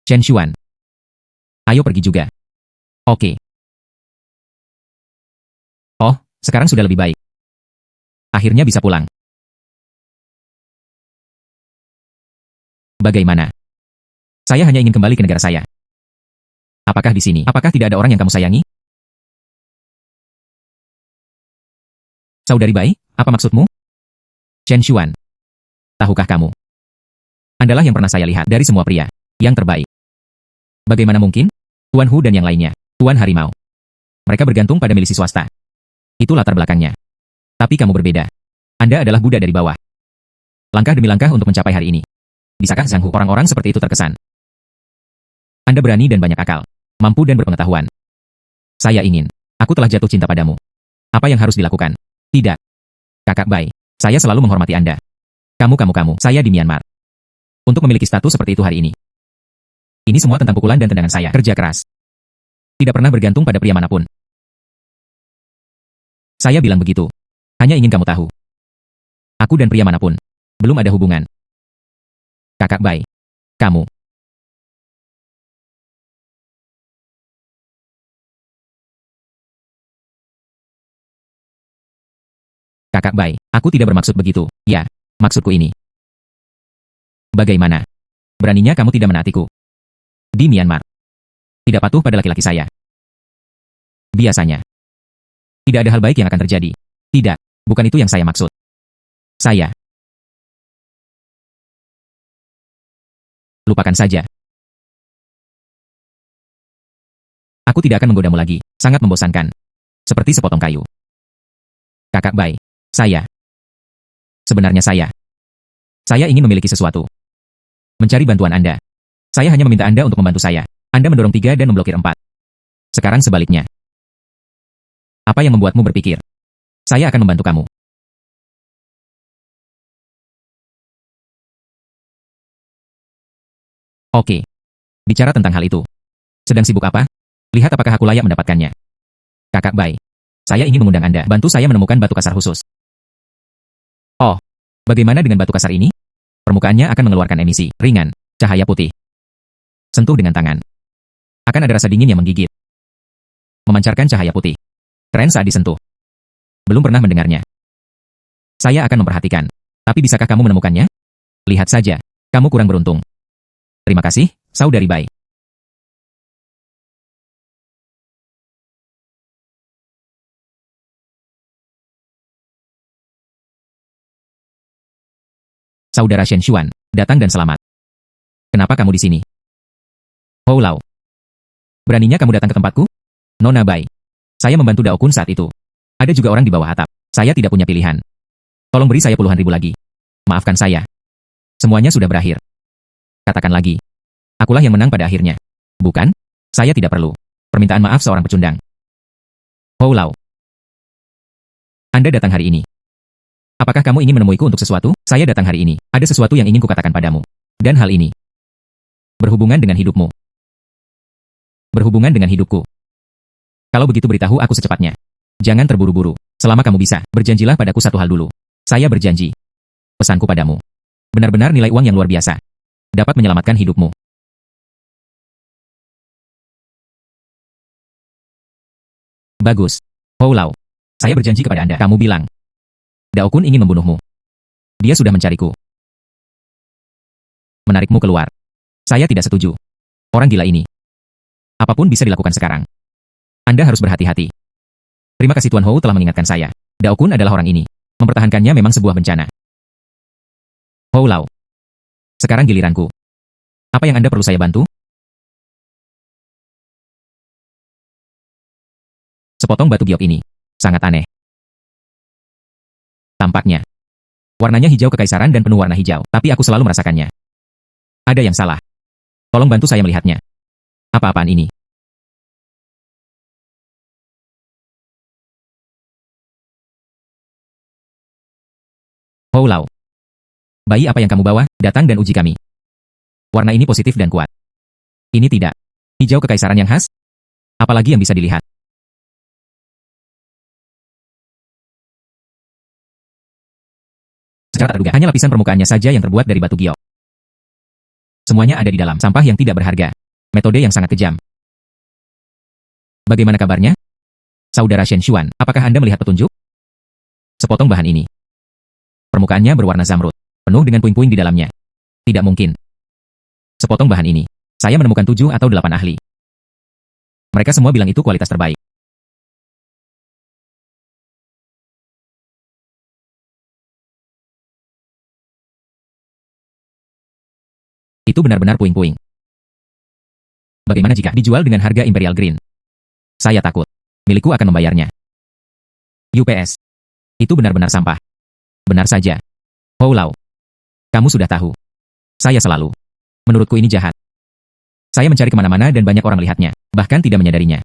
Chen Xuan. Ayo pergi juga. Oke. Oh, sekarang sudah lebih baik. Akhirnya bisa pulang. Bagaimana? Saya hanya ingin kembali ke negara saya. Apakah di sini? Apakah tidak ada orang yang kamu sayangi? Saudari baik, apa maksudmu? Chen Xuan. Tahukah kamu? Andalah yang pernah saya lihat dari semua pria. Yang terbaik. Bagaimana mungkin? Tuan Hu dan yang lainnya. Tuan Harimau. Mereka bergantung pada milisi swasta. Itu latar belakangnya. Tapi kamu berbeda. Anda adalah Buddha dari bawah. Langkah demi langkah untuk mencapai hari ini. Bisakah Zhang Hu orang-orang seperti itu terkesan? Anda berani dan banyak akal. Mampu dan berpengetahuan. Saya ingin. Aku telah jatuh cinta padamu. Apa yang harus dilakukan? Tidak. Kakak Bai. Saya selalu menghormati Anda. Kamu. Saya di Myanmar. Untuk memiliki status seperti itu hari ini. Ini semua tentang pukulan dan tendangan saya. Kerja keras. Tidak pernah bergantung pada pria manapun. Saya bilang begitu. Hanya ingin kamu tahu. Aku dan pria manapun. Belum ada hubungan. Kakak Bai. Kamu. Kakak Bai, aku tidak bermaksud begitu. Ya. Maksudku ini. Bagaimana? Beraninya kamu tidak menaatiku? Di Myanmar. Tidak patuh pada laki-laki saya. Biasanya. Tidak ada hal baik yang akan terjadi. Tidak, bukan itu yang saya maksud. Saya. Lupakan saja. Aku tidak akan menggodamu lagi, sangat membosankan. Seperti sepotong kayu. Kakak Bai, saya. Sebenarnya saya. Saya ingin memiliki sesuatu. Mencari bantuan Anda. Saya hanya meminta Anda untuk membantu saya. Anda mendorong 3 dan memblokir 4. Sekarang sebaliknya. Apa yang membuatmu berpikir? Saya akan membantu kamu. Oke. Bicara tentang hal itu. Sedang sibuk apa? Lihat apakah aku layak mendapatkannya. Kakak Bai. Saya ingin mengundang Anda. Bantu saya menemukan batu kasar khusus. Oh. Bagaimana dengan batu kasar ini? Permukaannya akan mengeluarkan emisi ringan, cahaya putih. Sentuh dengan tangan. Akan ada rasa dingin yang menggigit. Memancarkan cahaya putih. Keren saat disentuh. Belum pernah mendengarnya. Saya akan memperhatikan. Tapi bisakah kamu menemukannya? Lihat saja. Kamu kurang beruntung. Terima kasih, Saudari Bai. Saudara Shen Xuan, datang dan selamat. Kenapa kamu di sini? Hou Lao. Beraninya kamu datang ke tempatku? Nona Bai. Saya membantu Dao Kun saat itu. Ada juga orang di bawah atap. Saya tidak punya pilihan. Tolong beri saya puluhan ribu lagi. Maafkan saya. Semuanya sudah berakhir. Katakan lagi. Akulah yang menang pada akhirnya. Bukan? Saya tidak perlu. Permintaan maaf seorang pecundang. Hou Lao. Anda datang hari ini. Apakah kamu ingin menemuiku untuk sesuatu? Saya datang hari ini. Ada sesuatu yang ingin kukatakan padamu. Dan hal ini berhubungan dengan hidupmu. Berhubungan dengan hidupku. Kalau begitu beritahu aku secepatnya. Jangan terburu-buru. Selama kamu bisa, berjanjilah padaku satu hal dulu. Saya berjanji. Pesanku padamu. Benar-benar nilai uang yang luar biasa. Dapat menyelamatkan hidupmu. Bagus. Hou Lao. Saya berjanji kepada Anda. Kamu bilang. Dao Kun ingin membunuhmu. Dia sudah mencariku. Menarikmu keluar. Saya tidak setuju. Orang gila ini. Apapun bisa dilakukan sekarang. Anda harus berhati-hati. Terima kasih Tuan Hou telah mengingatkan saya. Dao Kun adalah orang ini. Mempertahankannya memang sebuah bencana. Hou Lao. Sekarang giliranku. Apa yang Anda perlu saya bantu? Sepotong batu giok ini. Sangat aneh. Tampaknya. Warnanya hijau kekaisaran dan penuh warna hijau, tapi aku selalu merasakannya. Ada yang salah. Tolong bantu saya melihatnya. Apa-apaan ini? Hou Lao. Bayi apa yang kamu bawa, datang dan uji kami. Warna ini positif dan kuat. Ini tidak. Hijau kekaisaran yang khas? Apalagi yang bisa dilihat? Secara tak terduga, hanya lapisan permukaannya saja yang terbuat dari batu giok. Semuanya ada di dalam sampah yang tidak berharga. Metode yang sangat kejam. Bagaimana kabarnya? Saudara Shen Xuan, apakah Anda melihat petunjuk? Sepotong bahan ini. Permukaannya berwarna zamrud, penuh dengan puing-puing di dalamnya. Tidak mungkin. Sepotong bahan ini. Saya menemukan 7 atau 8 ahli. Mereka semua bilang itu kualitas terbaik. Itu benar-benar puing-puing. Bagaimana jika dijual dengan harga Imperial Green? Saya takut. Milikku akan membayarnya. UPS. Itu benar-benar sampah. Benar saja. Hou Lao. Kamu sudah tahu. Saya selalu. Menurutku ini jahat. Saya mencari kemana-mana dan banyak orang melihatnya. Bahkan tidak menyadarinya.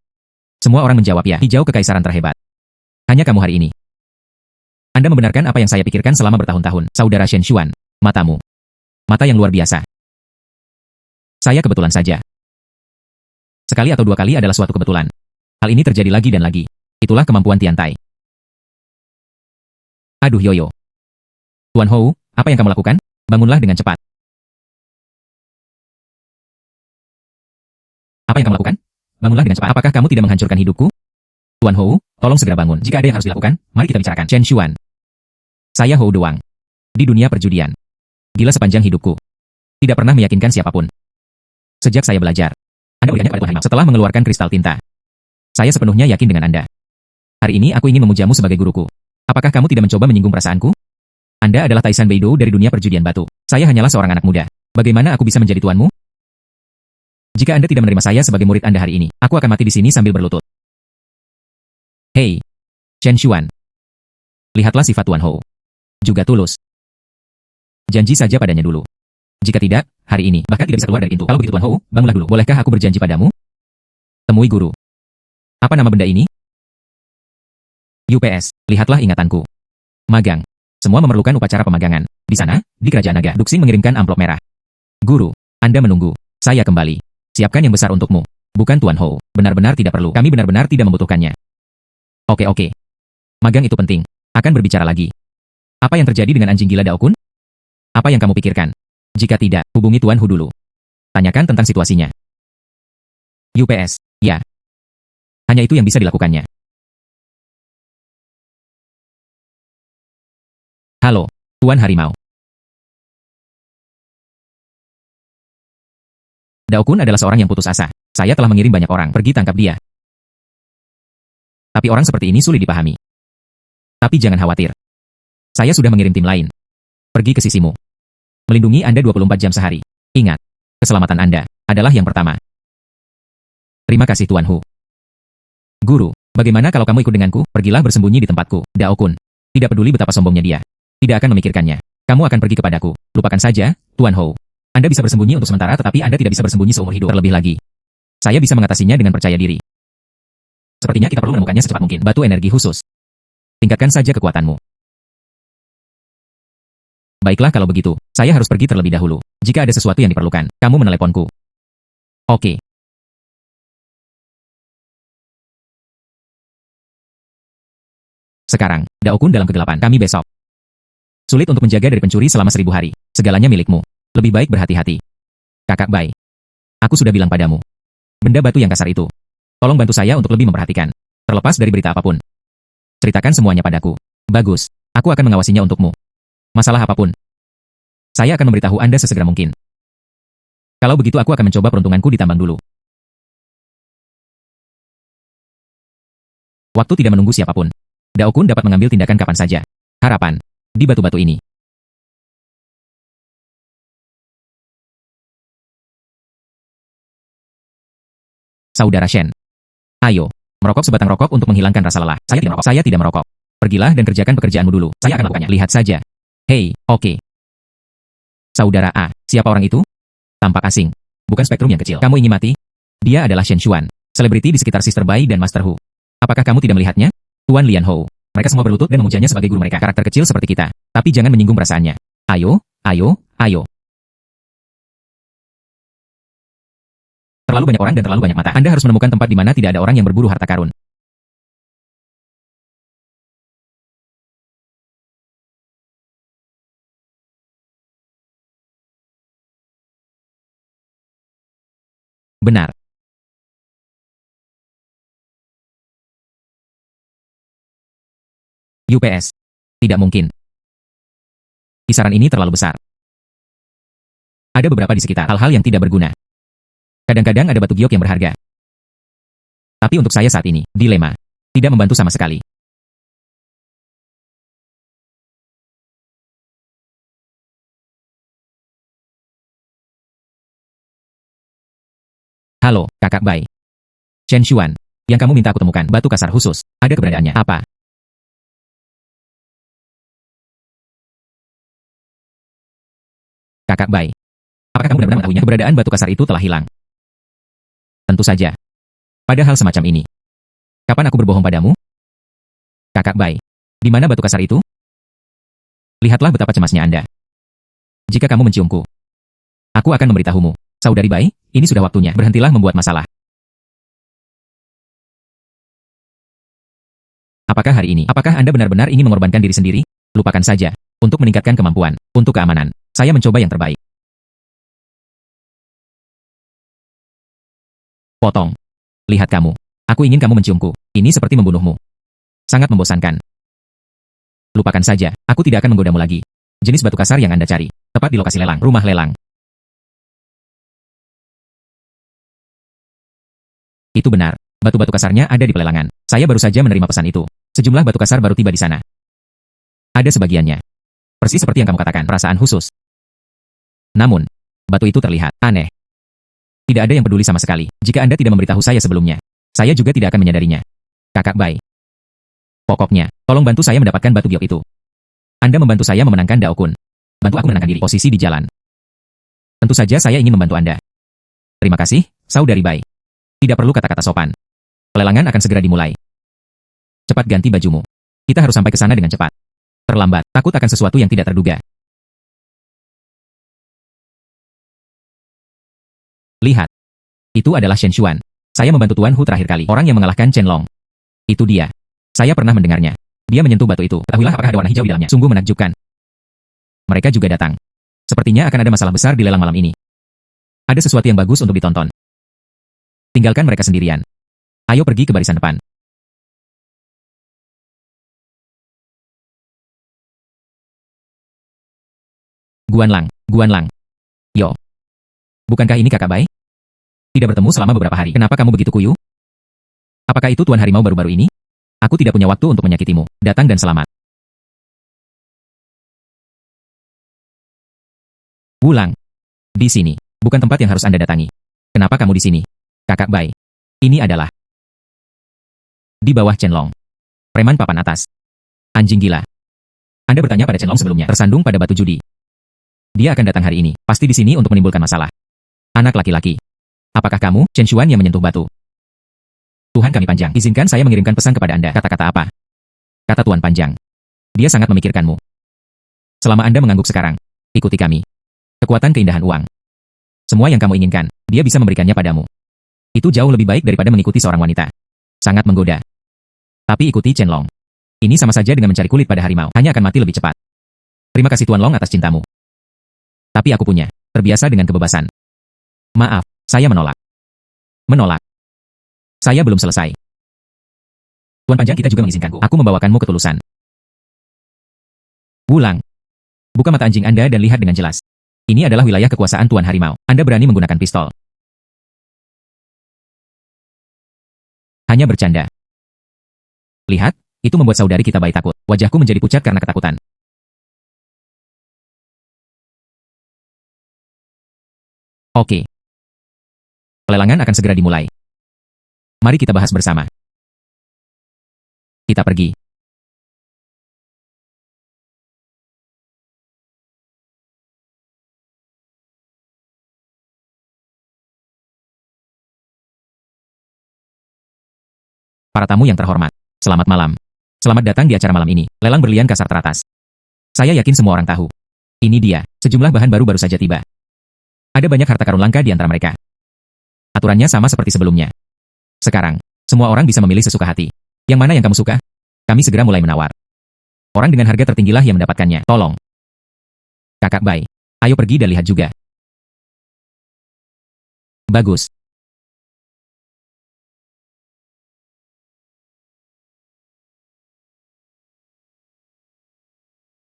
Semua orang menjawab ya, hijau kekaisaran terhebat. Hanya kamu hari ini. Anda membenarkan apa yang saya pikirkan selama bertahun-tahun. Saudara Shen Xuan. Matamu. Mata yang luar biasa. Saya kebetulan saja. Sekali atau 2 kali adalah suatu kebetulan. Hal ini terjadi lagi dan lagi. Itulah kemampuan Tiantai. Aduh Yoyo. Tuan Hou, apa yang kamu lakukan? Bangunlah dengan cepat. Apa yang kamu lakukan? Bangunlah dengan cepat. Apakah kamu tidak menghancurkan hidupku? Tuan Hou, tolong segera bangun. Jika ada yang harus dilakukan, mari kita bicarakan. Shen Xuan. Saya Hou Duang. di dunia perjudian. Gila sepanjang hidupku. Tidak pernah meyakinkan siapapun. Sejak saya belajar, Anda berikannya kepada Tuan Harimau setelah mengeluarkan kristal tinta. Saya sepenuhnya yakin dengan Anda. Hari ini aku ingin memujamu sebagai guruku. Apakah kamu tidak mencoba menyinggung perasaanku? Anda adalah Taisan Beidou dari dunia perjudian batu. Saya hanyalah seorang anak muda. Bagaimana aku bisa menjadi tuanmu? Jika Anda tidak menerima saya sebagai murid Anda hari ini, aku akan mati di sini sambil berlutut. Hei, Chen Xuan. Lihatlah sifat Tuan Hou. Juga tulus. Janji saja padanya dulu. Jika tidak, hari ini, bahkan tidak bisa keluar dari pintu. Kalau begitu Tuan Hou, bangunlah dulu. Bolehkah aku berjanji padamu? Temui guru. Apa nama benda ini? UPS, lihatlah ingatanku. Magang. Semua memerlukan upacara pemagangan. Di sana, di Kerajaan Naga, Duxin mengirimkan amplop merah. Guru, Anda menunggu. Saya kembali. Siapkan yang besar untukmu. Bukan Tuan Hou. Benar-benar tidak perlu. Kami benar-benar tidak membutuhkannya. Oke. Magang itu penting. Akan berbicara lagi. Apa yang terjadi dengan anjing gila Daokun? Apa yang kamu pikirkan? Jika tidak, hubungi Tuan Hu dulu. Tanyakan tentang situasinya. UPS, ya. Hanya itu yang bisa dilakukannya. Halo, Tuan Harimau. Daokun adalah seorang yang putus asa. Saya telah mengirim banyak orang pergi tangkap dia. Tapi orang seperti ini sulit dipahami. Tapi jangan khawatir. Saya sudah mengirim tim lain. Pergi ke sisimu. Melindungi Anda 24 jam sehari. Ingat, keselamatan Anda adalah yang pertama. Terima kasih Tuan Hu. Guru, bagaimana kalau kamu ikut denganku? Pergilah bersembunyi di tempatku, Daokun. Tidak peduli betapa sombongnya dia. Tidak akan memikirkannya. Kamu akan pergi kepadaku. Lupakan saja, Tuan Hou. Anda bisa bersembunyi untuk sementara tetapi Anda tidak bisa bersembunyi seumur hidup. Terlebih lagi, saya bisa mengatasinya dengan percaya diri. Sepertinya kita perlu menemukannya secepat mungkin. Batu energi khusus. Tingkatkan saja kekuatanmu. Baiklah kalau begitu, saya harus pergi terlebih dahulu. Jika ada sesuatu yang diperlukan, kamu meneleponku. Oke. Sekarang, Daokun dalam kegelapan. Kami besok. Sulit untuk menjaga dari pencuri selama 1000 hari. Segalanya milikmu. Lebih baik berhati-hati. Kakak Bai. Aku sudah bilang padamu. Benda batu yang kasar itu. Tolong bantu saya untuk lebih memperhatikan. Terlepas dari berita apapun. Ceritakan semuanya padaku. Bagus. Aku akan mengawasinya untukmu. Masalah apapun. Saya akan memberitahu Anda sesegera mungkin. Kalau begitu aku akan mencoba peruntunganku di tambang dulu. Waktu tidak menunggu siapapun. Daokun dapat mengambil tindakan kapan saja. Harapan. Di batu-batu ini. Saudara Shen. Ayo. Merokok sebatang rokok untuk menghilangkan rasa lelah. Saya tidak merokok. Saya tidak merokok. Pergilah dan kerjakan pekerjaanmu dulu. Saya akan melakukannya. Lihat saja. Hei, oke. Saudara A, siapa orang itu? Tampak asing. Bukan spektrum yang kecil. Kamu ingin mati? Dia adalah Shen Xuan, selebriti di sekitar Sister Bai dan Master Hu. Apakah kamu tidak melihatnya? Tuan Lian Hou. Mereka semua berlutut dan memujanya sebagai guru mereka. Karakter kecil seperti kita. Tapi jangan menyinggung perasaannya. Ayo. Terlalu banyak orang dan terlalu banyak mata. Anda harus menemukan tempat di mana tidak ada orang yang berburu harta karun. Benar. UPS. Tidak mungkin. Kisaran ini terlalu besar. Ada beberapa di sekitar hal-hal yang tidak berguna. Kadang-kadang ada batu giok yang berharga. Tapi untuk saya saat ini, dilema. Tidak membantu sama sekali. Halo, Kakak Bai. Chen Xuan. Yang kamu minta aku temukan, batu kasar khusus. Ada keberadaannya. Apa? Kakak Bai. Apakah kamu benar-benar mengetahuinya? Keberadaan batu kasar itu telah hilang. Tentu saja. Padahal semacam ini. Kapan aku berbohong padamu? Kakak Bai. Di mana batu kasar itu? Lihatlah betapa cemasnya Anda. Jika kamu menciumku, aku akan memberitahumu. Saudari Bai, ini sudah waktunya. Berhentilah membuat masalah. Apakah hari ini? Apakah Anda benar-benar ingin mengorbankan diri sendiri? Lupakan saja. Untuk meningkatkan kemampuan. Untuk keamanan. Saya mencoba yang terbaik. Potong. Lihat kamu. Aku ingin kamu menciumku. Ini seperti membunuhmu. Sangat membosankan. Lupakan saja. Aku tidak akan menggodamu lagi. Jenis batu kasar yang Anda cari, tepat di lokasi lelang, rumah lelang. Itu benar. Batu-batu kasarnya ada di pelelangan. Saya baru saja menerima pesan itu. Sejumlah batu kasar baru tiba di sana. Ada sebagiannya. Persis seperti yang kamu katakan, perasaan khusus. Namun, batu itu terlihat aneh. Tidak ada yang peduli sama sekali. Jika Anda tidak memberitahu saya sebelumnya, saya juga tidak akan menyadarinya. Kakak Bai. Pokoknya, tolong bantu saya mendapatkan batu giok itu. Anda membantu saya memenangkan Dao Kun. Bantu aku menenangkan diri. Posisi di jalan. Tentu saja saya ingin membantu Anda. Terima kasih, saudari Bai. Tidak perlu kata-kata sopan. Pelelangan akan segera dimulai. Cepat ganti bajumu. Kita harus sampai ke sana dengan cepat. Terlambat, takut akan sesuatu yang tidak terduga. Lihat. Itu adalah Shen Xuan. Saya membantu Tuan Hu terakhir kali. Orang yang mengalahkan Chen Long. Itu dia. Saya pernah mendengarnya. Dia menyentuh batu itu. Ketahuilah apakah ada warna hijau di dalamnya. Sungguh menakjubkan. Mereka juga datang. Sepertinya akan ada masalah besar di lelang malam ini. Ada sesuatu yang bagus untuk ditonton. Tinggalkan mereka sendirian. Ayo pergi ke barisan depan. Guan Lang. Yo. Bukankah ini kakak Bai? Tidak bertemu selama beberapa hari. Kenapa kamu begitu kuyu? Apakah itu Tuan Harimau baru-baru ini? Aku tidak punya waktu untuk menyakitimu. Datang dan selamat. Wulang. Di sini. Bukan tempat yang harus Anda datangi. Kenapa kamu di sini? Kakak Bai. Ini adalah di bawah Chen Long. Preman papan atas. Anjing gila. Anda bertanya pada Chen Long sebelumnya. Tersandung pada batu judi. Dia akan datang hari ini. Pasti di sini untuk menimbulkan masalah. Anak laki-laki. Apakah kamu, Chen Xuan yang menyentuh batu? Tuhan kami Panjang, izinkan saya mengirimkan pesan kepada Anda. Kata-kata apa? Kata Tuan Panjang. Dia sangat memikirkanmu. Selama Anda mengangguk sekarang, ikuti kami. Kekuatan keindahan uang. Semua yang kamu inginkan, dia bisa memberikannya padamu. Itu jauh lebih baik daripada mengikuti seorang wanita. Sangat menggoda. Tapi ikuti Chen Long. Ini sama saja dengan mencari kulit pada harimau. Hanya akan mati lebih cepat. Terima kasih Tuan Long atas cintamu. Tapi aku punya, terbiasa dengan kebebasan. Maaf, saya menolak. Menolak. Saya belum selesai. Tuan Panjang kita juga mengizinkanku. Aku membawakanmu ketulusan. Wulang. Buka mata anjing Anda dan lihat dengan jelas. Ini adalah wilayah kekuasaan Tuan Harimau. Anda berani menggunakan pistol. Hanya bercanda. Lihat, itu membuat saudari kita Bai takut. Wajahku menjadi pucat karena ketakutan. Oke. Pelelangan akan segera dimulai. Mari kita bahas bersama. Kita pergi. Para tamu yang terhormat, selamat malam. Selamat datang di acara malam ini, lelang berlian kasar teratas. Saya yakin semua orang tahu. Ini dia, sejumlah bahan baru saja tiba. Ada banyak harta karun langka di antara mereka. Aturannya sama seperti sebelumnya. Sekarang, semua orang bisa memilih sesuka hati. Yang mana yang kamu suka? Kami segera mulai menawar. Orang dengan harga tertinggilah yang mendapatkannya. Tolong. Kakak Bai, ayo pergi dan lihat juga. Bagus.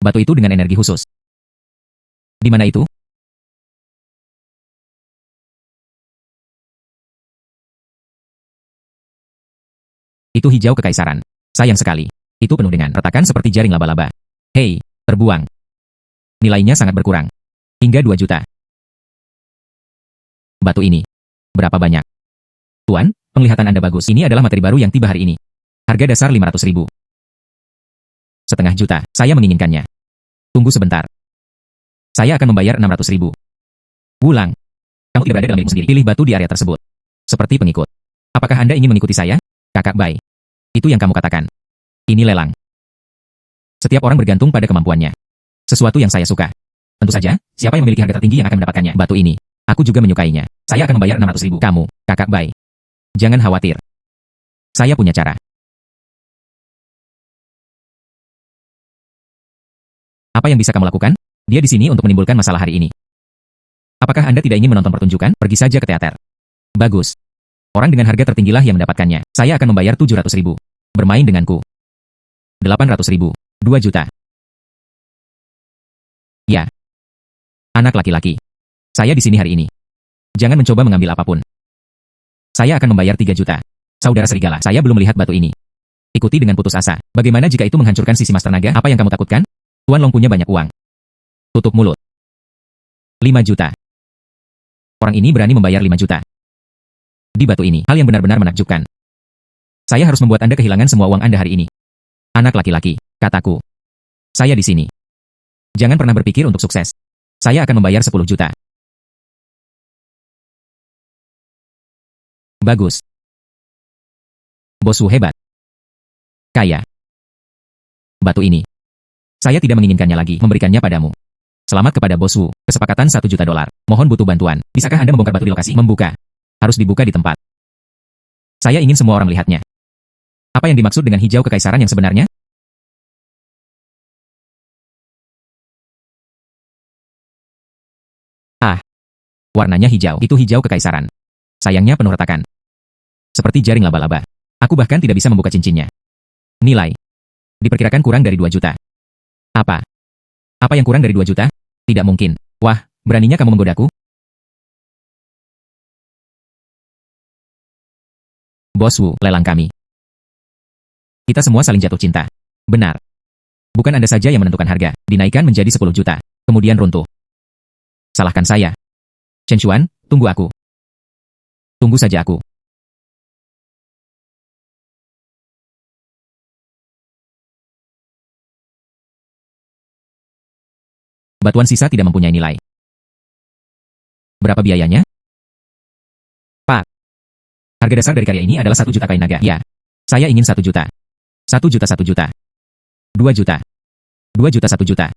Batu itu dengan energi khusus. Di mana itu? Itu hijau kekaisaran. Sayang sekali. Itu penuh dengan retakan seperti jaring laba-laba. Hei, terbuang. Nilainya sangat berkurang. Hingga 2 juta. Batu ini. Berapa banyak? Tuan, penglihatan Anda bagus. Ini adalah materi baru yang tiba hari ini. Harga dasar 500.000. Setengah juta. Saya menginginkannya. Tunggu sebentar. Saya akan membayar 600.000. Wulang. Kamu tidak berada dalam milikmu sendiri. Pilih batu di area tersebut. Seperti pengikut. Apakah Anda ingin mengikuti saya? Kakak Bai. Itu yang kamu katakan. Ini lelang. Setiap orang bergantung pada kemampuannya. Sesuatu yang saya suka. Tentu saja, siapa yang memiliki harga tertinggi yang akan mendapatkannya. Batu ini. Aku juga menyukainya. Saya akan membayar 600.000. Kamu, Kakak Bai. Jangan khawatir. Saya punya cara. Apa yang bisa kamu lakukan? Dia di sini untuk menimbulkan masalah hari ini. Apakah Anda tidak ingin menonton pertunjukan? Pergi saja ke teater. Bagus. Orang dengan harga tertinggilah yang mendapatkannya. Saya akan membayar 700.000. Bermain denganku. 800.000. 2 juta. Ya, anak laki-laki. Saya di sini hari ini. Jangan mencoba mengambil apapun. Saya akan membayar 3 juta. Saudara serigala, saya belum melihat batu ini. Ikuti dengan putus asa. Bagaimana jika itu menghancurkan sisi Master Naga? Apa yang kamu takutkan? Tuan Long punya banyak uang. Tutup mulut. 5 juta. Orang ini berani membayar 5 juta. Di batu ini, hal yang benar-benar menakjubkan. Saya harus membuat Anda kehilangan semua uang Anda hari ini. Anak laki-laki, kataku. Saya di sini. Jangan pernah berpikir untuk sukses. Saya akan membayar 10 juta. Bagus. Bosku hebat. Kaya. Batu ini. Saya tidak menginginkannya lagi, memberikannya padamu. Selamat kepada bosku. Kesepakatan 1 juta dolar. Mohon butuh bantuan. Bisakah Anda membongkar batu di lokasi? Membuka. Harus dibuka di tempat. Saya ingin semua orang melihatnya. Apa yang dimaksud dengan hijau kekaisaran yang sebenarnya? Ah, warnanya hijau. Itu hijau kekaisaran. Sayangnya penuh retakan. Seperti jaring laba-laba. Aku bahkan tidak bisa membuka cincinnya. Nilai. Diperkirakan kurang dari 2 juta. Apa? Apa yang kurang dari 2 juta? Tidak mungkin. Wah, beraninya kamu menggodaku? Bosku, lelang kami. Kita semua saling jatuh cinta. Benar. Bukan Anda saja yang menentukan harga. Dinaikkan menjadi 10 juta. Kemudian runtuh. Salahkan saya. Chen Xuan, tunggu aku. Tunggu saja aku. Batuan sisa tidak mempunyai nilai. Berapa biayanya? Pak. Harga dasar dari karya ini adalah 1 juta kain naga. Ya. Saya ingin 1 juta. 1 juta 1 juta. 2 juta. 2 juta 1 juta.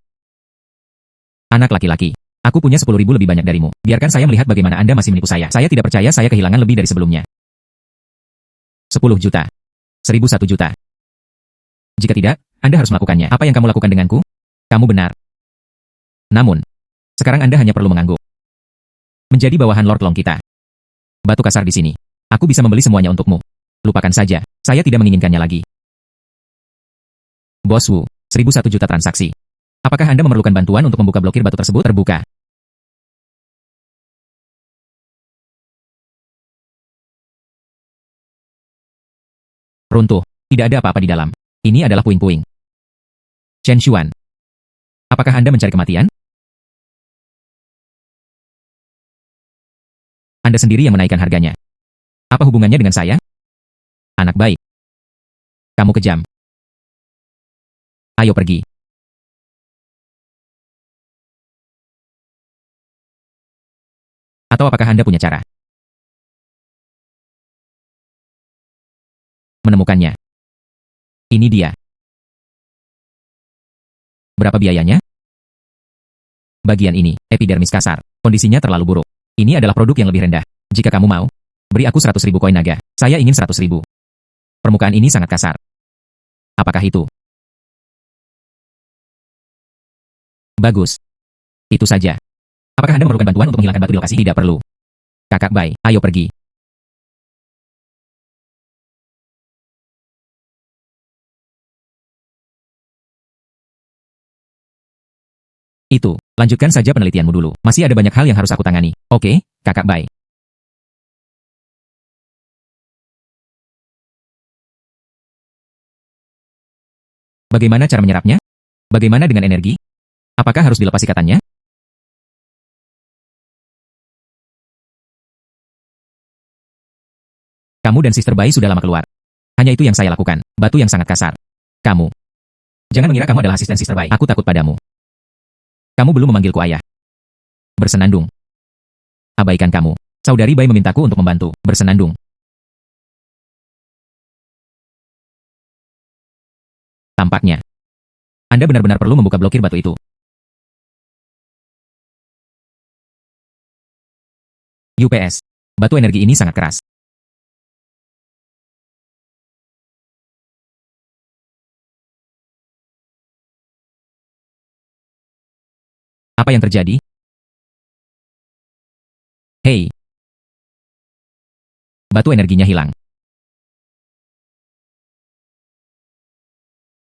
Anak laki-laki. Aku punya 10.000 lebih banyak darimu. Biarkan saya melihat bagaimana Anda masih menipu saya. Saya tidak percaya saya kehilangan lebih dari sebelumnya. 10 juta. 1.001 juta. Jika tidak, Anda harus melakukannya. Apa yang kamu lakukan denganku? Kamu benar. Namun, sekarang Anda hanya perlu mengangguk. Menjadi bawahan Lord Long kita. Batu kasar di sini. Aku bisa membeli semuanya untukmu. Lupakan saja. Saya tidak menginginkannya lagi. Bos Wu, 1.001 juta transaksi. Apakah Anda memerlukan bantuan untuk membuka blokir batu tersebut? Terbuka. Runtuh. Tidak ada apa-apa di dalam. Ini adalah puing-puing. Chen Xuan. Apakah Anda mencari kematian? Anda sendiri yang menaikkan harganya. Apa hubungannya dengan saya? Anak baik. Kamu kejam. Ayo pergi. Atau apakah Anda punya cara menemukannya? Ini dia. Berapa biayanya? Bagian ini, epidermis kasar. Kondisinya terlalu buruk. Ini adalah produk yang lebih rendah. Jika kamu mau, beri aku 100.000 koin naga. Saya ingin 100.000. Permukaan ini sangat kasar. Apakah itu? Bagus. Itu saja. Apakah Anda memerlukan bantuan untuk menghilangkan batu di lokasi? Tidak perlu. Kakak Bai, ayo pergi. Itu, lanjutkan saja penelitianmu dulu. Masih ada banyak hal yang harus aku tangani. Oke, Kakak Bai. Bagaimana cara menyerapnya? Bagaimana dengan energi? Apakah harus dilepas ikatannya? Kamu dan Sister Bai sudah lama keluar. Hanya itu yang saya lakukan. Batu yang sangat kasar. Kamu. Jangan mengira kamu adalah asisten Sister Bai. Aku takut padamu. Kamu belum memanggilku ayah. Bersenandung. Abaikan kamu. Saudari Bai memintaku untuk membantu. Bersenandung. Tampaknya. Anda benar-benar perlu membuka blokir batu itu. UPS. Batu energi ini sangat keras. Apa yang terjadi? Hei. Batu energinya hilang.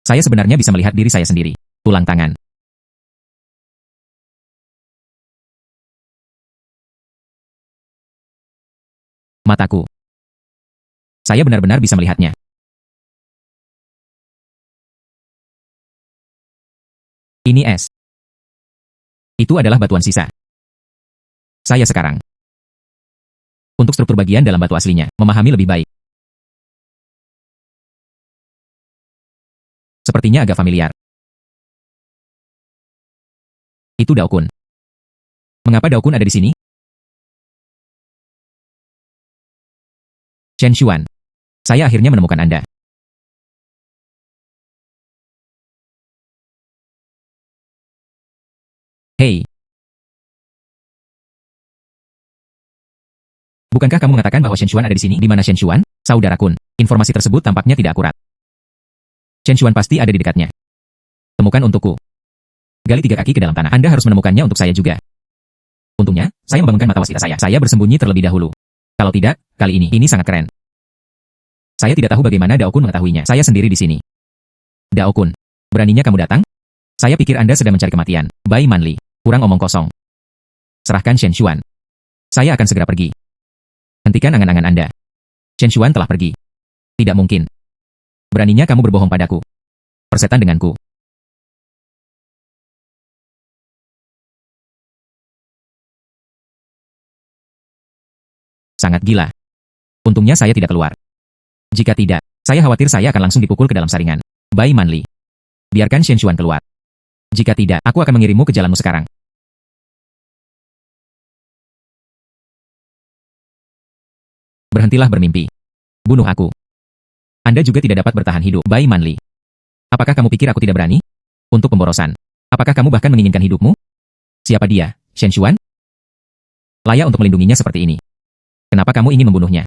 Saya sebenarnya bisa melihat diri saya sendiri. Tulang tangan. Mataku. Saya benar-benar bisa melihatnya. Ini es. Itu adalah batuan sisa. Saya sekarang. Untuk struktur bagian dalam batu aslinya, memahami lebih baik. Sepertinya agak familiar. Itu Daokun. Mengapa Daokun ada di sini? Chen Xuan. Saya akhirnya menemukan Anda. Hei. Bukankah kamu mengatakan bahwa Shen Xuan ada di sini? Di mana Shen Xuan? Saudara Kun. Informasi tersebut tampaknya tidak akurat. Shen Xuan pasti ada di dekatnya. Temukan untukku. Gali 3 kaki ke dalam tanah. Anda harus menemukannya untuk saya juga. Untungnya, saya membangunkan mata wasita saya. Saya bersembunyi terlebih dahulu. Kalau tidak, kali ini sangat keren. Saya tidak tahu bagaimana Daokun mengetahuinya. Saya sendiri di sini. Daokun, beraninya kamu datang? Saya pikir Anda sedang mencari kematian. Bai Manli, kurang omong kosong. Serahkan Shen Xuan. Saya akan segera pergi. Hentikan angan-angan Anda. Shen Xuan telah pergi. Tidak mungkin. Beraninya kamu berbohong padaku. Persetan denganku. Sangat gila. Untungnya saya tidak keluar. Jika tidak, saya khawatir saya akan langsung dipukul ke dalam saringan. Bai Manli. Biarkan Shen Xuan keluar. Jika tidak, aku akan mengirimmu ke jalanmu sekarang. Berhentilah bermimpi. Bunuh aku. Anda juga tidak dapat bertahan hidup. Bai Manli. Apakah kamu pikir aku tidak berani? Untuk pemborosan. Apakah kamu bahkan menginginkan hidupmu? Siapa dia? Shen Xuan? Layak untuk melindunginya seperti ini. Kenapa kamu ingin membunuhnya?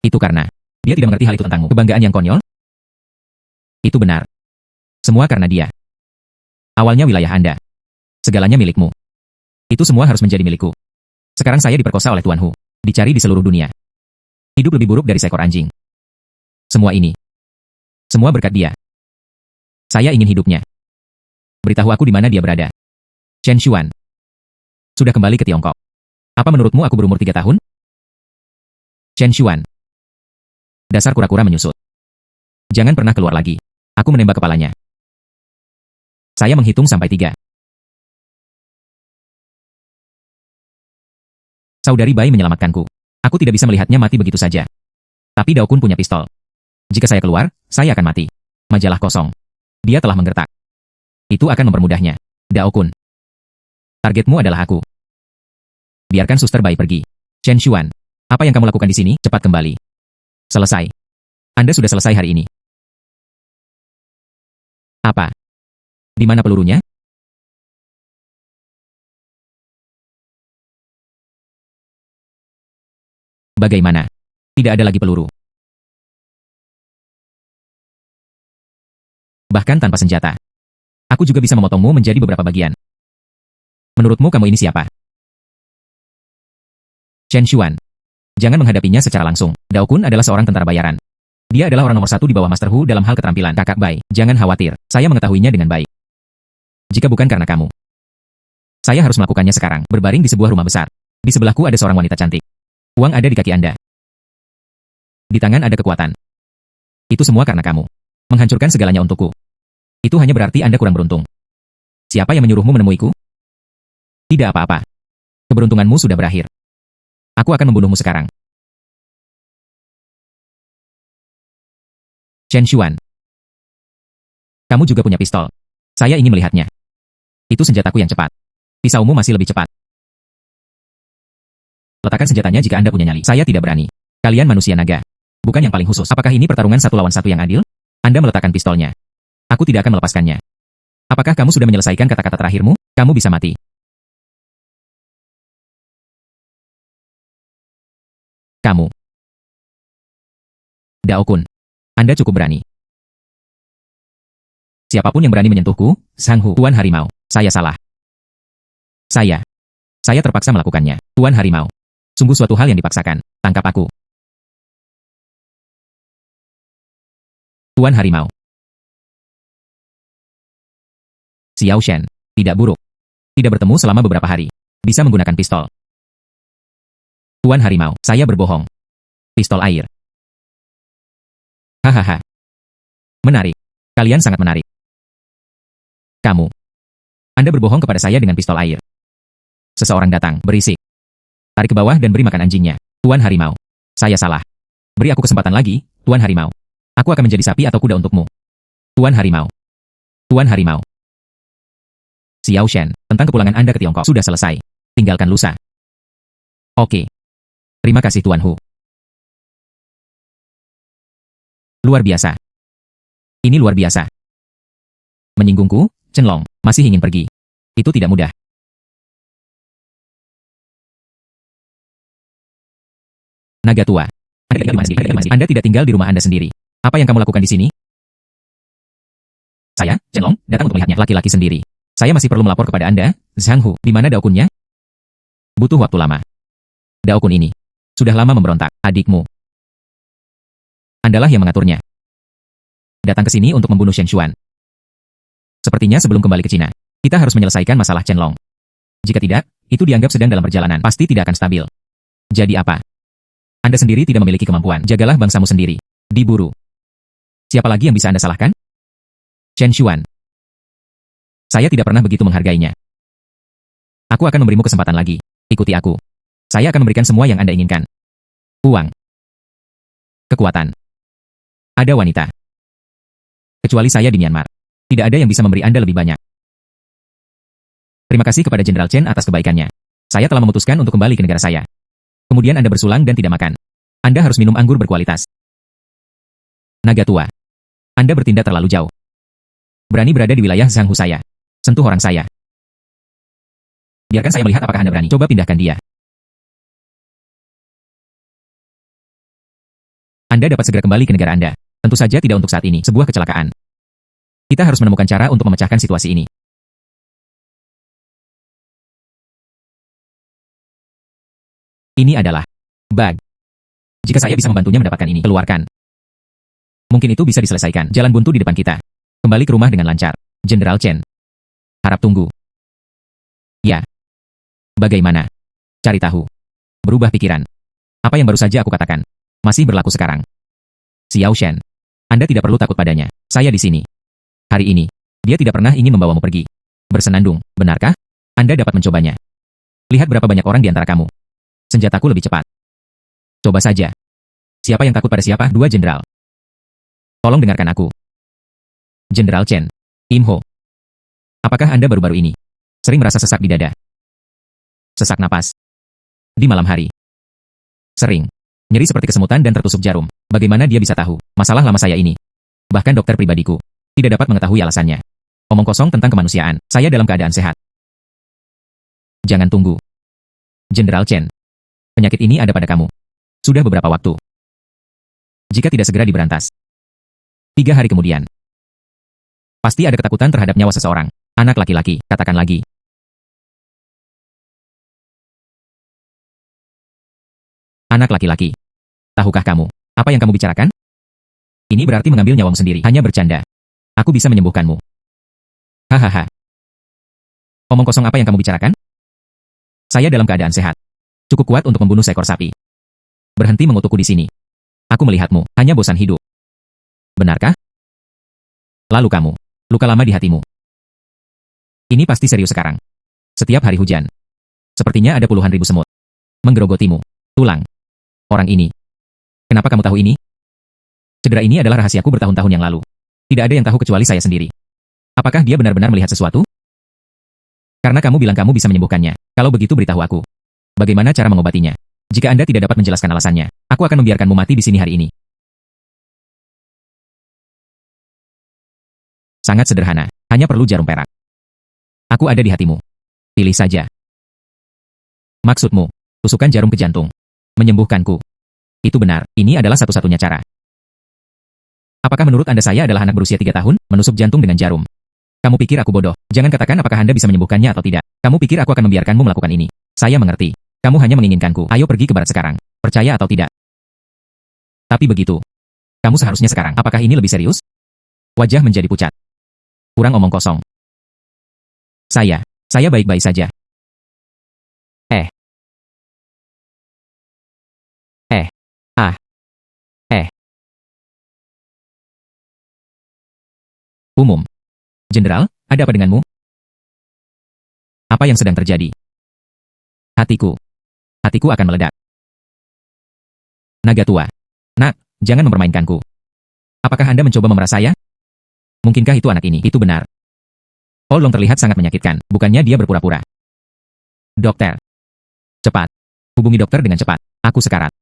Itu karena dia tidak mengerti hal itu tentangmu. Kebanggaan yang konyol? Itu benar. Semua karena dia. Awalnya wilayah Anda. Segalanya milikmu. Itu semua harus menjadi milikku. Sekarang saya diperkosa oleh Tuan Hu. Dicari di seluruh dunia. Hidup lebih buruk dari seekor anjing. Semua ini. Semua berkat dia. Saya ingin hidupnya. Beritahu aku di mana dia berada. Chen Xuan. Sudah kembali ke Tiongkok. Apa menurutmu aku berumur 3 tahun? Chen Xuan. Dasar kura-kura menyusut. Jangan pernah keluar lagi. Aku menembak kepalanya. Saya menghitung sampai 3. Saudari Bai menyelamatkanku. Aku tidak bisa melihatnya mati begitu saja. Tapi Daokun punya pistol. Jika saya keluar, saya akan mati. Majalah kosong. Dia telah menggertak. Itu akan mempermudahnya. Daokun. Targetmu adalah aku. Biarkan Suster Bai pergi. Chen Xuan. Apa yang kamu lakukan di sini? Cepat kembali. Selesai. Anda sudah selesai hari ini. Apa? Di mana pelurunya? Bagaimana? Tidak ada lagi peluru. Bahkan tanpa senjata. Aku juga bisa memotongmu menjadi beberapa bagian. Menurutmu kamu ini siapa? Chen Xuan. Jangan menghadapinya secara langsung. Daokun adalah seorang tentara bayaran. Dia adalah orang nomor 1 di bawah Master Hu dalam hal keterampilan. Kakak Bai, jangan khawatir. Saya mengetahuinya dengan baik. Jika bukan karena kamu, saya harus melakukannya sekarang. Berbaring di sebuah rumah besar. Di sebelahku ada seorang wanita cantik. Uang ada di kaki Anda. Di tangan ada kekuatan. Itu semua karena kamu. Menghancurkan segalanya untukku. Itu hanya berarti Anda kurang beruntung. Siapa yang menyuruhmu menemuiku? Tidak apa-apa. Keberuntunganmu sudah berakhir. Aku akan membunuhmu sekarang. Chen Xuan. Kamu juga punya pistol. Saya ingin melihatnya. Itu senjataku yang cepat. Pisaumu masih lebih cepat. Letakkan senjatanya jika Anda punya nyali. Saya tidak berani. Kalian manusia naga. Bukan yang paling khusus. Apakah ini pertarungan 1 lawan 1 yang adil? Anda meletakkan pistolnya. Aku tidak akan melepaskannya. Apakah kamu sudah menyelesaikan kata-kata terakhirmu? Kamu bisa mati. Kamu. Daokun. Anda cukup berani. Siapapun yang berani menyentuhku, Sang Hu, Tuan Harimau, saya salah. Saya terpaksa melakukannya. Tuan Harimau. Sungguh suatu hal yang dipaksakan. Tangkap aku. Tuan Harimau. Xiao Shen. Tidak buruk. Tidak bertemu selama beberapa hari. Bisa menggunakan pistol. Tuan Harimau, saya berbohong. Pistol air. Hahaha. Menarik. Kalian sangat menarik. Kamu. Anda berbohong kepada saya dengan pistol air. Seseorang datang, berisik. Tarik ke bawah dan beri makan anjingnya. Tuan Harimau. Saya salah. Beri aku kesempatan lagi, Tuan Harimau. Aku akan menjadi sapi atau kuda untukmu. Tuan Harimau. Tuan Harimau. Xiao Shen, tentang kepulangan Anda ke Tiongkok sudah selesai. Tinggalkan lusa. Oke. Terima kasih Tuan Hu. Luar biasa. Ini luar biasa. Menyinggungku, Chen Long, masih ingin pergi. Itu tidak mudah. Naga tua. Anda tidak tinggal di rumah Anda sendiri. Apa yang kamu lakukan di sini? Saya, Chen Long, datang untuk melihatnya. Laki-laki sendiri. Saya masih perlu melapor kepada Anda, Zhang Hu. Di mana Daokunnya? Butuh waktu lama. Daokun ini sudah lama memberontak, adikmu. Andalah yang mengaturnya. Datang ke sini untuk membunuh Shen Xuan. Sepertinya sebelum kembali ke Cina, kita harus menyelesaikan masalah Chen Long. Jika tidak, itu dianggap sedang dalam perjalanan, pasti tidak akan stabil. Jadi apa? Anda sendiri tidak memiliki kemampuan, jagalah bangsamu sendiri. Diburu. Siapa lagi yang bisa Anda salahkan? Shen Xuan. Saya tidak pernah begitu menghargainya. Aku akan memberimu kesempatan lagi. Ikuti aku. Saya akan memberikan semua yang Anda inginkan. Uang. Kekuatan. Ada wanita. Kecuali saya di Myanmar. Tidak ada yang bisa memberi Anda lebih banyak. Terima kasih kepada Jenderal Chen atas kebaikannya. Saya telah memutuskan untuk kembali ke negara saya. Kemudian Anda bersulang dan tidak makan. Anda harus minum anggur berkualitas. Naga tua. Anda bertindak terlalu jauh. Berani berada di wilayah Zhang Hu saya. Sentuh orang saya. Biarkan saya melihat apakah Anda berani. Coba pindahkan dia. Anda dapat segera kembali ke negara Anda. Tentu saja tidak untuk saat ini, sebuah kecelakaan. Kita harus menemukan cara untuk memecahkan situasi ini. Ini adalah bug. Jika saya bisa membantunya mendapatkan ini, keluarkan. Mungkin itu bisa diselesaikan. Jalan buntu di depan kita. Kembali ke rumah dengan lancar. Jenderal Chen. Harap tunggu. Ya. Bagaimana? Cari tahu. Berubah pikiran. Apa yang baru saja aku katakan masih berlaku sekarang. Xiao Shen. Anda tidak perlu takut padanya. Saya di sini. Hari ini, dia tidak pernah ingin membawamu pergi. Bersenandung, benarkah? Anda dapat mencobanya. Lihat berapa banyak orang di antara kamu. Senjataku lebih cepat. Coba saja. Siapa yang takut pada siapa? Dua jenderal. Tolong dengarkan aku. Jenderal Chen. Im Ho. Apakah Anda baru-baru ini sering merasa sesak di dada? Sesak napas. Di malam hari. Sering. Nyeri seperti kesemutan dan tertusuk jarum. Bagaimana dia bisa tahu masalah lama saya ini? Bahkan dokter pribadiku tidak dapat mengetahui alasannya. Omong kosong tentang kemanusiaan. Saya dalam keadaan sehat. Jangan tunggu. Jenderal Chen. Penyakit ini ada pada kamu. Sudah beberapa waktu. Jika tidak segera diberantas. 3 hari kemudian. Pasti ada ketakutan terhadap nyawa seseorang. Anak laki-laki, katakan lagi. Anak laki-laki. Tahukah kamu, apa yang kamu bicarakan? Ini berarti mengambil nyawamu sendiri. Hanya bercanda. Aku bisa menyembuhkanmu. Hahaha. Omong kosong apa yang kamu bicarakan? Saya dalam keadaan sehat. Cukup kuat untuk membunuh seekor sapi. Berhenti mengutukku di sini. Aku melihatmu, hanya bosan hidup. Benarkah? Lalu kamu, luka lama di hatimu. Ini pasti serius sekarang. Setiap hari hujan. Sepertinya ada puluhan ribu semut. Menggerogotimu. Tulang. Orang ini. Kenapa kamu tahu ini? Cedera ini adalah rahasiaku bertahun-tahun yang lalu. Tidak ada yang tahu kecuali saya sendiri. Apakah dia benar-benar melihat sesuatu? Karena kamu bilang kamu bisa menyembuhkannya. Kalau begitu beritahu aku. Bagaimana cara mengobatinya? Jika Anda tidak dapat menjelaskan alasannya, aku akan membiarkanmu mati di sini hari ini. Sangat sederhana. Hanya perlu jarum perak. Aku ada di hatimu. Pilih saja. Maksudmu, tusukan jarum ke jantung. Menyembuhkanku. Itu benar, ini adalah satu-satunya cara. Apakah menurut Anda saya adalah anak berusia 3 tahun, menusuk jantung dengan jarum? Kamu pikir aku bodoh? Jangan katakan apakah Anda bisa menyembuhkannya atau tidak. Kamu pikir aku akan membiarkanmu melakukan ini? Saya mengerti. Kamu hanya menginginkanku. Ayo pergi ke barat sekarang. Percaya atau tidak? Tapi begitu. Kamu seharusnya sekarang. Apakah ini lebih serius? Wajah menjadi pucat. Kurang omong kosong. Saya baik-baik saja. Umum. Jenderal, ada apa denganmu? Apa yang sedang terjadi? Hatiku. Hatiku akan meledak. Naga tua. Nak, jangan mempermainkanku. Apakah Anda mencoba memerah saya? Mungkinkah itu anak ini? Itu benar. Paul Long terlihat sangat menyakitkan, bukannya dia berpura-pura. Dokter. Cepat. Hubungi dokter dengan cepat. Aku sekarat.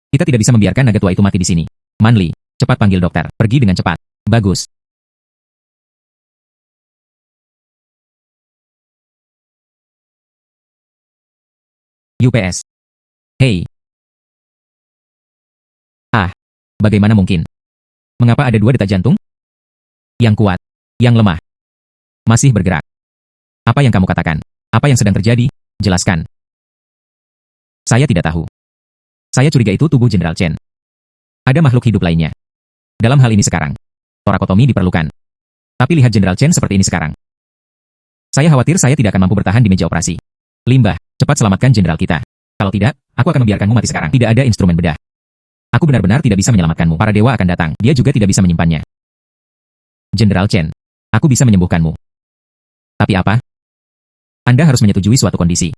Kita tidak bisa membiarkan naga tua itu mati di sini. Manli, cepat panggil dokter. Pergi dengan cepat. Bagus. UPS. Hei. Ah, bagaimana mungkin? Mengapa ada 2 detak jantung? Yang kuat, yang lemah, masih bergerak. Apa yang kamu katakan? Apa yang sedang terjadi? Jelaskan. Saya tidak tahu. Saya curiga itu tubuh Jenderal Chen. Ada makhluk hidup lainnya. Dalam hal ini sekarang, torakotomi diperlukan. Tapi lihat Jenderal Chen seperti ini sekarang. Saya khawatir saya tidak akan mampu bertahan di meja operasi. Limbah, cepat selamatkan jenderal kita. Kalau tidak, aku akan membiarkanmu mati sekarang. Tidak ada instrumen bedah. Aku benar-benar tidak bisa menyelamatkanmu. Para dewa akan datang. Dia juga tidak bisa menyimpannya. Jenderal Chen, aku bisa menyembuhkanmu. Tapi apa? Anda harus menyetujui suatu kondisi.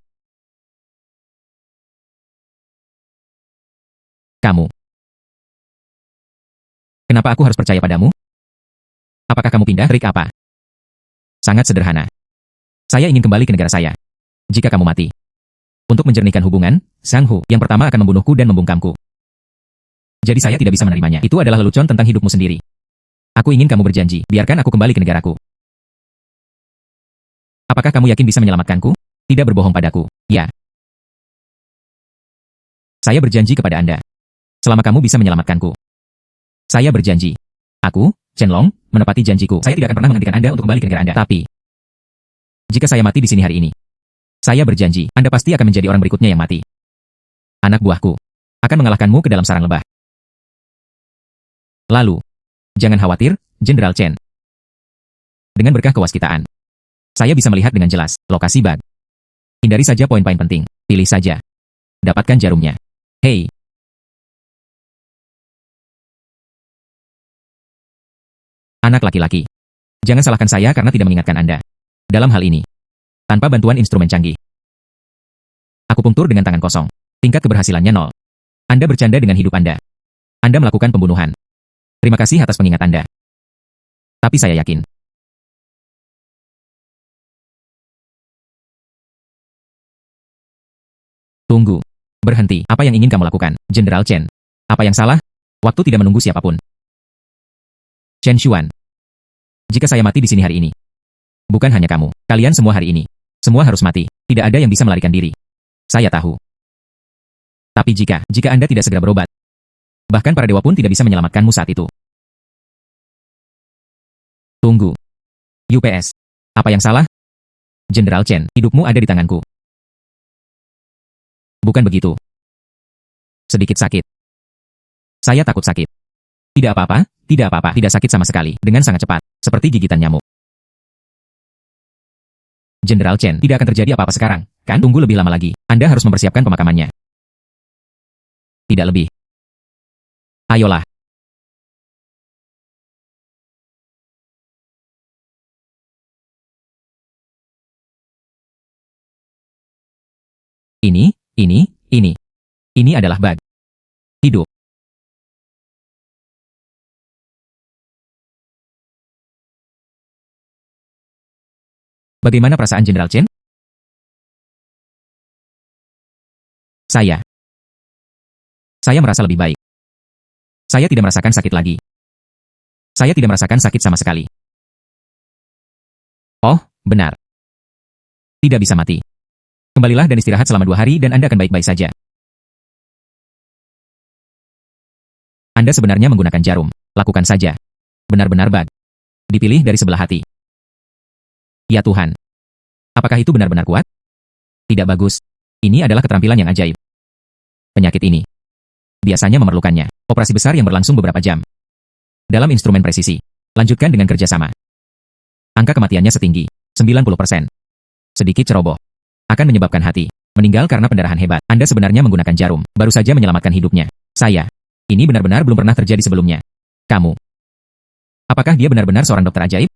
Kamu. Kenapa aku harus percaya padamu? Apakah kamu pindah? Trik apa? Sangat sederhana. Saya ingin kembali ke negara saya. Jika kamu mati. Untuk menjernihkan hubungan, Sang Hu yang pertama akan membunuhku dan membungkamku. Jadi saya tidak bisa menerimanya. Itu adalah lelucon tentang hidupmu sendiri. Aku ingin kamu berjanji, biarkan aku kembali ke negaraku. Apakah kamu yakin bisa menyelamatkanku? Tidak berbohong padaku. Ya. Saya berjanji kepada Anda. Selama kamu bisa menyelamatkanku. Saya berjanji. Aku, Chen Long, menepati janjiku. Saya tidak akan pernah menghentikan Anda untuk kembali ke negara Anda. Tapi, jika saya mati di sini hari ini, saya berjanji, Anda pasti akan menjadi orang berikutnya yang mati. Anak buahku akan mengalahkanmu ke dalam sarang lebah. Lalu, jangan khawatir, Jenderal Chen. Dengan berkah kewaskitaan, saya bisa melihat dengan jelas lokasi bug. Hindari saja poin-poin penting. Pilih saja. Dapatkan jarumnya. Hei. Anak laki-laki. Jangan salahkan saya karena tidak mengingatkan Anda. Dalam hal ini, tanpa bantuan instrumen canggih. Aku punktur dengan tangan kosong. Tingkat keberhasilannya 0. Anda bercanda dengan hidup Anda. Anda melakukan pembunuhan. Terima kasih atas pengingat Anda. Tapi saya yakin. Tunggu. Berhenti. Apa yang ingin kamu lakukan, Jenderal Chen? Apa yang salah? Waktu tidak menunggu siapapun. Chen Xuan. Jika saya mati di sini hari ini. Bukan hanya kamu. Kalian semua hari ini. Semua harus mati. Tidak ada yang bisa melarikan diri. Saya tahu. Tapi jika Anda tidak segera berobat, bahkan para dewa pun tidak bisa menyelamatkanmu saat itu. Tunggu. UPS. Apa yang salah? Jenderal Chen, hidupmu ada di tanganku. Bukan begitu. Sedikit sakit. Saya takut sakit. Tidak apa-apa, tidak apa-apa, tidak sakit sama sekali, dengan sangat cepat, seperti gigitan nyamuk. Jenderal Chen, tidak akan terjadi apa-apa sekarang, kan? Tunggu lebih lama lagi, Anda harus mempersiapkan pemakamannya. Tidak lebih. Ayolah. Ini adalah bug. Hidup. Bagaimana perasaan Jenderal Chen? Saya merasa lebih baik. Saya tidak merasakan sakit lagi. Saya tidak merasakan sakit sama sekali. Oh, benar. Tidak bisa mati. Kembalilah dan istirahat selama 2 hari dan Anda akan baik-baik saja. Anda sebenarnya menggunakan jarum. Lakukan saja. Benar-benar bug. Dipilih dari sebelah hati. Ya Tuhan. Apakah itu benar-benar kuat? Tidak bagus. Ini adalah keterampilan yang ajaib. Penyakit ini biasanya memerlukannya. Operasi besar yang berlangsung beberapa jam. Dalam instrumen presisi. Lanjutkan dengan kerjasama. Angka kematiannya setinggi 90%. Sedikit ceroboh. Akan menyebabkan hati meninggal karena pendarahan hebat. Anda sebenarnya menggunakan jarum. Baru saja menyelamatkan hidupnya. Saya. Ini benar-benar belum pernah terjadi sebelumnya. Kamu. Apakah dia benar-benar seorang dokter ajaib?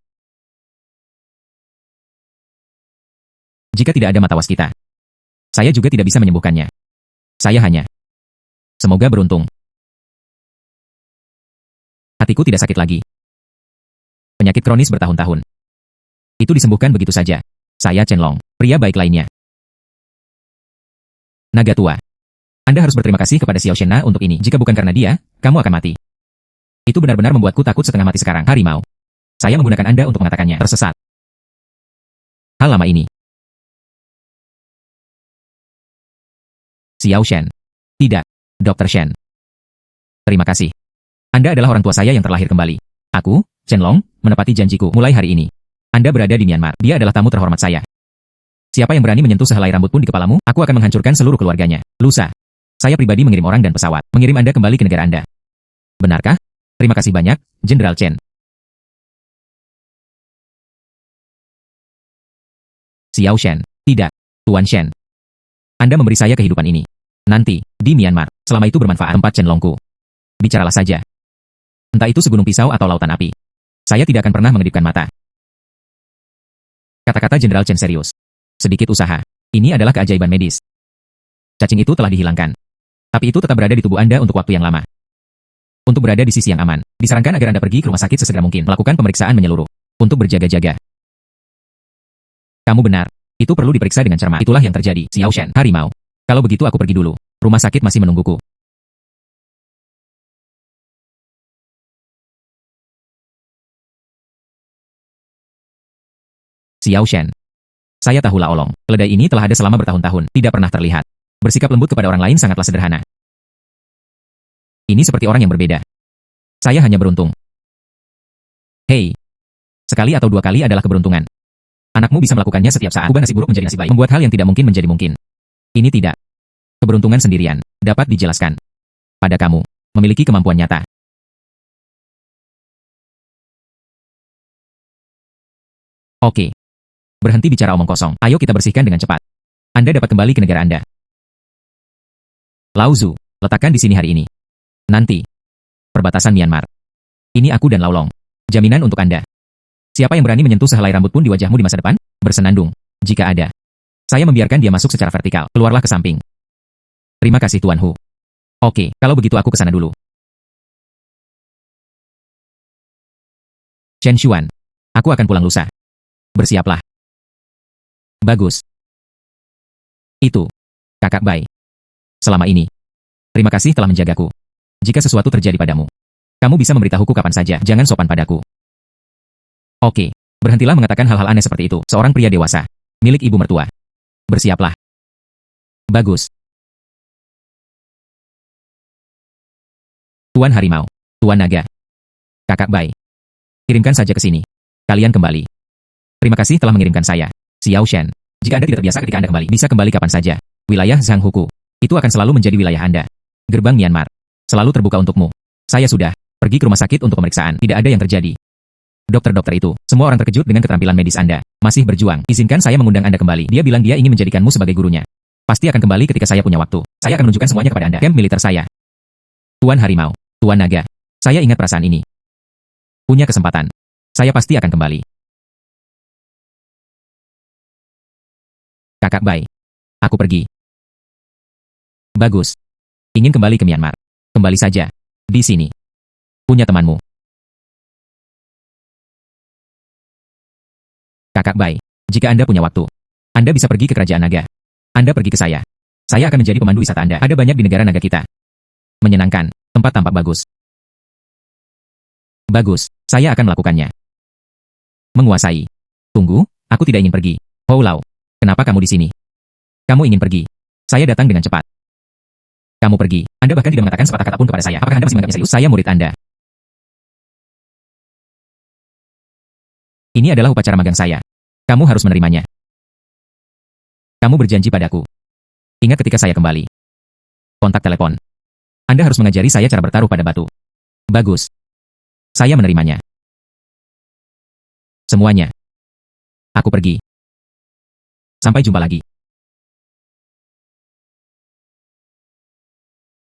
Jika tidak ada mata waskita, saya juga tidak bisa menyembuhkannya. Saya hanya... Semoga beruntung. Hatiku tidak sakit lagi. Penyakit kronis bertahun-tahun. Itu disembuhkan begitu saja. Saya Chen Long, pria baik lainnya. Naga tua. Anda harus berterima kasih kepada Xiao Shenna untuk ini. Jika bukan karena dia, kamu akan mati. Itu benar-benar membuatku takut setengah mati sekarang. Harimau. Saya menggunakan Anda untuk mengatakannya. Tersesat. Hal lama ini. Xiao Shen. Tidak, Dr. Shen. Terima kasih. Anda adalah orang tua saya yang terlahir kembali. Aku, Chen Long, menepati janjiku mulai hari ini. Anda berada di Myanmar. Dia adalah tamu terhormat saya. Siapa yang berani menyentuh sehelai rambut pun di kepalamu, aku akan menghancurkan seluruh keluarganya. Lusa. Saya pribadi mengirim orang dan pesawat, mengirim Anda kembali ke negara Anda. Benarkah? Terima kasih banyak, Jenderal Chen. Xiao Shen. Tidak, Tuan Shen. Anda memberi saya kehidupan ini. Nanti, di Myanmar, selama itu bermanfaat tempat Chen Longku. Bicaralah saja. Entah itu segunung pisau atau lautan api. Saya tidak akan pernah mengedipkan mata. Kata-kata Jenderal Chen serius. Sedikit usaha. Ini adalah keajaiban medis. Cacing itu telah dihilangkan. Tapi itu tetap berada di tubuh Anda untuk waktu yang lama. Untuk berada di sisi yang aman, disarankan agar Anda pergi ke rumah sakit sesegera mungkin, melakukan pemeriksaan menyeluruh. Untuk berjaga-jaga. Kamu benar. Itu perlu diperiksa dengan cermat. Itulah yang terjadi, Xiao Shen. Harimau. Kalau begitu aku pergi dulu. Rumah sakit masih menungguku. Xiao Shen. Saya tahu La Olong. Keledai ini telah ada selama bertahun-tahun, tidak pernah terlihat. Bersikap lembut kepada orang lain sangatlah sederhana. Ini seperti orang yang berbeda. Saya hanya beruntung. Hei. Sekali atau dua kali adalah keberuntungan. Anakmu bisa melakukannya setiap saat. Ubah nasi buruk menjadi nasi baik. Membuat hal yang tidak mungkin menjadi mungkin. Ini tidak. Keberuntungan sendirian dapat dijelaskan. Pada kamu, memiliki kemampuan nyata. Oke. Berhenti bicara omong kosong. Ayo kita bersihkan dengan cepat. Anda dapat kembali ke negara Anda. Lao Zu, letakkan di sini hari ini. Nanti. Perbatasan Myanmar. Ini aku dan Lao Long. Jaminan untuk Anda. Siapa yang berani menyentuh sehelai rambut pun di wajahmu di masa depan? Bersenandung. Jika ada. Saya membiarkan dia masuk secara vertikal. Keluarlah ke samping. Terima kasih Tuan Hu. Oke, kalau begitu aku ke sana dulu. Chen Xuan. Aku akan pulang lusa. Bersiaplah. Bagus. Itu. Kakak Bai. Selama ini. Terima kasih telah menjagaku. Jika sesuatu terjadi padamu, kamu bisa memberitahuku kapan saja. Jangan sopan padaku. Oke. Berhentilah mengatakan hal-hal aneh seperti itu. Seorang pria dewasa. Milik ibu mertua. Bersiaplah. Bagus. Tuan Harimau. Tuan Naga. Kakak Bai. Kirimkan saja ke sini. Kalian kembali. Terima kasih telah mengirimkan saya. Xiao Shen. Jika Anda tidak terbiasa ketika Anda kembali, bisa kembali kapan saja. Wilayah Zhanghuku. Itu akan selalu menjadi wilayah Anda. Gerbang Myanmar. Selalu terbuka untukmu. Saya sudah pergi ke rumah sakit untuk pemeriksaan. Tidak ada yang terjadi. Dokter-dokter itu, semua orang terkejut dengan keterampilan medis Anda. Masih berjuang. Izinkan saya mengundang Anda kembali. Dia bilang dia ingin menjadikanmu sebagai gurunya. Pasti akan kembali ketika saya punya waktu. Saya akan menunjukkan semuanya kepada Anda. Camp militer saya. Tuan Harimau. Tuan Naga. Saya ingat perasaan ini. Punya kesempatan. Saya pasti akan kembali. Kakak Bai. Aku pergi. Bagus. Ingin kembali ke Myanmar. Kembali saja. Di sini. Punya temanmu. Kakak Bai. Jika Anda punya waktu, Anda bisa pergi ke Kerajaan Naga. Anda pergi ke saya. Saya akan menjadi pemandu wisata Anda. Ada banyak di negara naga kita. Menyenangkan. Tempat tampak bagus. Bagus. Saya akan melakukannya. Menguasai. Tunggu, aku tidak ingin pergi. Hou Lao. Kenapa kamu di sini? Kamu ingin pergi. Saya datang dengan cepat. Kamu pergi. Anda bahkan tidak mengatakan sepatah kata pun kepada saya. Apakah Anda masih menganggapnya serius? Saya murid Anda. Ini adalah upacara magang saya. Kamu harus menerimanya. Kamu berjanji padaku. Ingat ketika saya kembali. Kontak telepon. Anda harus mengajari saya cara bertaruh pada batu. Bagus. Saya menerimanya. Semuanya. Aku pergi. Sampai jumpa lagi.